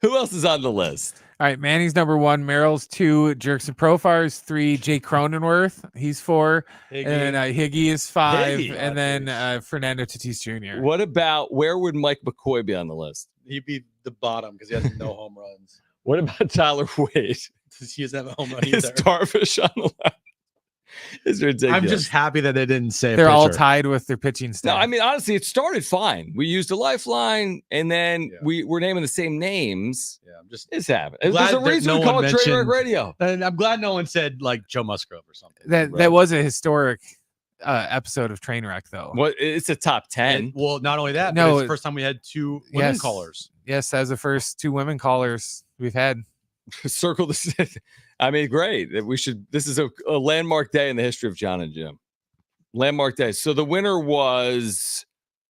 Who else is on the list? All right, Manny's number 1, Merrill's 2, Jerkson Profar's 3, Jake Cronenworth, he's 4, Higgy. and then Higgy is 5, Higgy. and then Fernando Tatis Jr. What about where would Mike McCoy be on the list? He'd be the bottom because he has no home runs. What about Tyler Wade? He doesn't have a home run Is either. Darvish on the list? It's ridiculous. I'm just happy that they didn't say They're all pitcher. tied with their pitching staff. No, I mean, honestly, it started fine. We used a lifeline, and then we were naming the same names. Yeah, I'm just It's happening. glad There's a that reason no we call one it Trainwreck mentioned- Radio. And I'm glad no one said like Joe Musgrove or something. that was a historic episode of Trainwreck, though. What? It's a top 10. Well, not only that, No, but it's the first time we had 2 women yes. callers. Yes, as the first 2 women callers we've had. Circle the. I mean, great. This is a landmark day in the history of Jon and Jim. Landmark day. So the winner was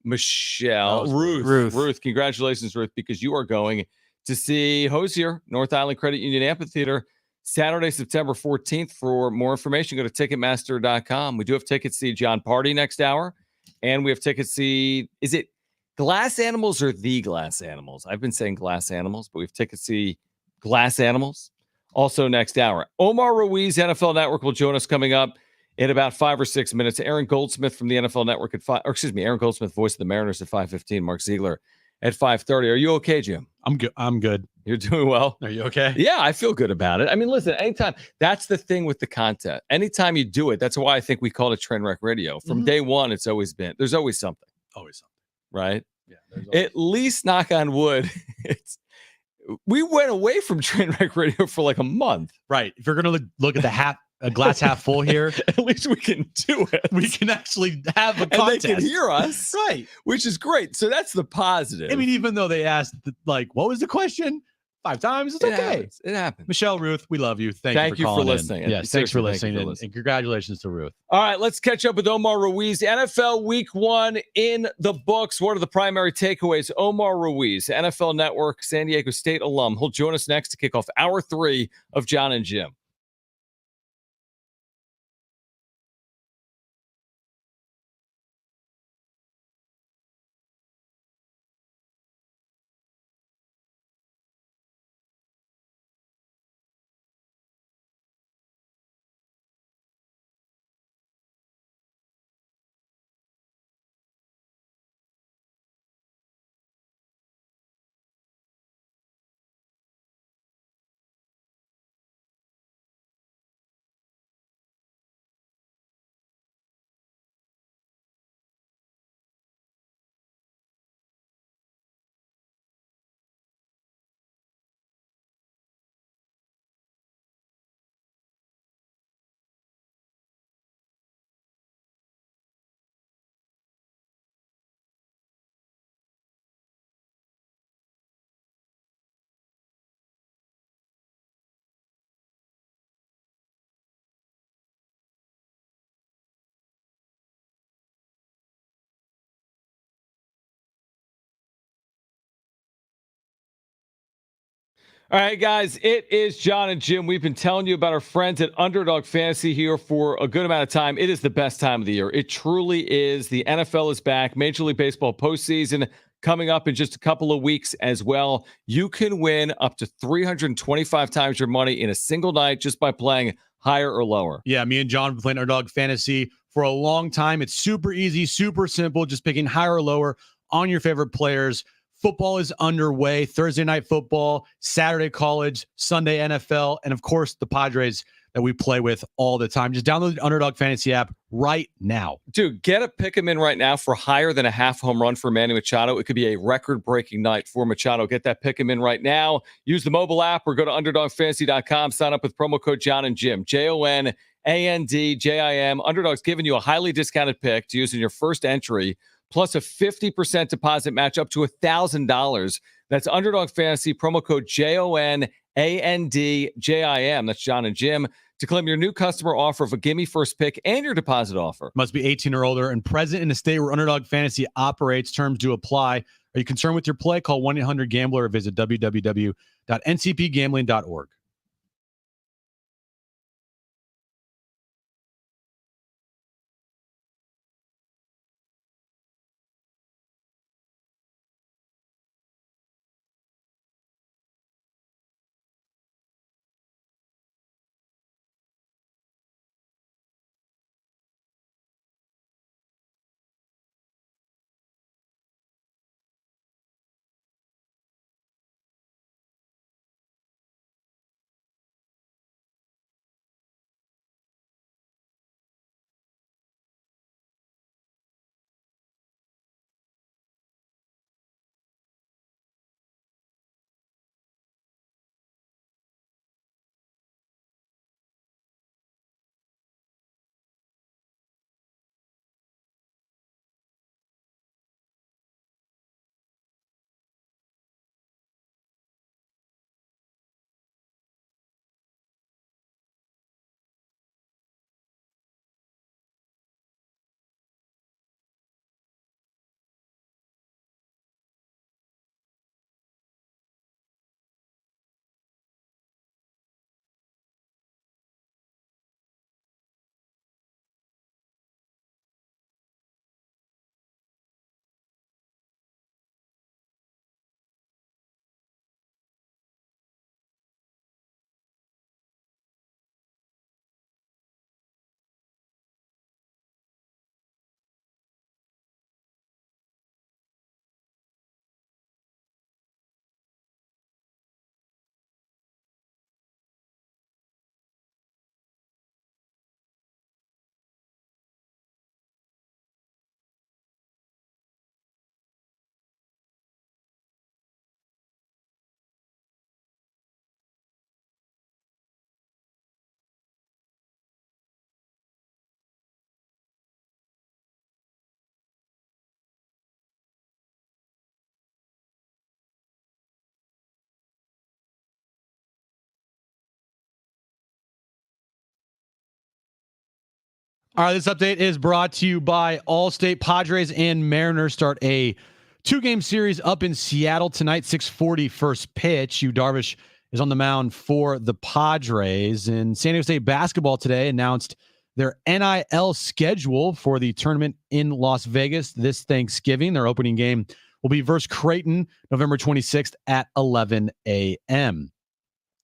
Ruth. Congratulations, Ruth, because you are going to see Hosier, North Island Credit Union Amphitheater, Saturday, September 14th. For more information, go to Ticketmaster.com. We do have tickets to see John Party next hour, and we have tickets to see, is it Glass Animals or The Glass Animals? I've been saying Glass Animals, but we have tickets to see Glass Animals also next hour. Omar Ruiz, NFL Network, will join us coming up in about 5 or 6 minutes. Aaron Goldsmith from the NFL Network at 5, Aaron Goldsmith, voice of the Mariners at 5:15. Mark Ziegler at 5:30. Are you okay, Jim? I'm good. You're doing well? Are you okay? Yeah, I feel good about it. I mean, listen, anytime, that's the thing with the content. Anytime you do it, that's why I think we call it Trainwreck Radio. From day one, it's always been, there's always something. Always something. Right? Yeah. At least, knock on wood, we went away from Trainwreck Radio for like a month. Right. If you're going to look at a glass half full here, at least we can do it. We can actually have a contest. And they can hear us. Right. Which is great. So that's the positive. I mean, even though they asked, what was the question? 5 times, it's okay. It happens. Michelle, Ruth, we love you. Thank you for listening. In. Yes, thanks for listening. And congratulations to Ruth. All right, let's catch up with Omar Ruiz. NFL Week 1 in the books. What are the primary takeaways? Omar Ruiz, NFL Network, San Diego State alum. He'll join us next to kick off hour 3 of Jon and Jim. All right, guys, it is Jon and Jim. We've been telling you about our friends at Underdog Fantasy here for a good amount of time. It is the best time of the year. It truly is. The NFL is back. Major League Baseball postseason coming up in just a couple of weeks as well. You can win up to 325 times your money in a single night just by playing higher or lower. Yeah, me and John have been playing Underdog Fantasy for a long time. It's super easy, super simple, just picking higher or lower on your favorite players. Football is underway. Thursday night football, Saturday college, Sunday NFL, and of course the Padres that we play with all the time. Just download the Underdog Fantasy app right now. Dude, get a pick 'em in right now for higher than a half home run for Manny Machado. It could be a record-breaking night for Machado. Get that pick 'em in right now. Use the mobile app or go to UnderdogFantasy.com. Sign up with promo code Jon and Jim. JONANDJIM. Underdog's giving you a highly discounted pick to use in your first entry, plus a 50% deposit match up to $1,000. That's Underdog Fantasy, promo code JONANDJIM. That's Jon and Jim to claim your new customer offer of a gimme first pick and your deposit offer. Must be 18 or older and present in a state where Underdog Fantasy operates. Terms do apply. Are you concerned with your play? Call 1-800-GAMBLER or visit www.ncpgambling.org. All right, this update is brought to you by Allstate. Padres and Mariners start a 2-game series up in Seattle tonight, 6:40 first pitch. Yu Darvish is on the mound for the Padres. And San Diego State basketball today announced their NIL schedule for the tournament in Las Vegas this Thanksgiving. Their opening game will be versus Creighton November 26th at 11 a.m.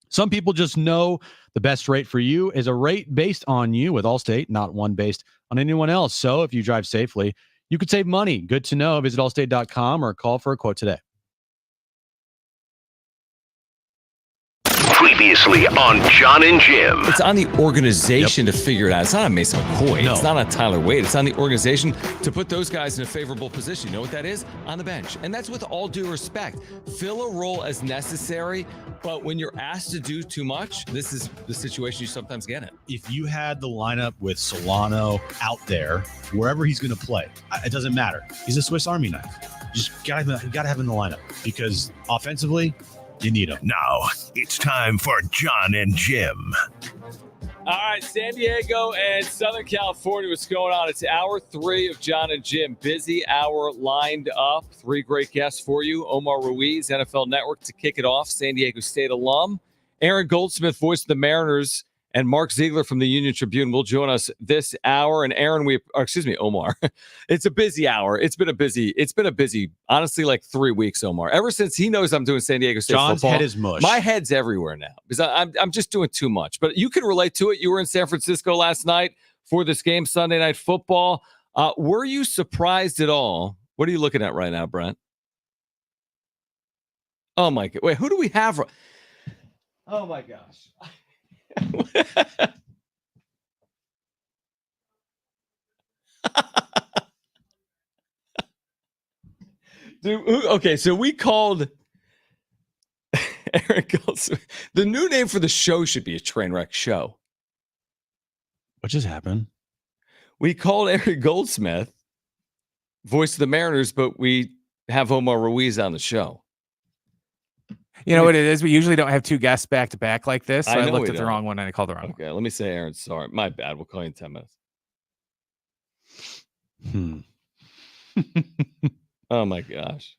Some people just know the best rate for you is a rate based on you with Allstate, not one based on anyone else. So if you drive safely, you could save money. Good to know. Visit allstate.com or call for a quote today. Previously on Jon and Jim. It's on the organization to figure it out. It's not on Mason McCoy. No. It's not on Tyler Wade. It's on the organization to put those guys in a favorable position. You know what that is? On the bench. And that's with all due respect. Fill a role as necessary, but when you're asked to do too much, this is the situation you sometimes get in. If you had the lineup with Solano out there, wherever he's going to play, it doesn't matter. He's a Swiss Army knife. You just got to have him in the lineup because offensively, you need him. Now it's time for Jon and Jim. All right, San Diego and Southern California, what's going on? It's hour 3 of Jon and Jim. Busy hour lined up. 3 great guests for you. Omar Ruiz, NFL Network to kick it off. San Diego State alum. Aaron Goldsmith, voice of the Mariners, and Mark Ziegler from the Union Tribune will join us this hour. And Aaron, Omar. It's a busy hour. It's been a busy, honestly, like 3 weeks, Omar. Ever since he knows I'm doing San Diego State John's football, head is mush. My head's everywhere now because I'm just doing too much. But you can relate to it. You were in San Francisco last night for this game, Sunday Night Football. Were you surprised at all? What are you looking at right now, Brent? Oh my God! Wait, who do we have? Oh my gosh! Dude, okay, so we called Aaron Goldsmith. The new name for the show should be a train wreck show. What just happened? We called Aaron Goldsmith, voice of the Mariners, but we have Omar Ruiz on the show. You know what it is? We usually don't have 2 guests back to back like this. So I looked at the don't. wrong one and I called the wrong one. Okay, let me say, Aaron, sorry. My bad. We'll call you in 10 minutes. Oh my gosh.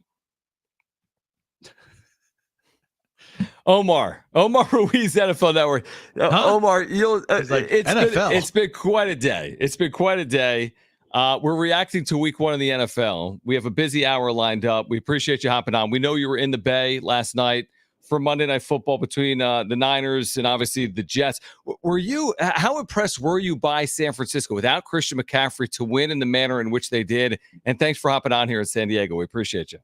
Omar Ruiz, NFL Network. Omar, it's been quite a day. We're reacting to week 1 in the NFL. We have a busy hour lined up. We appreciate you hopping on. We know you were in the Bay last night for Monday Night Football between the Niners and obviously the Jets. How impressed were you by San Francisco without Christian McCaffrey to win in the manner in which they did? And thanks for hopping on here in San Diego. We appreciate you.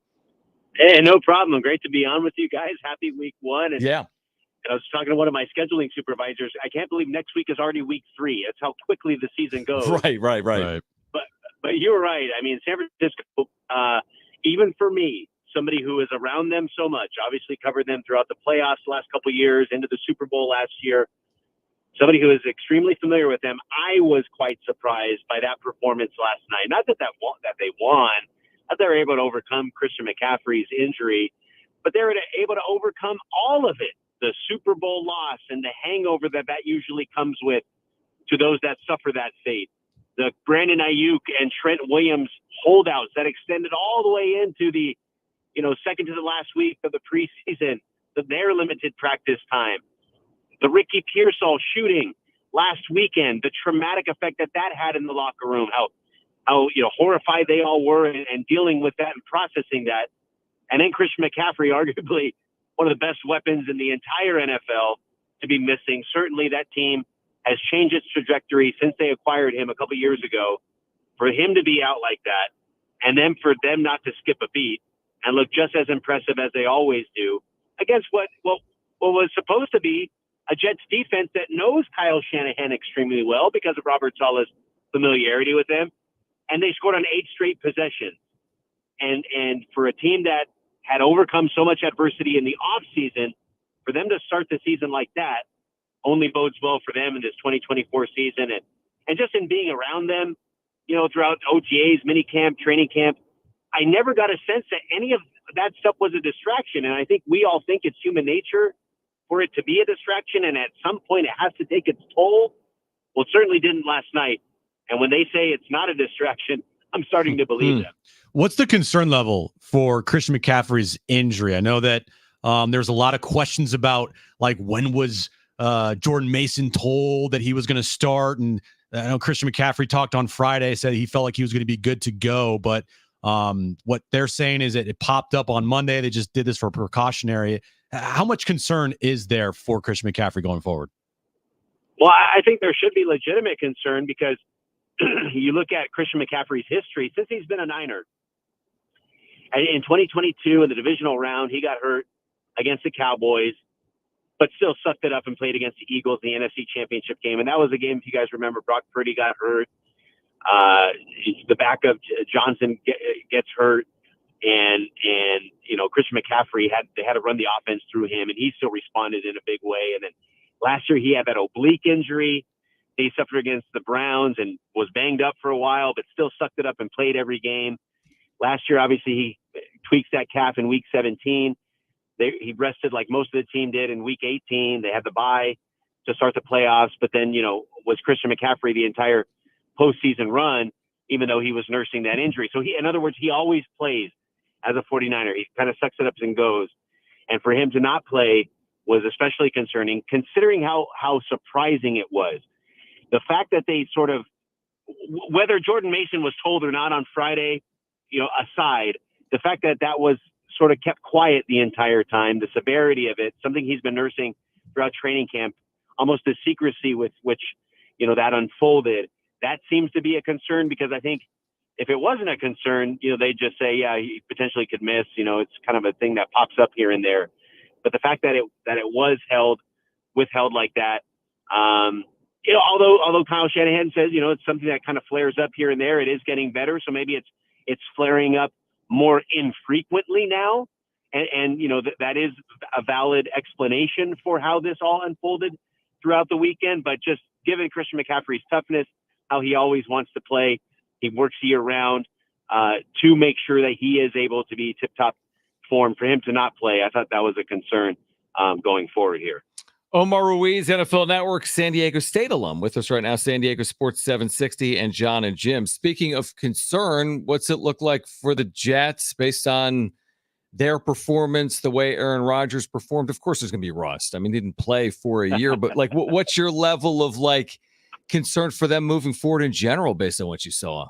Hey, no problem. Great to be on with you guys. Happy week 1. And yeah. I was talking to one of my scheduling supervisors. I can't believe next week is already week 3. That's how quickly the season goes. Right. But you're right. I mean, San Francisco, even for me, somebody who is around them so much, obviously covered them throughout the playoffs the last couple of years, into the Super Bowl last year, somebody who is extremely familiar with them, I was quite surprised by that performance last night. Not that they won, not that they were able to overcome Christian McCaffrey's injury, but they were able to overcome all of it, the Super Bowl loss and the hangover that usually comes with to those that suffer that fate. The Brandon Ayuk and Trent Williams holdouts that extended all the way into the second to the last week of the preseason, their limited practice time. The Ricky Pearsall shooting last weekend, the traumatic effect that had in the locker room, how horrified they all were and dealing with that and processing that. And then Christian McCaffrey, arguably one of the best weapons in the entire NFL, to be missing. Certainly that team has changed its trajectory since they acquired him a couple years ago. For him to be out like that, and then for them not to skip a beat and look just as impressive as they always do against what was supposed to be a Jets defense that knows Kyle Shanahan extremely well because of Robert Saleh's familiarity with them. And they scored on 8 straight possessions. And for a team that had overcome so much adversity in the offseason, for them to start the season like that only bodes well for them in this 2024 season. And just in being around them, throughout OTAs, minicamp, training camp, I never got a sense that any of that stuff was a distraction. And I think we all think it's human nature for it to be a distraction. And at some point it has to take its toll. Well, it certainly didn't last night. And when they say it's not a distraction, I'm starting to believe them. What's the concern level for Christian McCaffrey's injury? I know that there's a lot of questions about, like, when was Jordan Mason told that he was going to start? And I know Christian McCaffrey talked on Friday, said he felt like he was going to be good to go. But what they're saying is that it popped up on Monday. They just did this for precautionary. How much concern is there for Christian McCaffrey going forward? Well, I think there should be legitimate concern because you look at Christian McCaffrey's history since he's been a Niner. In 2022, in the divisional round, he got hurt against the Cowboys, but still sucked it up and played against the Eagles in the NFC Championship game. And that was a game, if you guys remember, Brock Purdy got hurt. The backup Johnson gets hurt, and Christian McCaffrey they had to run the offense through him, and he still responded in a big way. And then last year he had that oblique injury he suffered against the Browns and was banged up for a while, but still sucked it up and played every game. Last year, obviously, he tweaks that calf in week 17. He rested like most of the team did in week 18. They had the bye to start the playoffs, but then, was Christian McCaffrey the entire postseason run, even though he was nursing that injury. So in other words, he always plays as a 49er. He kind of sucks it up and goes. And for him to not play was especially concerning, considering how surprising it was. The fact that they sort of, whether Jordan Mason was told or not on Friday, aside, the fact that was sort of kept quiet the entire time, the severity of it, something he's been nursing throughout training camp, almost the secrecy with which, that unfolded, that seems to be a concern, because I think if it wasn't a concern, they'd just say, yeah, he potentially could miss, it's kind of a thing that pops up here and there. But the fact that it was withheld like that, although Kyle Shanahan says, it's something that kind of flares up here and there, it is getting better. So maybe it's flaring up more infrequently now. And that is a valid explanation for how this all unfolded throughout the weekend. But just given Christian McCaffrey's toughness, how he always wants to play, he works year round to make sure that he is able to be tip-top form. For him to not play, I thought that was a concern going forward here. Omar Ruiz, NFL Network, San Diego State alum, with us right now. San Diego Sports 760 and Jon and Jim. Speaking of concern, what's it look like for the Jets based on their performance, the way Aaron Rodgers performed? Of course, there's going to be rust. I mean, he didn't play for a year, but like, what's your level of concern for them moving forward in general based on what you saw?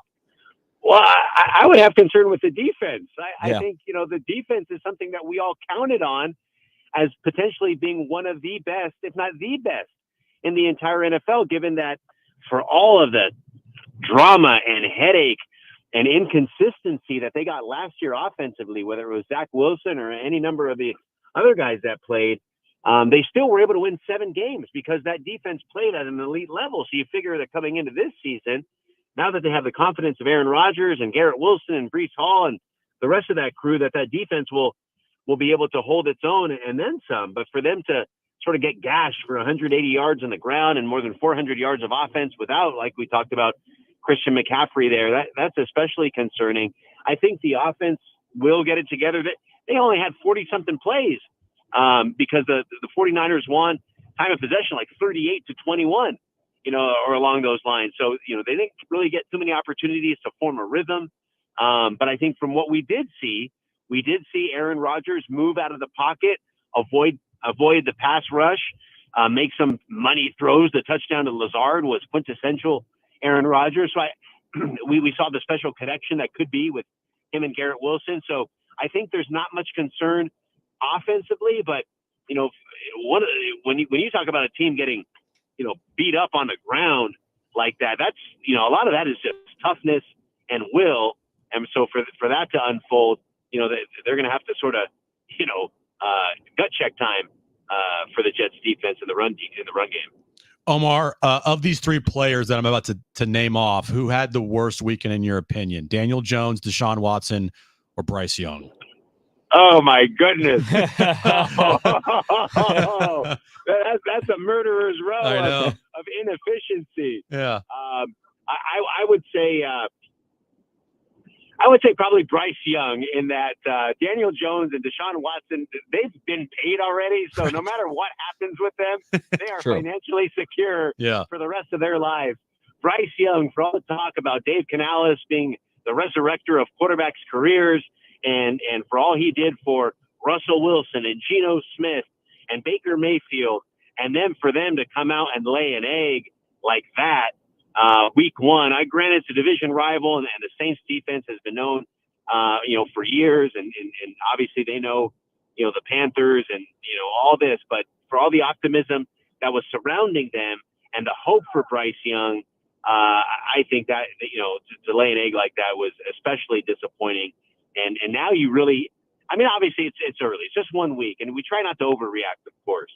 Well, I would have concern with the defense. I think, the defense is something that we all counted on as potentially being one of the best, if not the best, in the entire NFL, given that for all of the drama and headache and inconsistency that they got last year offensively, whether it was Zach Wilson or any number of the other guys that played, they still were able to win 7 games because that defense played at an elite level. So you figure that coming into this season, now that they have the confidence of Aaron Rodgers and Garrett Wilson and Breece Hall and the rest of that crew, that defense will be able to hold its own and then some. But for them to sort of get gashed for 180 yards on the ground and more than 400 yards of offense without, like we talked about, Christian McCaffrey there, that's especially concerning. I think the offense will get it together. They only had 40-something plays because the 49ers won time of possession like 38-21, or along those lines. So, they didn't really get too many opportunities to form a rhythm. But I think from what we did see Aaron Rodgers move out of the pocket, avoid the pass rush, make some money throws. The touchdown to Lazard was quintessential Aaron Rodgers. So we saw the special connection that could be with him and Garrett Wilson. So I think there's not much concern offensively, but when you talk about a team getting beat up on the ground like that, that's a lot of that is just toughness and will. And so for that to unfold, they're going to have to sort of, gut check time for the Jets defense in the run game. Omar, of these 3 players that I'm about to name off, who had the worst weekend in your opinion? Daniel Jones, Deshaun Watson, or Bryce Young? Oh my goodness! That's a murderer's row of inefficiency. Yeah. I would say. I would say probably Bryce Young, in that Daniel Jones and Deshaun Watson, they've been paid already. So no matter what happens with them, they are financially secure for the rest of their lives. Bryce Young, for all the talk about Dave Canales being the resurrector of quarterbacks' careers, and for all he did for Russell Wilson and Geno Smith and Baker Mayfield, and then for them to come out and lay an egg like that week one. I granted it's a division rival, and the Saints defense has been known, for years, and obviously they know, the Panthers and, all this, but for all the optimism that was surrounding them and the hope for Bryce Young, I think that, to lay an egg like that was especially disappointing. And now you really, obviously it's early. It's just 1 week, and we try not to overreact, of course.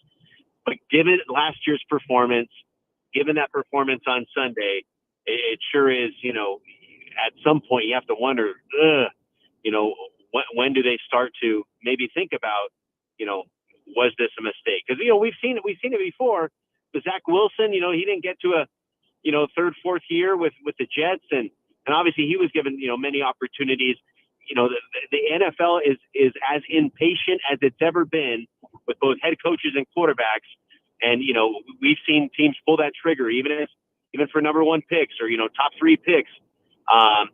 But given last year's performance, given that performance on Sunday, it sure is, at some point you have to wonder, when do they start to maybe think about, was this a mistake? Because, we've seen it before. But Zach Wilson, he didn't get to a, third, fourth year with the Jets. And obviously he was given, many opportunities. The NFL is as impatient as it's ever been with both head coaches and quarterbacks. And, we've seen teams pull that trigger, even for number one picks or, top three picks.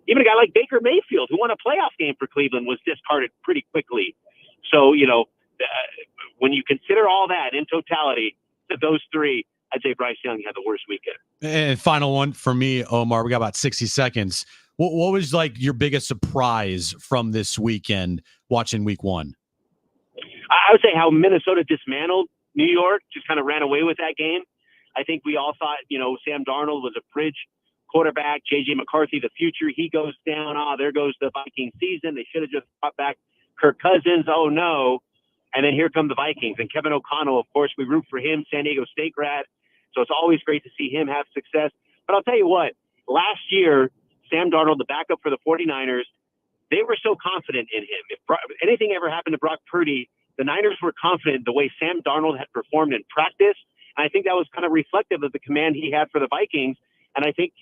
Even a guy like Baker Mayfield, who won a playoff game for Cleveland, was discarded pretty quickly. So, when you consider all that in totality, to those three, I'd say Bryce Young had the worst weekend. And final one for me, Omar, we got about 60 seconds. What was like your biggest surprise from this weekend watching week one? I would say how Minnesota dismantled New York, just kind of ran away with that game. I think we all thought, Sam Darnold was a bridge quarterback. J.J. McCarthy, the future, he goes down. There goes the Viking season. They should have just brought back Kirk Cousins. Oh, no. And then here come the Vikings. And Kevin O'Connell, of course, we root for him, San Diego State grad. So it's always great to see him have success. But I'll tell you what, last year, Sam Darnold, the backup for the 49ers, they were so confident in him. If anything ever happened to Brock Purdy, the Niners were confident the way Sam Darnold had performed in practice. And I think that was kind of reflective of the command he had for the Vikings. And I think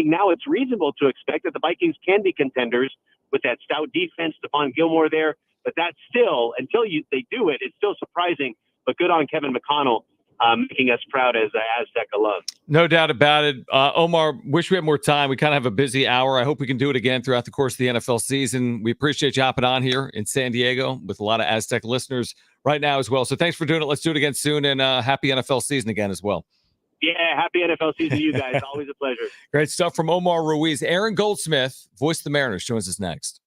now it's reasonable to expect that the Vikings can be contenders with that stout defense, Stephon Gilmore there. But that's still, until they do it, it's still surprising. But good on Kevin McConnell, making us proud as Aztec alum. No doubt about it. Omar, wish we had more time. We kind of have a busy hour. I hope we can do it again throughout the course of the NFL season. We appreciate you hopping on here in San Diego with a lot of Aztec listeners right now as well. So thanks for doing it. Let's do it again soon, and happy NFL season again as well. Yeah, happy NFL season to you guys. Always a pleasure. Great stuff from Omar Ruiz. Aaron Goldsmith, voice of the Mariners, joins us next.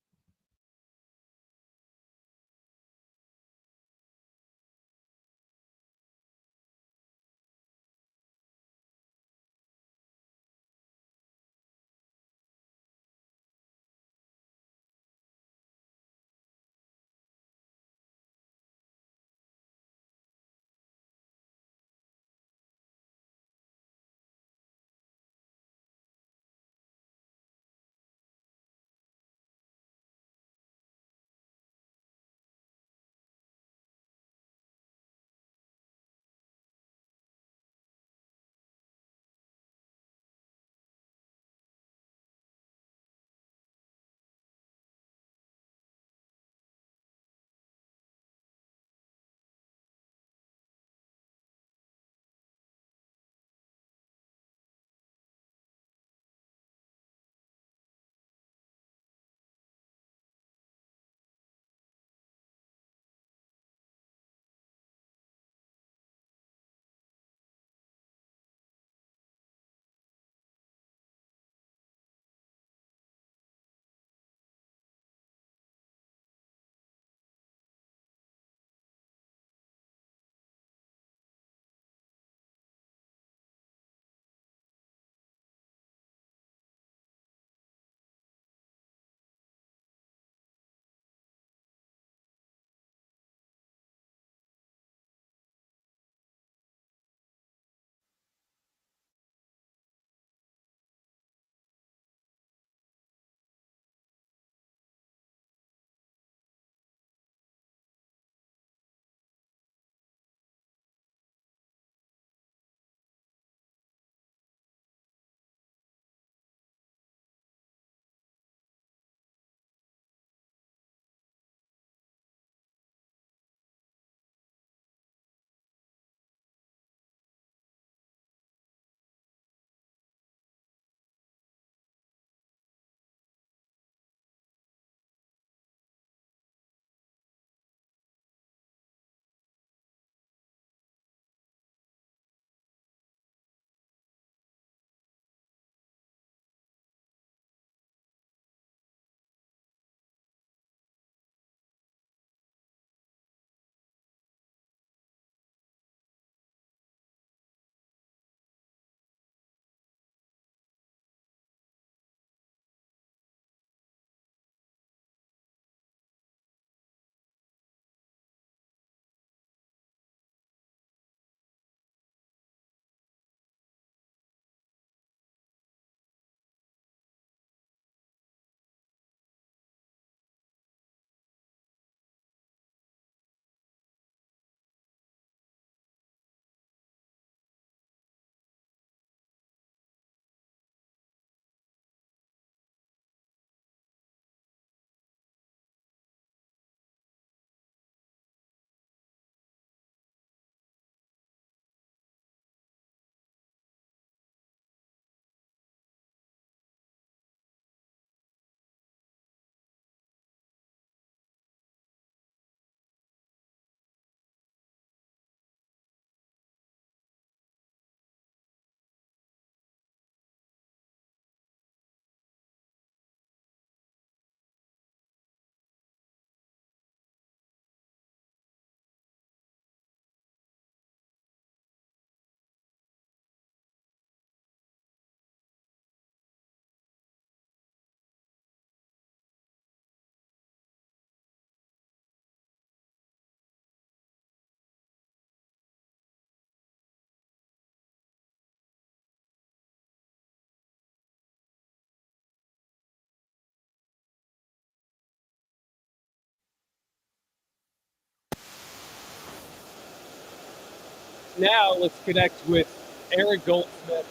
now let's connect with Aaron Goldsmith,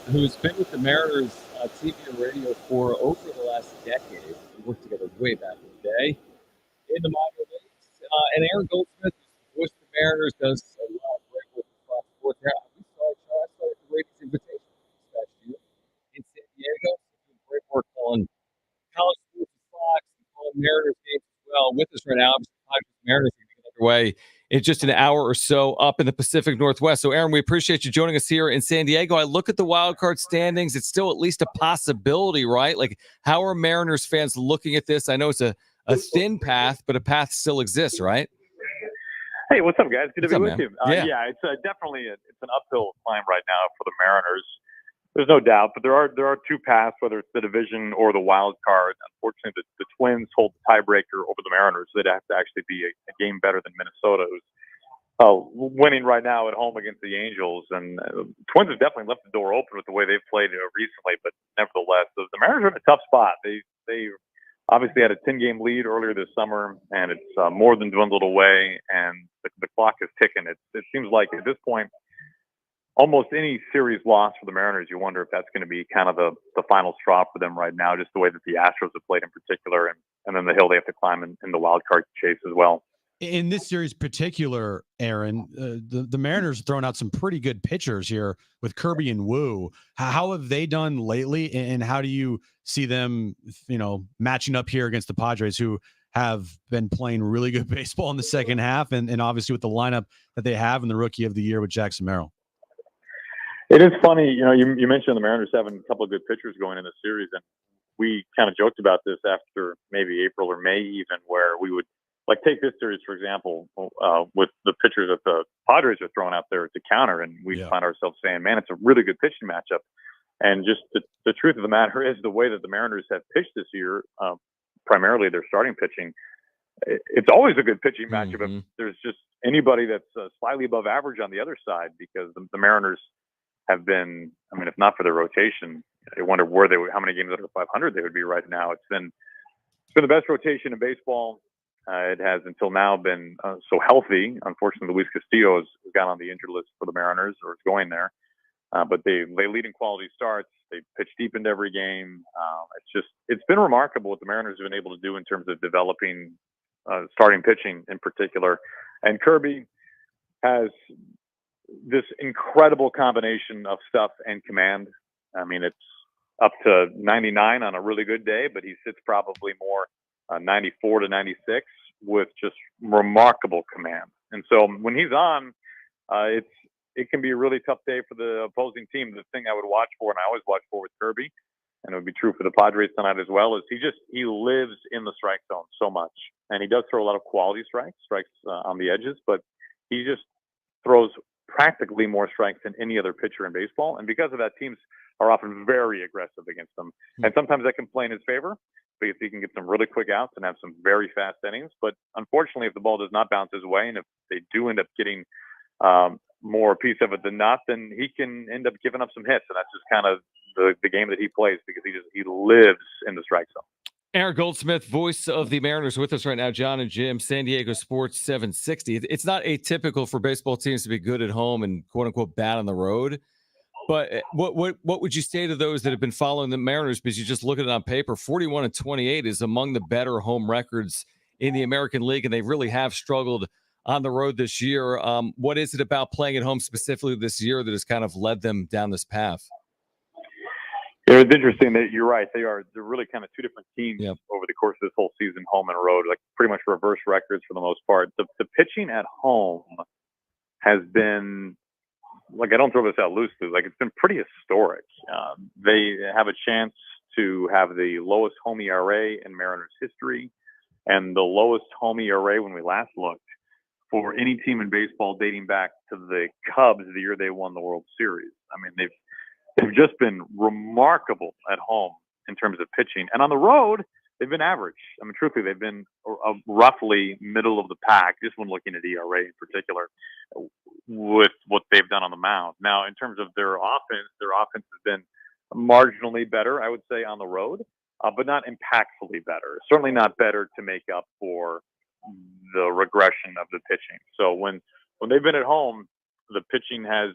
who's been with the Mariners TV and radio for over the last decade. We worked together way back in the day in the minor leagues. And Aaron Goldsmith, who's with the Mariners, does a lot of great work with Fox Sports. I started the Ratings Invitation this past year in San Diego. Doing great work on college sports with Fox and calling Mariners games as well. With us right now, obviously, Mariners are going to get underway in just an hour or so up in the Pacific Northwest. So, Aaron, we appreciate you joining us here in San Diego. I look at the wild card standings. It's still at least a possibility, right? Like, how are Mariners fans looking at this? I know it's a thin path, but a path still exists, right? Hey, what's up, guys? Good to be with man? you. Yeah, it's definitely it's an uphill climb right now for the Mariners. There's no doubt, but there are two paths, whether it's the division or the wild card. Unfortunately, the Twins hold the tiebreaker over the Mariners. They'd have to actually be a game better than Minnesota, who's winning right now at home against the Angels. And Twins have definitely left the door open with the way they've played recently, but nevertheless, the Mariners are in a tough spot. They obviously had a 10-game lead earlier this summer, and it's more than dwindled away, and the clock is ticking. It seems like at this point, almost any series loss for the Mariners, you wonder if that's going to be kind of the final straw for them right now, just the way that the Astros have played in particular, and then the hill they have to climb in the wild card chase as well. In this series particular, Aaron, the Mariners have thrown out some pretty good pitchers here with Kirby and Wu. How have they done lately, and how do you see them, matching up here against the Padres, who have been playing really good baseball in the second half, and obviously with the lineup that they have in the Rookie of the Year with Jackson Merrill? It is funny, you mentioned the Mariners having a couple of good pitchers going in the series, and we kind of joked about this after maybe April or May even, where we would take this series, for example, with the pitchers that the Padres are throwing out there to counter, and we find ourselves saying, man, it's a really good pitching matchup. And just the truth of the matter is the way that the Mariners have pitched this year, primarily their starting pitching, it's always a good pitching matchup. If there's just anybody that's slightly above average on the other side, because the Mariners have been, if not for their rotation, I wonder how many games under 500 they would be right now. It's been the best rotation in baseball. It has until now been so healthy. Unfortunately, Luis Castillo has got on the injured list for the Mariners, or is going there. But they lead in quality starts. They pitch deep into every game. It's been remarkable what the Mariners have been able to do in terms of developing starting pitching in particular. And Kirby has this incredible combination of stuff and command. It's up to 99 on a really good day, but he sits probably more 94 to 96 with just remarkable command. And so when he's on, it can be a really tough day for the opposing team. The thing I would watch for, and I always watch for with Kirby, and it would be true for the Padres tonight as well, is he lives in the strike zone so much. And he does throw a lot of quality strikes on the edges, but he just throws practically more strikes than any other pitcher in baseball. And because of that, teams are often very aggressive against them. And sometimes that can play in his favor, because he can get some really quick outs and have some very fast innings. But unfortunately, if the ball does not bounce his way, and if they do end up getting more a piece of it than not, then he can end up giving up some hits. And that's just kind of the game that he plays, because he lives in the strike zone. Aaron Goldsmith, voice of the Mariners, with us right now. Jon and Jim, San Diego Sports 760. It's not atypical for baseball teams to be good at home and quote unquote bad on the road. But what would you say to those that have been following the Mariners? Because you just look at it on paper, 41-28 is among the better home records in the American League, and they really have struggled on the road this year. What is it about playing at home specifically this year that has kind of led them down this path? Yeah, it's interesting that you're right. They're really kind of two different teams over the course of this whole season, home and road, like pretty much reverse records for the most part. The pitching at home has been, I don't throw this out loosely, it's been pretty historic. They have a chance to have the lowest home ERA in Mariners history, and the lowest home ERA when we last looked for any team in baseball dating back to the Cubs the year they won the World Series. They've just been remarkable at home in terms of pitching, and on the road they've been average. Truthfully, they've been roughly middle of the pack, just when looking at ERA in particular, with what they've done on the mound. Now, in terms of their offense has been marginally better, I would say, on the road, but not impactfully better. Certainly not better to make up for the regression of the pitching. So when they've been at home, the pitching has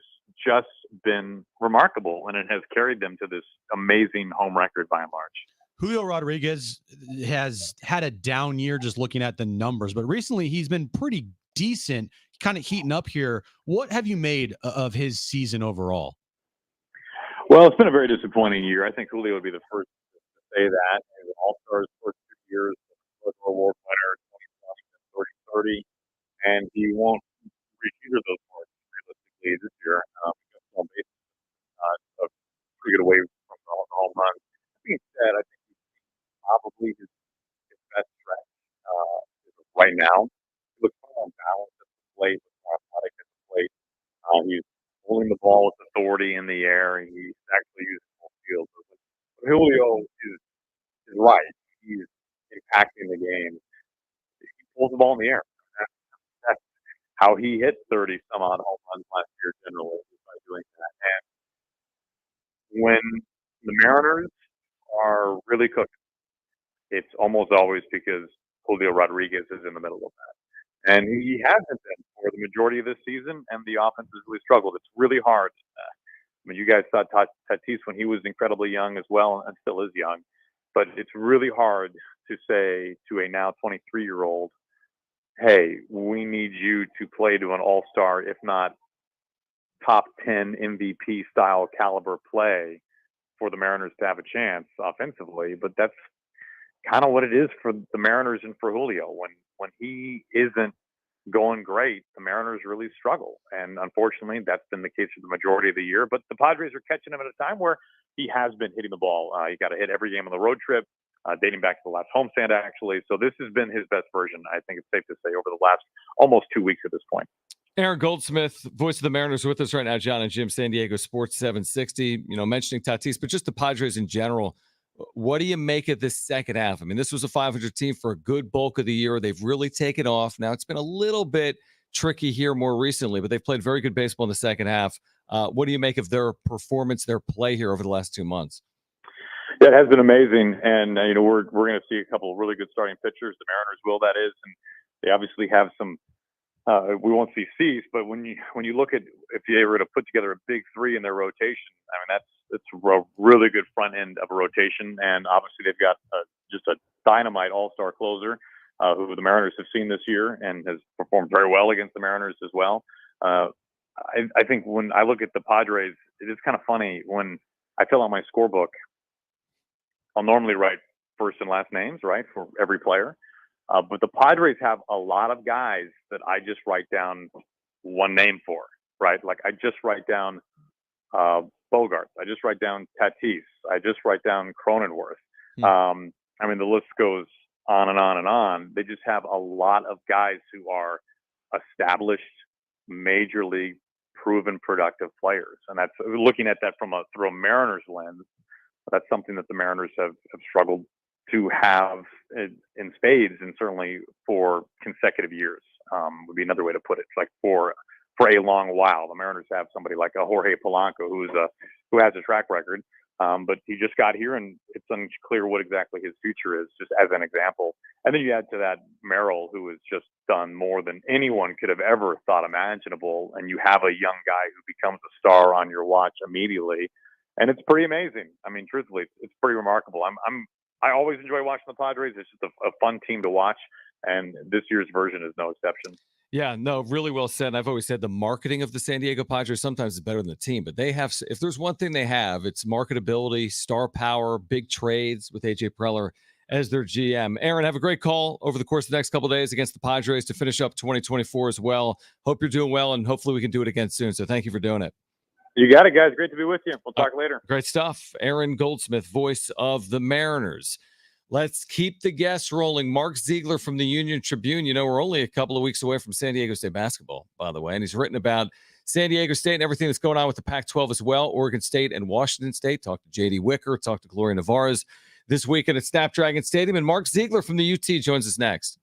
just been remarkable, and it has carried them to this amazing home record by and large. Julio Rodriguez has had a down year just looking at the numbers, but recently he's been pretty decent, kind of heating up here. What have you made of his season overall? Well, it's been a very disappointing year. I think Julio would be the first to say that. He was an All-Star his first 2 years, award winner, 2020, 30, and he won't reach either of those marks realistically this year. A pretty good away from the home run. That being said, I think he's probably his best stretch right now. He looks more on balance at the plate, more athletic at the plate. He's holding the ball with authority in the air, and he's actually using full field. But Julio is right. He's impacting the game. He pulls the ball in the air. That's how he hit 30 some odd home runs last year generally, by doing that. And when the Mariners are really cooking, it's almost always because Julio Rodriguez is in the middle of that. And he hasn't been for the majority of this season, and the offense has really struggled. It's really hard. I mean, you guys saw Tatis when he was incredibly young as well, and still is young. But it's really hard to say to a now 23-year-old, hey, we need you to play to an all-star, if not top 10 MVP style caliber play for the Mariners to have a chance offensively. But that's kind of what it is for the Mariners and for Julio. When he isn't going great, the Mariners really struggle. And unfortunately, that's been the case for the majority of the year. But the Padres are catching him at a time where he has been hitting the ball. He got a hit every game on the road trip, dating back to the last homestand, actually. So this has been his best version, I think it's safe to say, over the last almost 2 weeks at this point. Aaron Goldsmith, voice of the Mariners, with us right now. Jon and Jim, San Diego Sports 760. Mentioning Tatis, but just the Padres in general. What do you make of this second half? I mean, this was a 500 team for a good bulk of the year. They've really taken off. Now, it's been a little bit tricky here more recently, but they've played very good baseball in the second half. What do you make of their performance, their play here over the last 2 months? Yeah, it has been amazing. And, we're going to see a couple of really good starting pitchers. The Mariners will, that is. And they obviously have some we won't see Cease, but when you look at if they were to put together a big three in their rotation, I mean it's a really good front end of a rotation, and obviously they've got just a dynamite all-star closer who the Mariners have seen this year and has performed very well against the Mariners as well. I think when I look at the Padres, it is kind of funny when I fill out my scorebook. I'll normally write first and last names, right, for every player. But the Padres have a lot of guys that I just write down one name for, right? Like I just write down Bogarts. I just write down Tatis. I just write down Cronenworth. I mean, the list goes on and on and on. They just have a lot of guys who are established, major league, proven, productive players. And that's looking at that through a Mariners lens. That's something that the Mariners have struggled to have in spades, and certainly for consecutive years would be another way to put it. It's like for a long while, the Mariners have somebody like a Jorge Polanco who has a track record, but he just got here, and it's unclear what exactly his future is. Just as an example, and then you add to that Merrill, who has just done more than anyone could have ever thought imaginable, and you have a young guy who becomes a star on your watch immediately, and it's pretty amazing. I mean, truthfully, it's pretty remarkable. I always enjoy watching the Padres. It's just a fun team to watch, and this year's version is no exception. Yeah, no, really well said. I've always said the marketing of the San Diego Padres sometimes is better than the team, but they have, if there's one thing they have, it's marketability, star power, big trades with AJ Preller as their GM. Aaron, have a great call over the course of the next couple of days against the Padres to finish up 2024 as well. Hope you're doing well, and hopefully we can do it again soon. So thank you for doing it. You got it, guys. Great to be with you. We'll talk later. Great stuff. Aaron Goldsmith, voice of the Mariners. Let's keep the guests rolling. Mark Ziegler from the Union Tribune. We're only a couple of weeks away from San Diego State basketball, by the way, and he's written about San Diego State and everything that's going on with the Pac-12 as well. Oregon State and Washington State. Talked to J.D. Wicker, talked to Gloria Navarez this weekend at Snapdragon Stadium, and Mark Ziegler from the UT joins us next.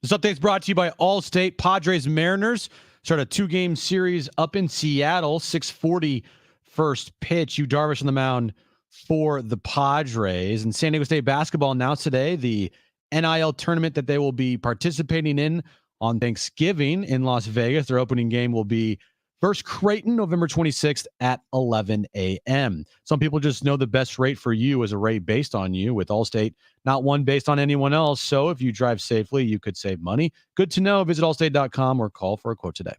This update's brought to you by Allstate. Padres Mariners start a 2-game series up in Seattle. 6:40 first pitch. Yu Darvish on the mound for the Padres. And San Diego State basketball announced today the NIL tournament that they will be participating in on Thanksgiving in Las Vegas. Their opening game will be versus Creighton, November 26th at 11 a.m. Some people just know the best rate for you is a rate based on you with Allstate, not one based on anyone else. So if you drive safely, you could save money. Good to know. Visit allstate.com or call for a quote today.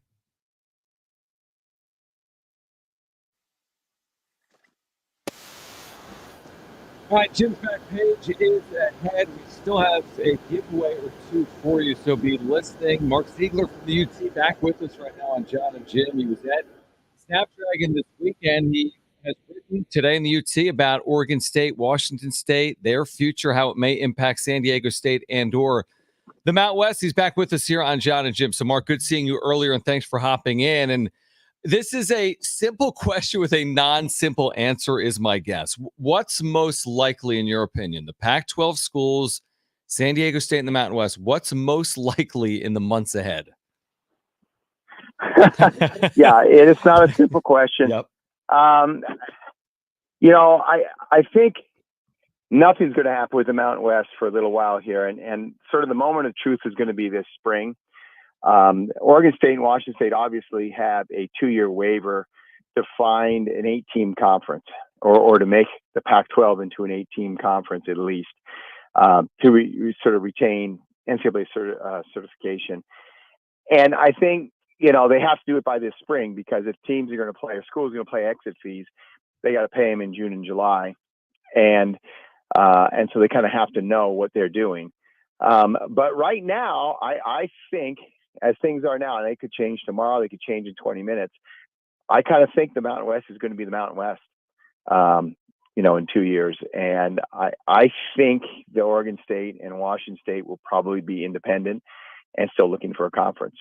All right, Jim's back page is ahead. We still have a giveaway or two for you, so be listening. Mark Ziegler from the UT back with us right now on Jon and Jim. He was at Snapdragon this weekend. He has written today in the UT about Oregon State, Washington State, their future, how it may impact San Diego State and or the Mount West. He's back with us here on Jon and Jim. So, Mark, good seeing you earlier, and thanks for hopping in. And this is a simple question with a non-simple answer is my guess. What's most likely, in your opinion, the Pac-12 schools, San Diego State and the Mountain West, what's most likely in the months ahead? Yeah, it's not a simple question. Yep. You know, I think nothing's going to happen with the Mountain West for a little while here. And sort of the moment of truth is going to be this spring. Oregon State and Washington State obviously have a 2-year waiver to find an 8-team conference or to make the Pac-12 into an 8-team conference at least, to sort of retain NCAA certification. And I think, you know, they have to do it by this spring because if teams are going to play or schools are going to play exit fees, they got to pay them in June and July. And so they kind of have to know what they're doing. But right now, I think, as things are now, and they could change tomorrow, they could change in 20 minutes. I kind of think the Mountain West is going to be the Mountain West, you know, in 2 years. And I think the Oregon State and Washington State will probably be independent and still looking for a conference.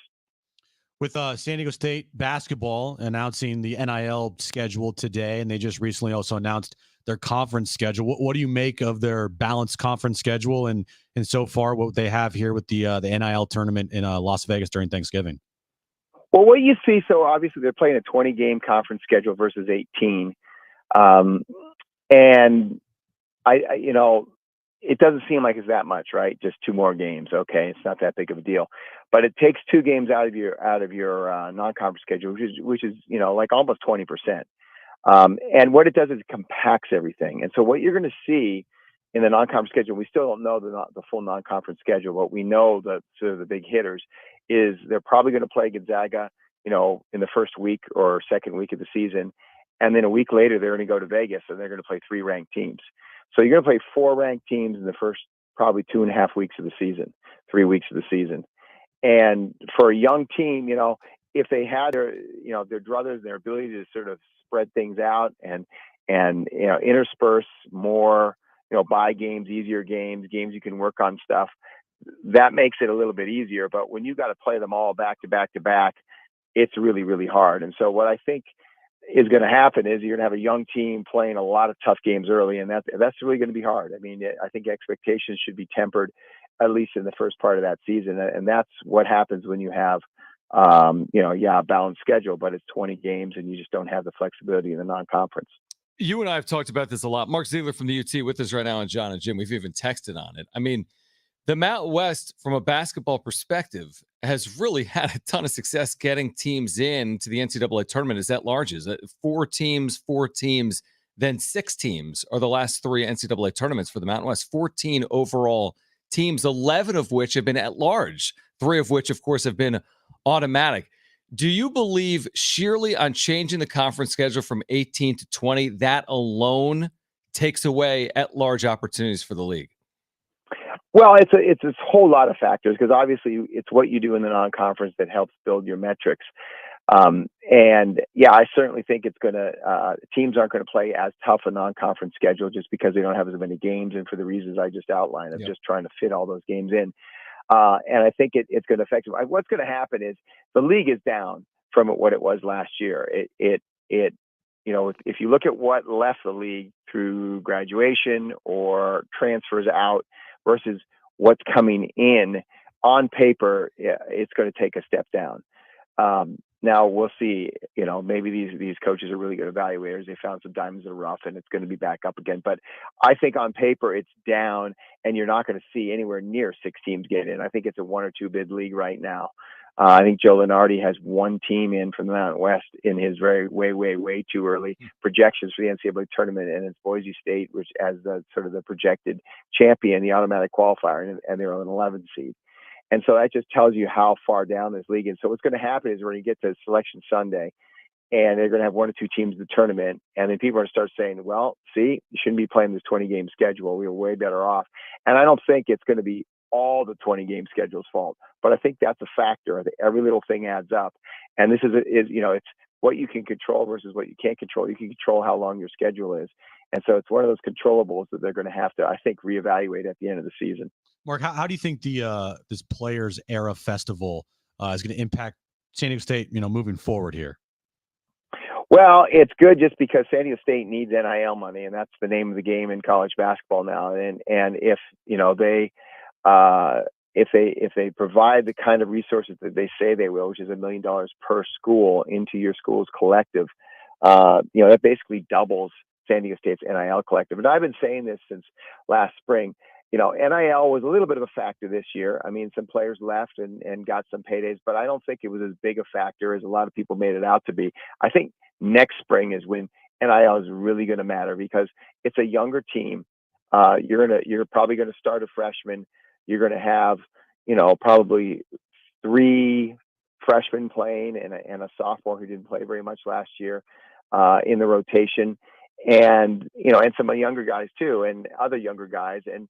With San Diego State basketball announcing the NIL schedule today, and they just recently also announced their conference schedule. What do you make of their balanced conference schedule and so far what they have here with the NIL tournament in Las Vegas during Thanksgiving? Well, what you see, so obviously they're playing a 20-game conference schedule versus 18. And I, you know, it doesn't seem like it's that much, right? Just 2 more games. Okay. It's not that big of a deal, but it takes 2 games out of your non-conference schedule, which is, you know, like almost 20%. And what it does is it compacts everything. And so what you're going to see in the non-conference schedule, we still don't know the full non-conference schedule, but we know that sort of the big hitters is they're probably going to play Gonzaga, you know, in the first week or second week of the season. And then a week later, they're going to go to Vegas and they're going to play 3 ranked teams. So you're going to play 4 ranked teams in the first probably 2.5 weeks of the season, 3 weeks of the season. And for a young team, you know, if they had their, you know, their druthers, their ability to sort of spread things out and you know, intersperse more, you know, buy games, easier games you can work on stuff, that makes it a little bit easier. But when you got to play them all back to back to back, it's really, really hard. And so what I think is going to happen is you're going to have a young team playing a lot of tough games early, and that's really going to be hard. I mean, I think expectations should be tempered, at least in the first part of that season. And that's what happens when you have, you know, a balanced schedule, but it's 20 games and you just don't have the flexibility in the non-conference. You and I have talked about this a lot. Mark Ziegler from the UT with us right now on Jon and Jim. We've even texted on it. I mean, the Mountain West, from a basketball perspective, has really had a ton of success getting teams in to the NCAA tournament. Is that large? Is it 4 teams, then 6 teams are the last 3 NCAA tournaments for the Mountain West. 14 overall teams, 11 of which have been at large, 3 of which, of course, have been automatic. Do you believe sheerly on changing the conference schedule from 18 to 20, that alone takes away at large opportunities for the league? Well, it's a whole lot of factors, because obviously it's what you do in the non-conference that helps build your metrics. And yeah, I certainly think it's going to, teams aren't going to play as tough a non-conference schedule just because they don't have as many games, and for the reasons I just outlined of just trying to fit all those games in. And I think it's going to affect them. What's going to happen is the league is down from what it was last year. It you know, if you look at what left the league through graduation or transfers out versus what's coming in, on paper, yeah, it's going to take a step down. Now we'll see, maybe these coaches are really good evaluators. They found some diamonds in the rough and it's going to be back up again. But I think on paper it's down, and you're not going to see anywhere near 6 teams get in. I think it's a 1 or 2 bid league right now. I think Joe Lunardi has 1 team in from the Mountain West in his way too early projections for the NCAA tournament, and it's Boise State, which as the sort of the projected champion, the automatic qualifier, and they're on an 11 seed. And so that just tells you how far down this league is. So what's going to happen is we're going to get to Selection Sunday, and they're going to have 1 or 2 teams in the tournament, and then people are going to start saying, well, see, you shouldn't be playing this 20-game schedule. We were way better off. And I don't think it's going to be all the 20-game schedule's fault, but I think that's a factor. Every little thing adds up. And this is it's what you can control versus what you can't control. You can control how long your schedule is. And so it's one of those controllables that they're going to have to, I think, reevaluate at the end of the season. Mark, how do you think this Players Era Festival is going to impact San Diego State, moving forward here? Well, it's good just because San Diego State needs NIL money, and that's the name of the game in college basketball now. And if they provide the kind of resources that they say they will, which is $1 million per school into your school's collective, that basically doubles San Diego State's NIL collective. And I've been saying this since last spring. NIL was a little bit of a factor this year. I mean, some players left and got some paydays, but I don't think it was as big a factor as a lot of people made it out to be. I think next spring is when NIL is really going to matter, because it's a younger team. You're probably going to start a freshman. You're going to have, probably 3 freshmen playing and a sophomore who didn't play very much last year in the rotation, and some younger guys too, and other younger guys. And,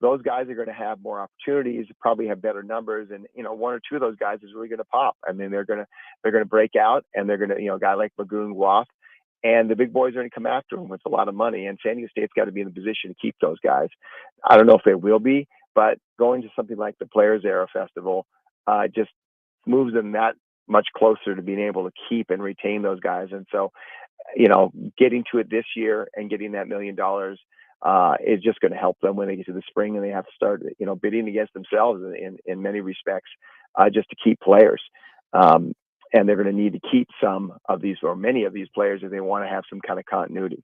those guys are going to have more opportunities, probably have better numbers. And, 1 or 2 of those guys is really going to pop. I mean, they're going to break out, and they're going to, a guy like Magoon Wath, and the big boys are going to come after them with a lot of money. And San Diego State's got to be in the position to keep those guys. I don't know if they will be, but going to something like the Players Era Festival just moves them that much closer to being able to keep and retain those guys. And so, getting to it this year and getting that $1 million is just going to help them when they get to the spring and they have to start, bidding against themselves in many respects, just to keep players. And they're going to need to keep some of these, or many of these players, if they want to have some kind of continuity.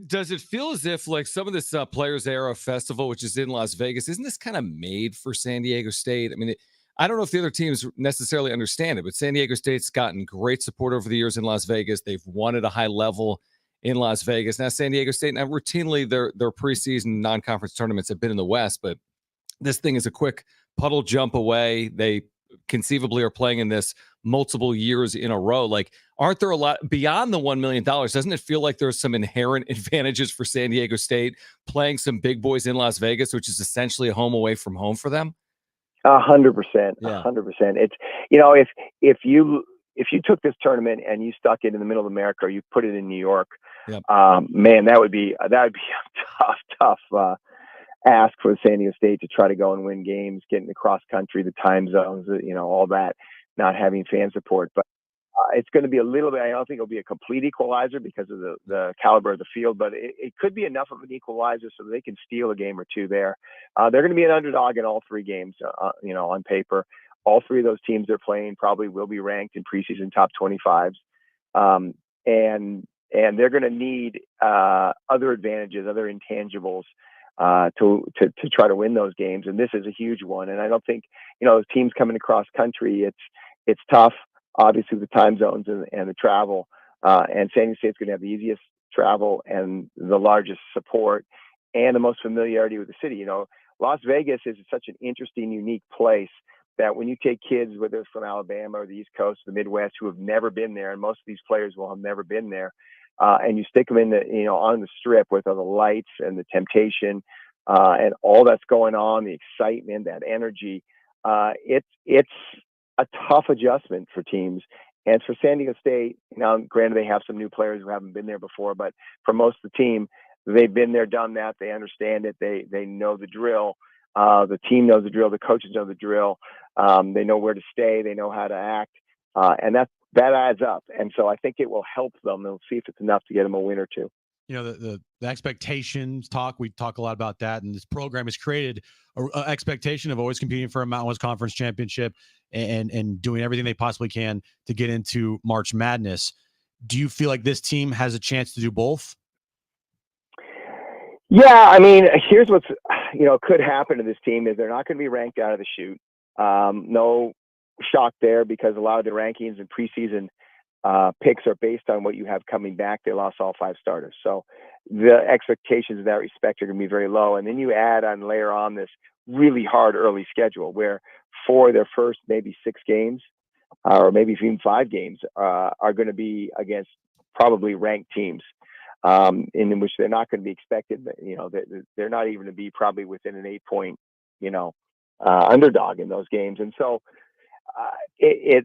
Does it feel as if, like, some of this Players Era Festival, which is in Las Vegas, isn't this kind of made for San Diego State? I mean, I don't know if the other teams necessarily understand it, but San Diego State's gotten great support over the years in Las Vegas. They've won at a high level in Las Vegas. Now, San Diego State, now routinely their preseason non-conference tournaments have been in the West, but this thing is a quick puddle jump away. They conceivably are playing in this multiple years in a row. Like, aren't there a lot beyond the $1 million? Doesn't it feel like there's some inherent advantages for San Diego State playing some big boys in Las Vegas, which is essentially a home away from home for them? 100%. 100%. It's, if you took this tournament and you stuck it in the middle of America, or you put it in New York, yep. Man, that would be a tough ask for San Diego State to try to go and win games, getting the cross country, the time zones, all that, not having fan support. But it's going to be a little bit, I don't think it'll be a complete equalizer because of the caliber of the field, but it could be enough of an equalizer so they can steal a game or 2 there. They're going to be an underdog in all 3 games, on paper. All 3 of those teams they're playing probably will be ranked in preseason top 25s. And they're going to need other advantages, other intangibles to try to win those games. And this is a huge one. And I don't think, those teams coming across country, it's tough. Obviously, the time zones and the travel, and San Diego State's going to have the easiest travel and the largest support and the most familiarity with the city. Las Vegas is such an interesting, unique place that when you take kids, whether it's from Alabama or the East Coast, the Midwest, who have never been there, and most of these players will have never been there, and you stick them in the, on the Strip with all the lights and the temptation and all that's going on, the excitement, that energy, it's a tough adjustment for teams. And for San Diego State, granted, they have some new players who haven't been there before, but for most of the team, they've been there, done that. They understand it. They know the drill. The team knows the drill. The coaches know the drill. They know where to stay. They know how to act. And that adds up. And so I think it will help them. They'll see if it's enough to get them a win or 2. the expectations talk. We talk a lot about that, and this program has created an expectation of always competing for a Mountain West Conference championship and doing everything they possibly can to get into March Madness. Do you feel like this team has a chance to do both? Yeah, I mean, here's what's could happen to this team is they're not going to be ranked out of the chute. No shock there because a lot of the rankings and preseason picks are based on what you have coming back. They lost all 5 starters, so the expectations in that respect are going to be very low. And then you layer on this really hard early schedule where for their first maybe 6 games or maybe even 5 games are going to be against probably ranked teams. In which they're not going to be expected, they're not even to be probably within an 8-point, underdog in those games. And so there's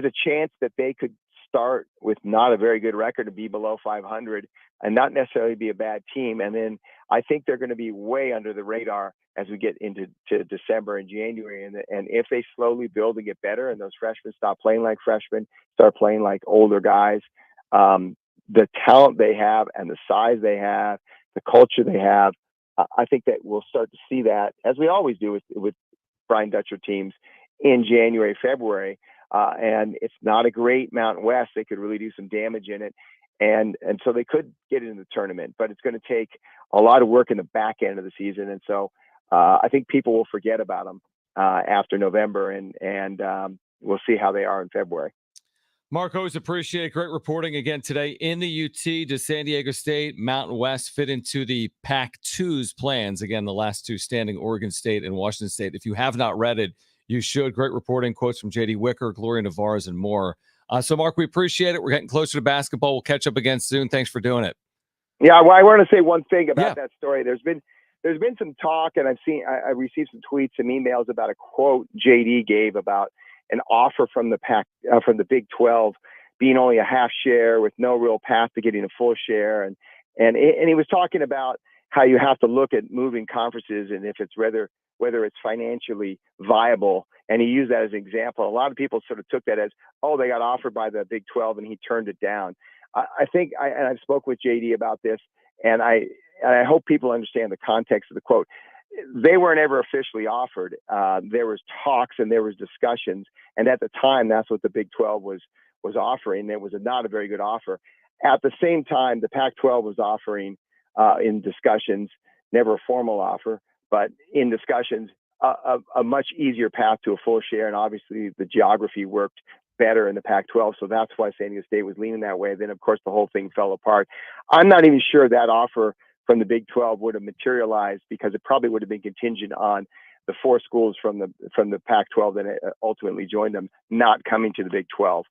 a chance that they could start with not a very good record to be below 500 and not necessarily be a bad team. And then I think they're going to be way under the radar as we get into December and January. And if they slowly build and get better and those freshmen stop playing like freshmen, start playing like older guys, the talent they have and the size they have, the culture they have, I think that we'll start to see that, as we always do with Brian Dutcher teams, in January, February. And it's not a great Mountain West. They could really do some damage in it. And so they could get into the tournament, but it's going to take a lot of work in the back end of the season. And so I think people will forget about them after November, and we'll see how they are in February. Mark, always appreciate great reporting again today in the UT. Does San Diego State, Mountain West fit into the Pac-2's plans? Again, the last 2 standing, Oregon State and Washington State. If you have not read it, you should. Great reporting, quotes from J.D. Wicker, Gloria Navarez, and more. So, Mark, we appreciate it. We're getting closer to basketball. We'll catch up again soon. Thanks for doing it. Yeah, well, I want to say one thing about that story. There's been some talk, and I received some tweets and emails about a quote J.D. gave about an offer from the Big 12 being only a half share with no real path to getting a full share. And he was talking about how you have to look at moving conferences and if it's whether it's financially viable. And he used that as an example. A lot of people sort of took that as, oh, they got offered by the Big 12 and he turned it down. I think I've spoke with JD about this, and I hope people understand the context of the quote. They weren't ever officially offered. There was talks and there was discussions. And at the time, that's what the Big 12 was offering. It was not a very good offer. At the same time, the Pac-12 was offering in discussions, never a formal offer, but in discussions, a much easier path to a full share. And obviously the geography worked better in the Pac-12. So that's why San Diego State was leaning that way. Then, of course, the whole thing fell apart. I'm not even sure that offer from the Big 12 would have materialized because it probably would have been contingent on the 4 schools from the Pac-12 that ultimately joined them not coming to the Big 12.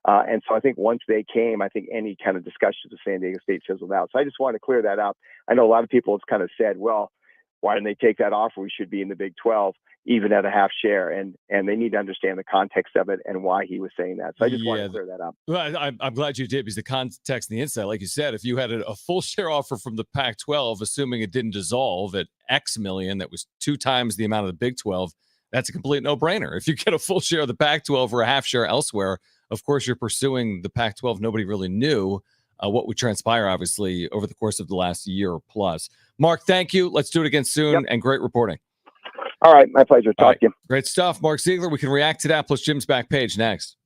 And so I think once they came, I think any kind of discussions with San Diego State fizzled out. So I just want to clear that up. I know a lot of people have kind of said, well, why didn't they take that offer? We should be in the Big 12, even at a half share. And they need to understand the context of it and why he was saying that. So I just want to clear that up. Well, I'm glad you did, because the context and the insight, like you said, if you had a full share offer from the Pac-12, assuming it didn't dissolve at X million, that was 2 times the amount of the Big 12, that's a complete no-brainer. If you get a full share of the Pac-12 or a half share elsewhere, of course you're pursuing the Pac-12. Nobody really knew what would transpire, obviously, over the course of the last year plus. Mark, thank you. Let's do it again soon, and great reporting. All right, my pleasure. Talk to you. Great stuff. Mark Ziegler, we can react to that, plus Jim's back page next.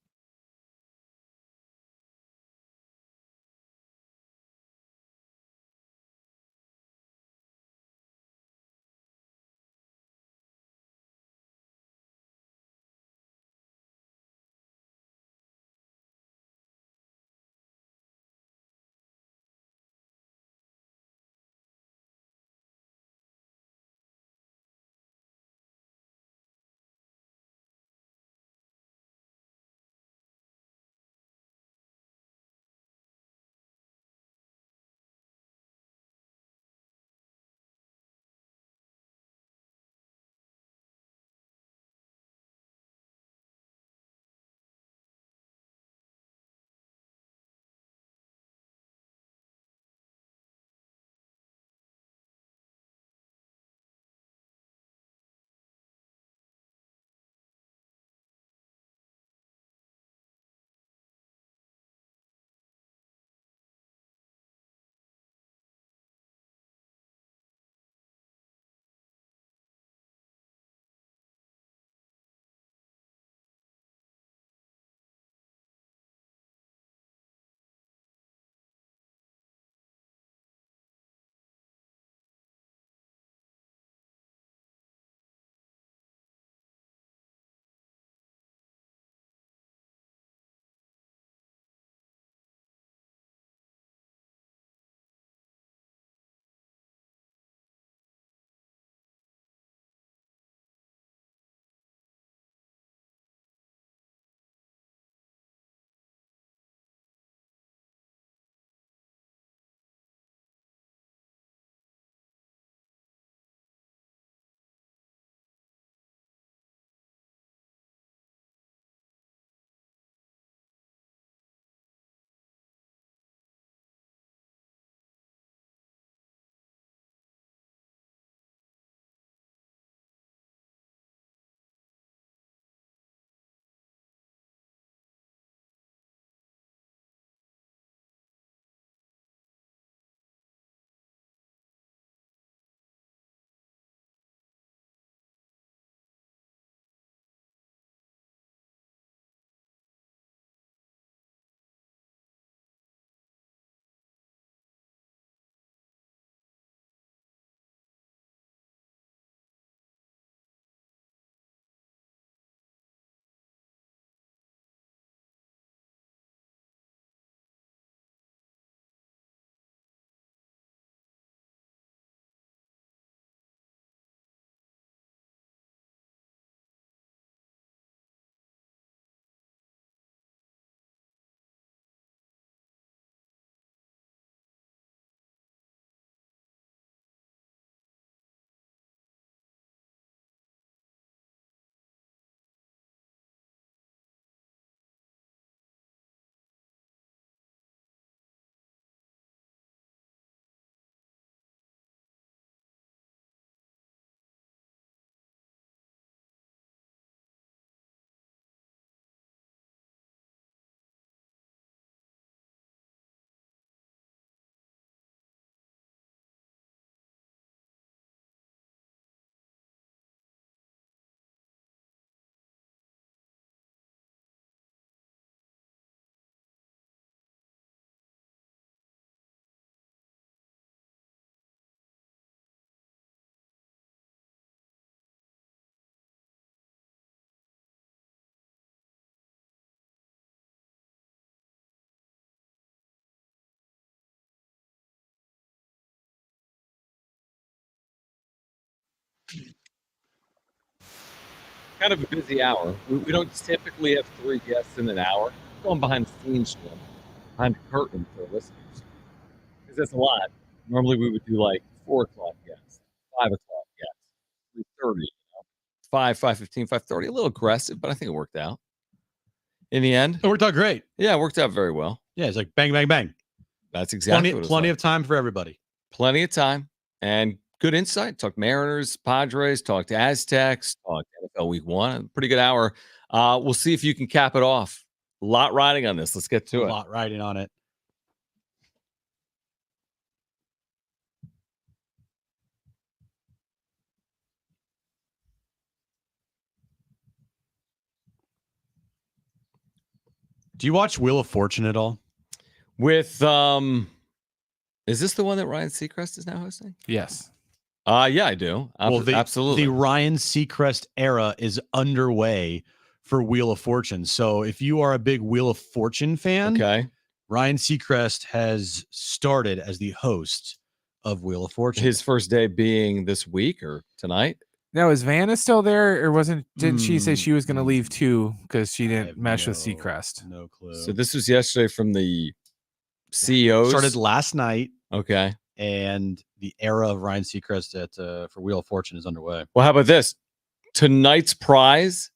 kind of a busy hour. We don't typically have 3 guests in an hour. We're going behind the scenes, behind the curtain for listeners. Because that's a lot. Normally we would do like 4 o'clock guests, 5 o'clock guests, 3:30, 5, 5:15, 5:30. A little aggressive, but I think it worked out. In the end, It worked out great. Yeah, it worked out very well. Yeah, it's like bang, bang, bang. That's exactly plenty of time for everybody. Plenty of time and good insight. Talked Mariners, Padres, talked Aztecs, talked NFL Week 1. Pretty good hour. We'll see if you can cap it off. A lot riding on this. Let's get to it. A lot riding on it. Do you watch Wheel of Fortune at all? With is this the one that Ryan Seacrest is now hosting? Yes. Yeah, I do. Absolutely. The Ryan Seacrest era is underway for Wheel of Fortune. So if you are a big Wheel of Fortune fan, okay, Ryan Seacrest has started as the host of Wheel of Fortune. His first day being this week or tonight. Now, is Vanna still there, or didn't she say she was going to leave too because she didn't mesh with Seacrest? No clue. So this was yesterday from the CEOs. Started last night. Okay. And the era of Ryan Seacrest for Wheel of Fortune is underway. Well, how about this? Tonight's prize,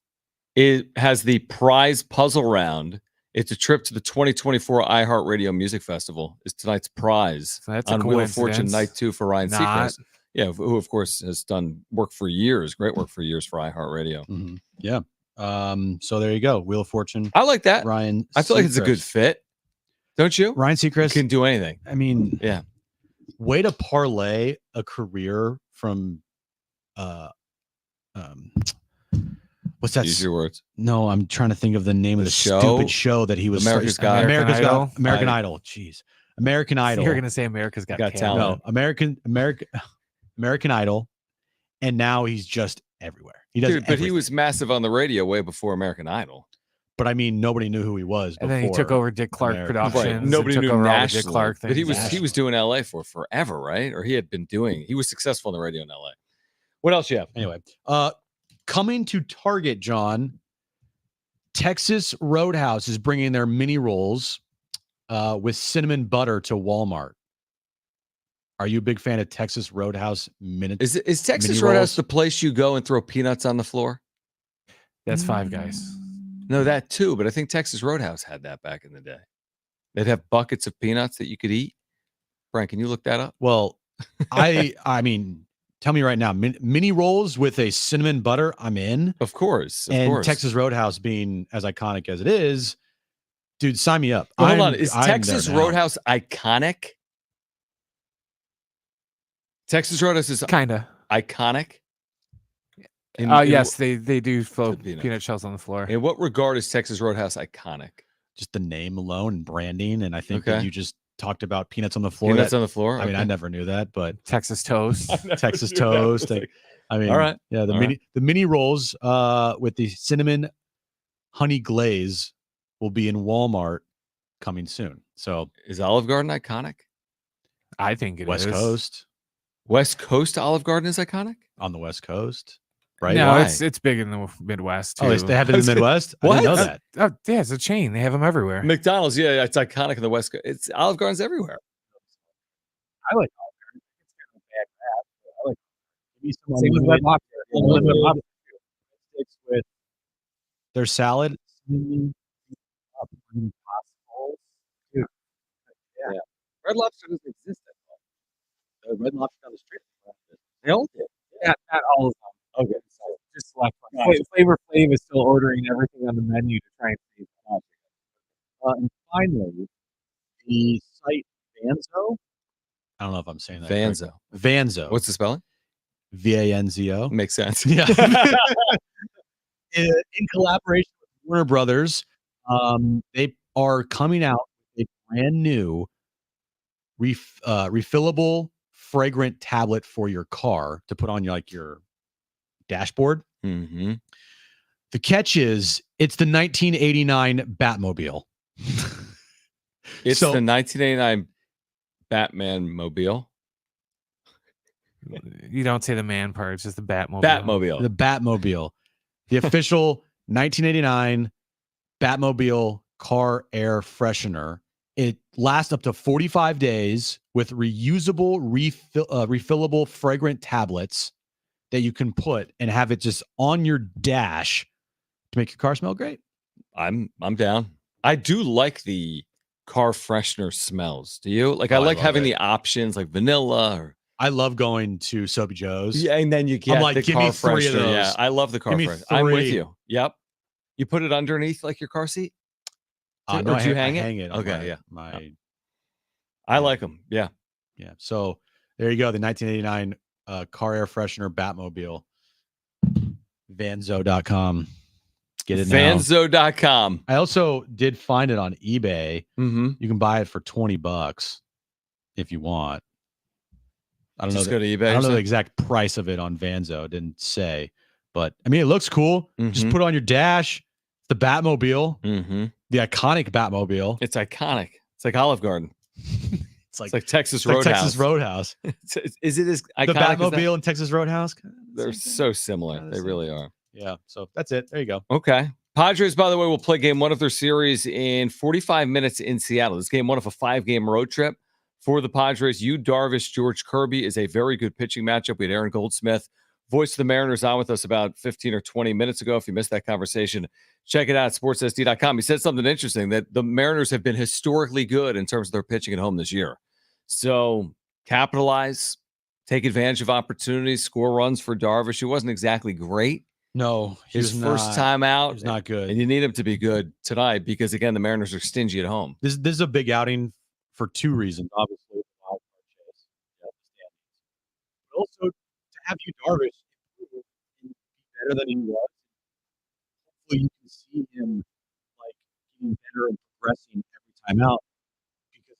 it has the prize puzzle round. It's a trip to the 2024 iHeartRadio Music Festival. Is tonight's prize. So that's on a Wheel of Fortune coincidence. Night 2 for Ryan Not. Seacrest. Yeah, who of course has done work for years, great work for years for iHeartRadio. Mm-hmm. Yeah. So there you go. Wheel of Fortune. I like that. Ryan. I feel like it's a good fit. Don't you? Ryan Seacrest can do anything. I mean, yeah. Way to parlay a career from what's that? Use your words. No, I'm trying to think of the name of the stupid show that he was American Idol. Jeez. American Idol. You're going to say America's Got Talent. No, American Idol. And now he's just everywhere. He does but he was massive on the radio way before American Idol. But I mean, nobody knew who he was. And then he took over Dick Clark Productions. Right. Nobody took knew over all the nationally. Dick Clark But he things. was doing LA for forever, right? Or he was successful on the radio in LA. What else you have? Anyway, coming to Target, John, Texas Roadhouse is bringing their mini rolls with cinnamon butter to Walmart. Are you a big fan of Texas Roadhouse minutes? Is Texas Roadhouse the place you go and throw peanuts on the floor? That's Five Guys. No, that too. But I think Texas Roadhouse had that back in the day. They'd have buckets of peanuts that you could eat. Brian, can you look that up? Well, I mean, tell me right now, mini rolls with a cinnamon butter, I'm in. Of course. Texas Roadhouse being as iconic as it is, dude, sign me up. Hold on. Is Texas Roadhouse iconic? Texas Roadhouse is kind of iconic. Yes, they do throw peanut shells on the floor. In what regard is Texas Roadhouse iconic? Just the name alone and branding. And I think that you just talked about peanuts on the floor. Peanuts on the floor. I mean, I never knew that, but Texas toast. Texas toast. I mean, all right. Yeah, the mini rolls with the cinnamon honey glaze will be in Walmart coming soon. So is Olive Garden iconic? I think it West is. Coast. West Coast Olive Garden is iconic? On the West Coast. Right? No, it's big in the Midwest too. Oh, they have it in the Midwest? What? I didn't know that. Yeah, it's a chain. They have them everywhere. McDonald's, yeah, it's iconic in the West Coast. It's Olive Garden's everywhere. I like Olive Garden. It's kind of a bad rap. I like same with Red Lobster. Sticks with their salad. Dude. Yeah. Red Lobster doesn't exist anymore. Red Lobster on the street. They all did. Not all of them. Okay. So just select one. Flavor Flav is still ordering everything on the menu to try and save money. And finally, the site Vanzo. I don't know if I'm saying that. Vanzo. Correctly. Vanzo. What's the spelling? Vanzo. Makes sense. Yeah. In collaboration with Warner Brothers, they are coming out with a brand new refillable fragrant tablet for your car to put on your dashboard. Mm-hmm. The catch is it's the 1989 Batmobile. It's the 1989 Batman mobile. You don't say the man part; it's just the Batmobile. Batmobile. The Batmobile. the official 1989 Batmobile car air freshener. It lasts up to 45 days with reusable, refillable fragrant tablets that you can put and have it just on your dash to make your car smell great. I'm down. I do like the car freshener smells. Do you? Like, I like having the options like vanilla or. I love going to Soapy Joe's. Yeah, and then you get like, the give car me 3 of freshener. those. Yeah, I love the car freshener. I'm with you. Yep. You put it underneath like your car seat? No, or do you hang it? Okay, yeah. I like them. Yeah. Yeah. So there you go. The 1989 car air freshener Batmobile. Vanzo.com. Get it now. Vanzo.com. I also did find it on eBay. Mm-hmm. You can buy it for $20 if you want. I don't Just know. Go to eBay. I don't know the exact price of it on Vanzo. It didn't say, but I mean, it looks cool. Just put it on your dash. The Batmobile, the iconic Batmobile. It's iconic. It's like Olive Garden. It's like Texas Roadhouse. Texas Roadhouse. Is it as iconic the Batmobile and Texas Roadhouse? They're so similar. They really are. Yeah. So that's it. There you go. Okay. Padres, by the way, will play game 1 of their series in 45 minutes in Seattle. This game 1 of a 5-game road trip for the Padres. Yu Darvish, George Kirby is a very good pitching matchup. We had Aaron Goldsmith, voice of the Mariners, on with us about 15 or 20 minutes ago. If you missed that conversation, check it out at sportssd.com. He said something interesting, that the Mariners have been historically good in terms of their pitching at home this year. So capitalize, take advantage of opportunities, score runs for Darvish, who wasn't exactly great. No, his first time out. He's not good. And you need him to be good tonight because, again, the Mariners are stingy at home. This is a big outing for 2 reasons. Obviously, but also to have Yu Darvish be better than he was. Hopefully, you can see him like getting better and progressing every time out, because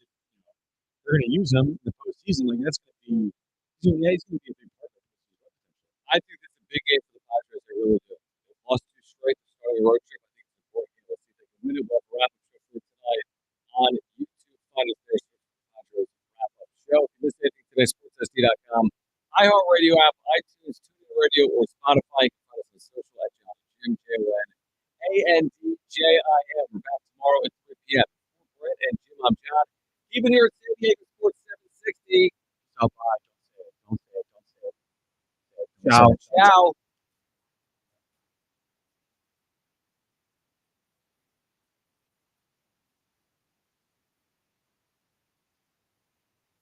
they're going to use him in the postseason. Like, that's going to be, he's going to be a big part of it. I think it's a big game for the Padres. They really do. They've lost 2 straight. They're starting a road trip. I think it's important. Let's see if they can win it. We'll have a wrap-up show for tonight on YouTube. Find us there. Padres wrap-up show. If you missed anything today, sportssd.com, iHeartRadio app, iTunes, TuneIn Radio, or Spotify. You can find us on social at Jon Jim, JONANDJIM. We're back tomorrow at 3 p.m. For Brett and Jim, I'm John. Even here at San Diego Sports 760. Don't say it. Ciao. Ciao.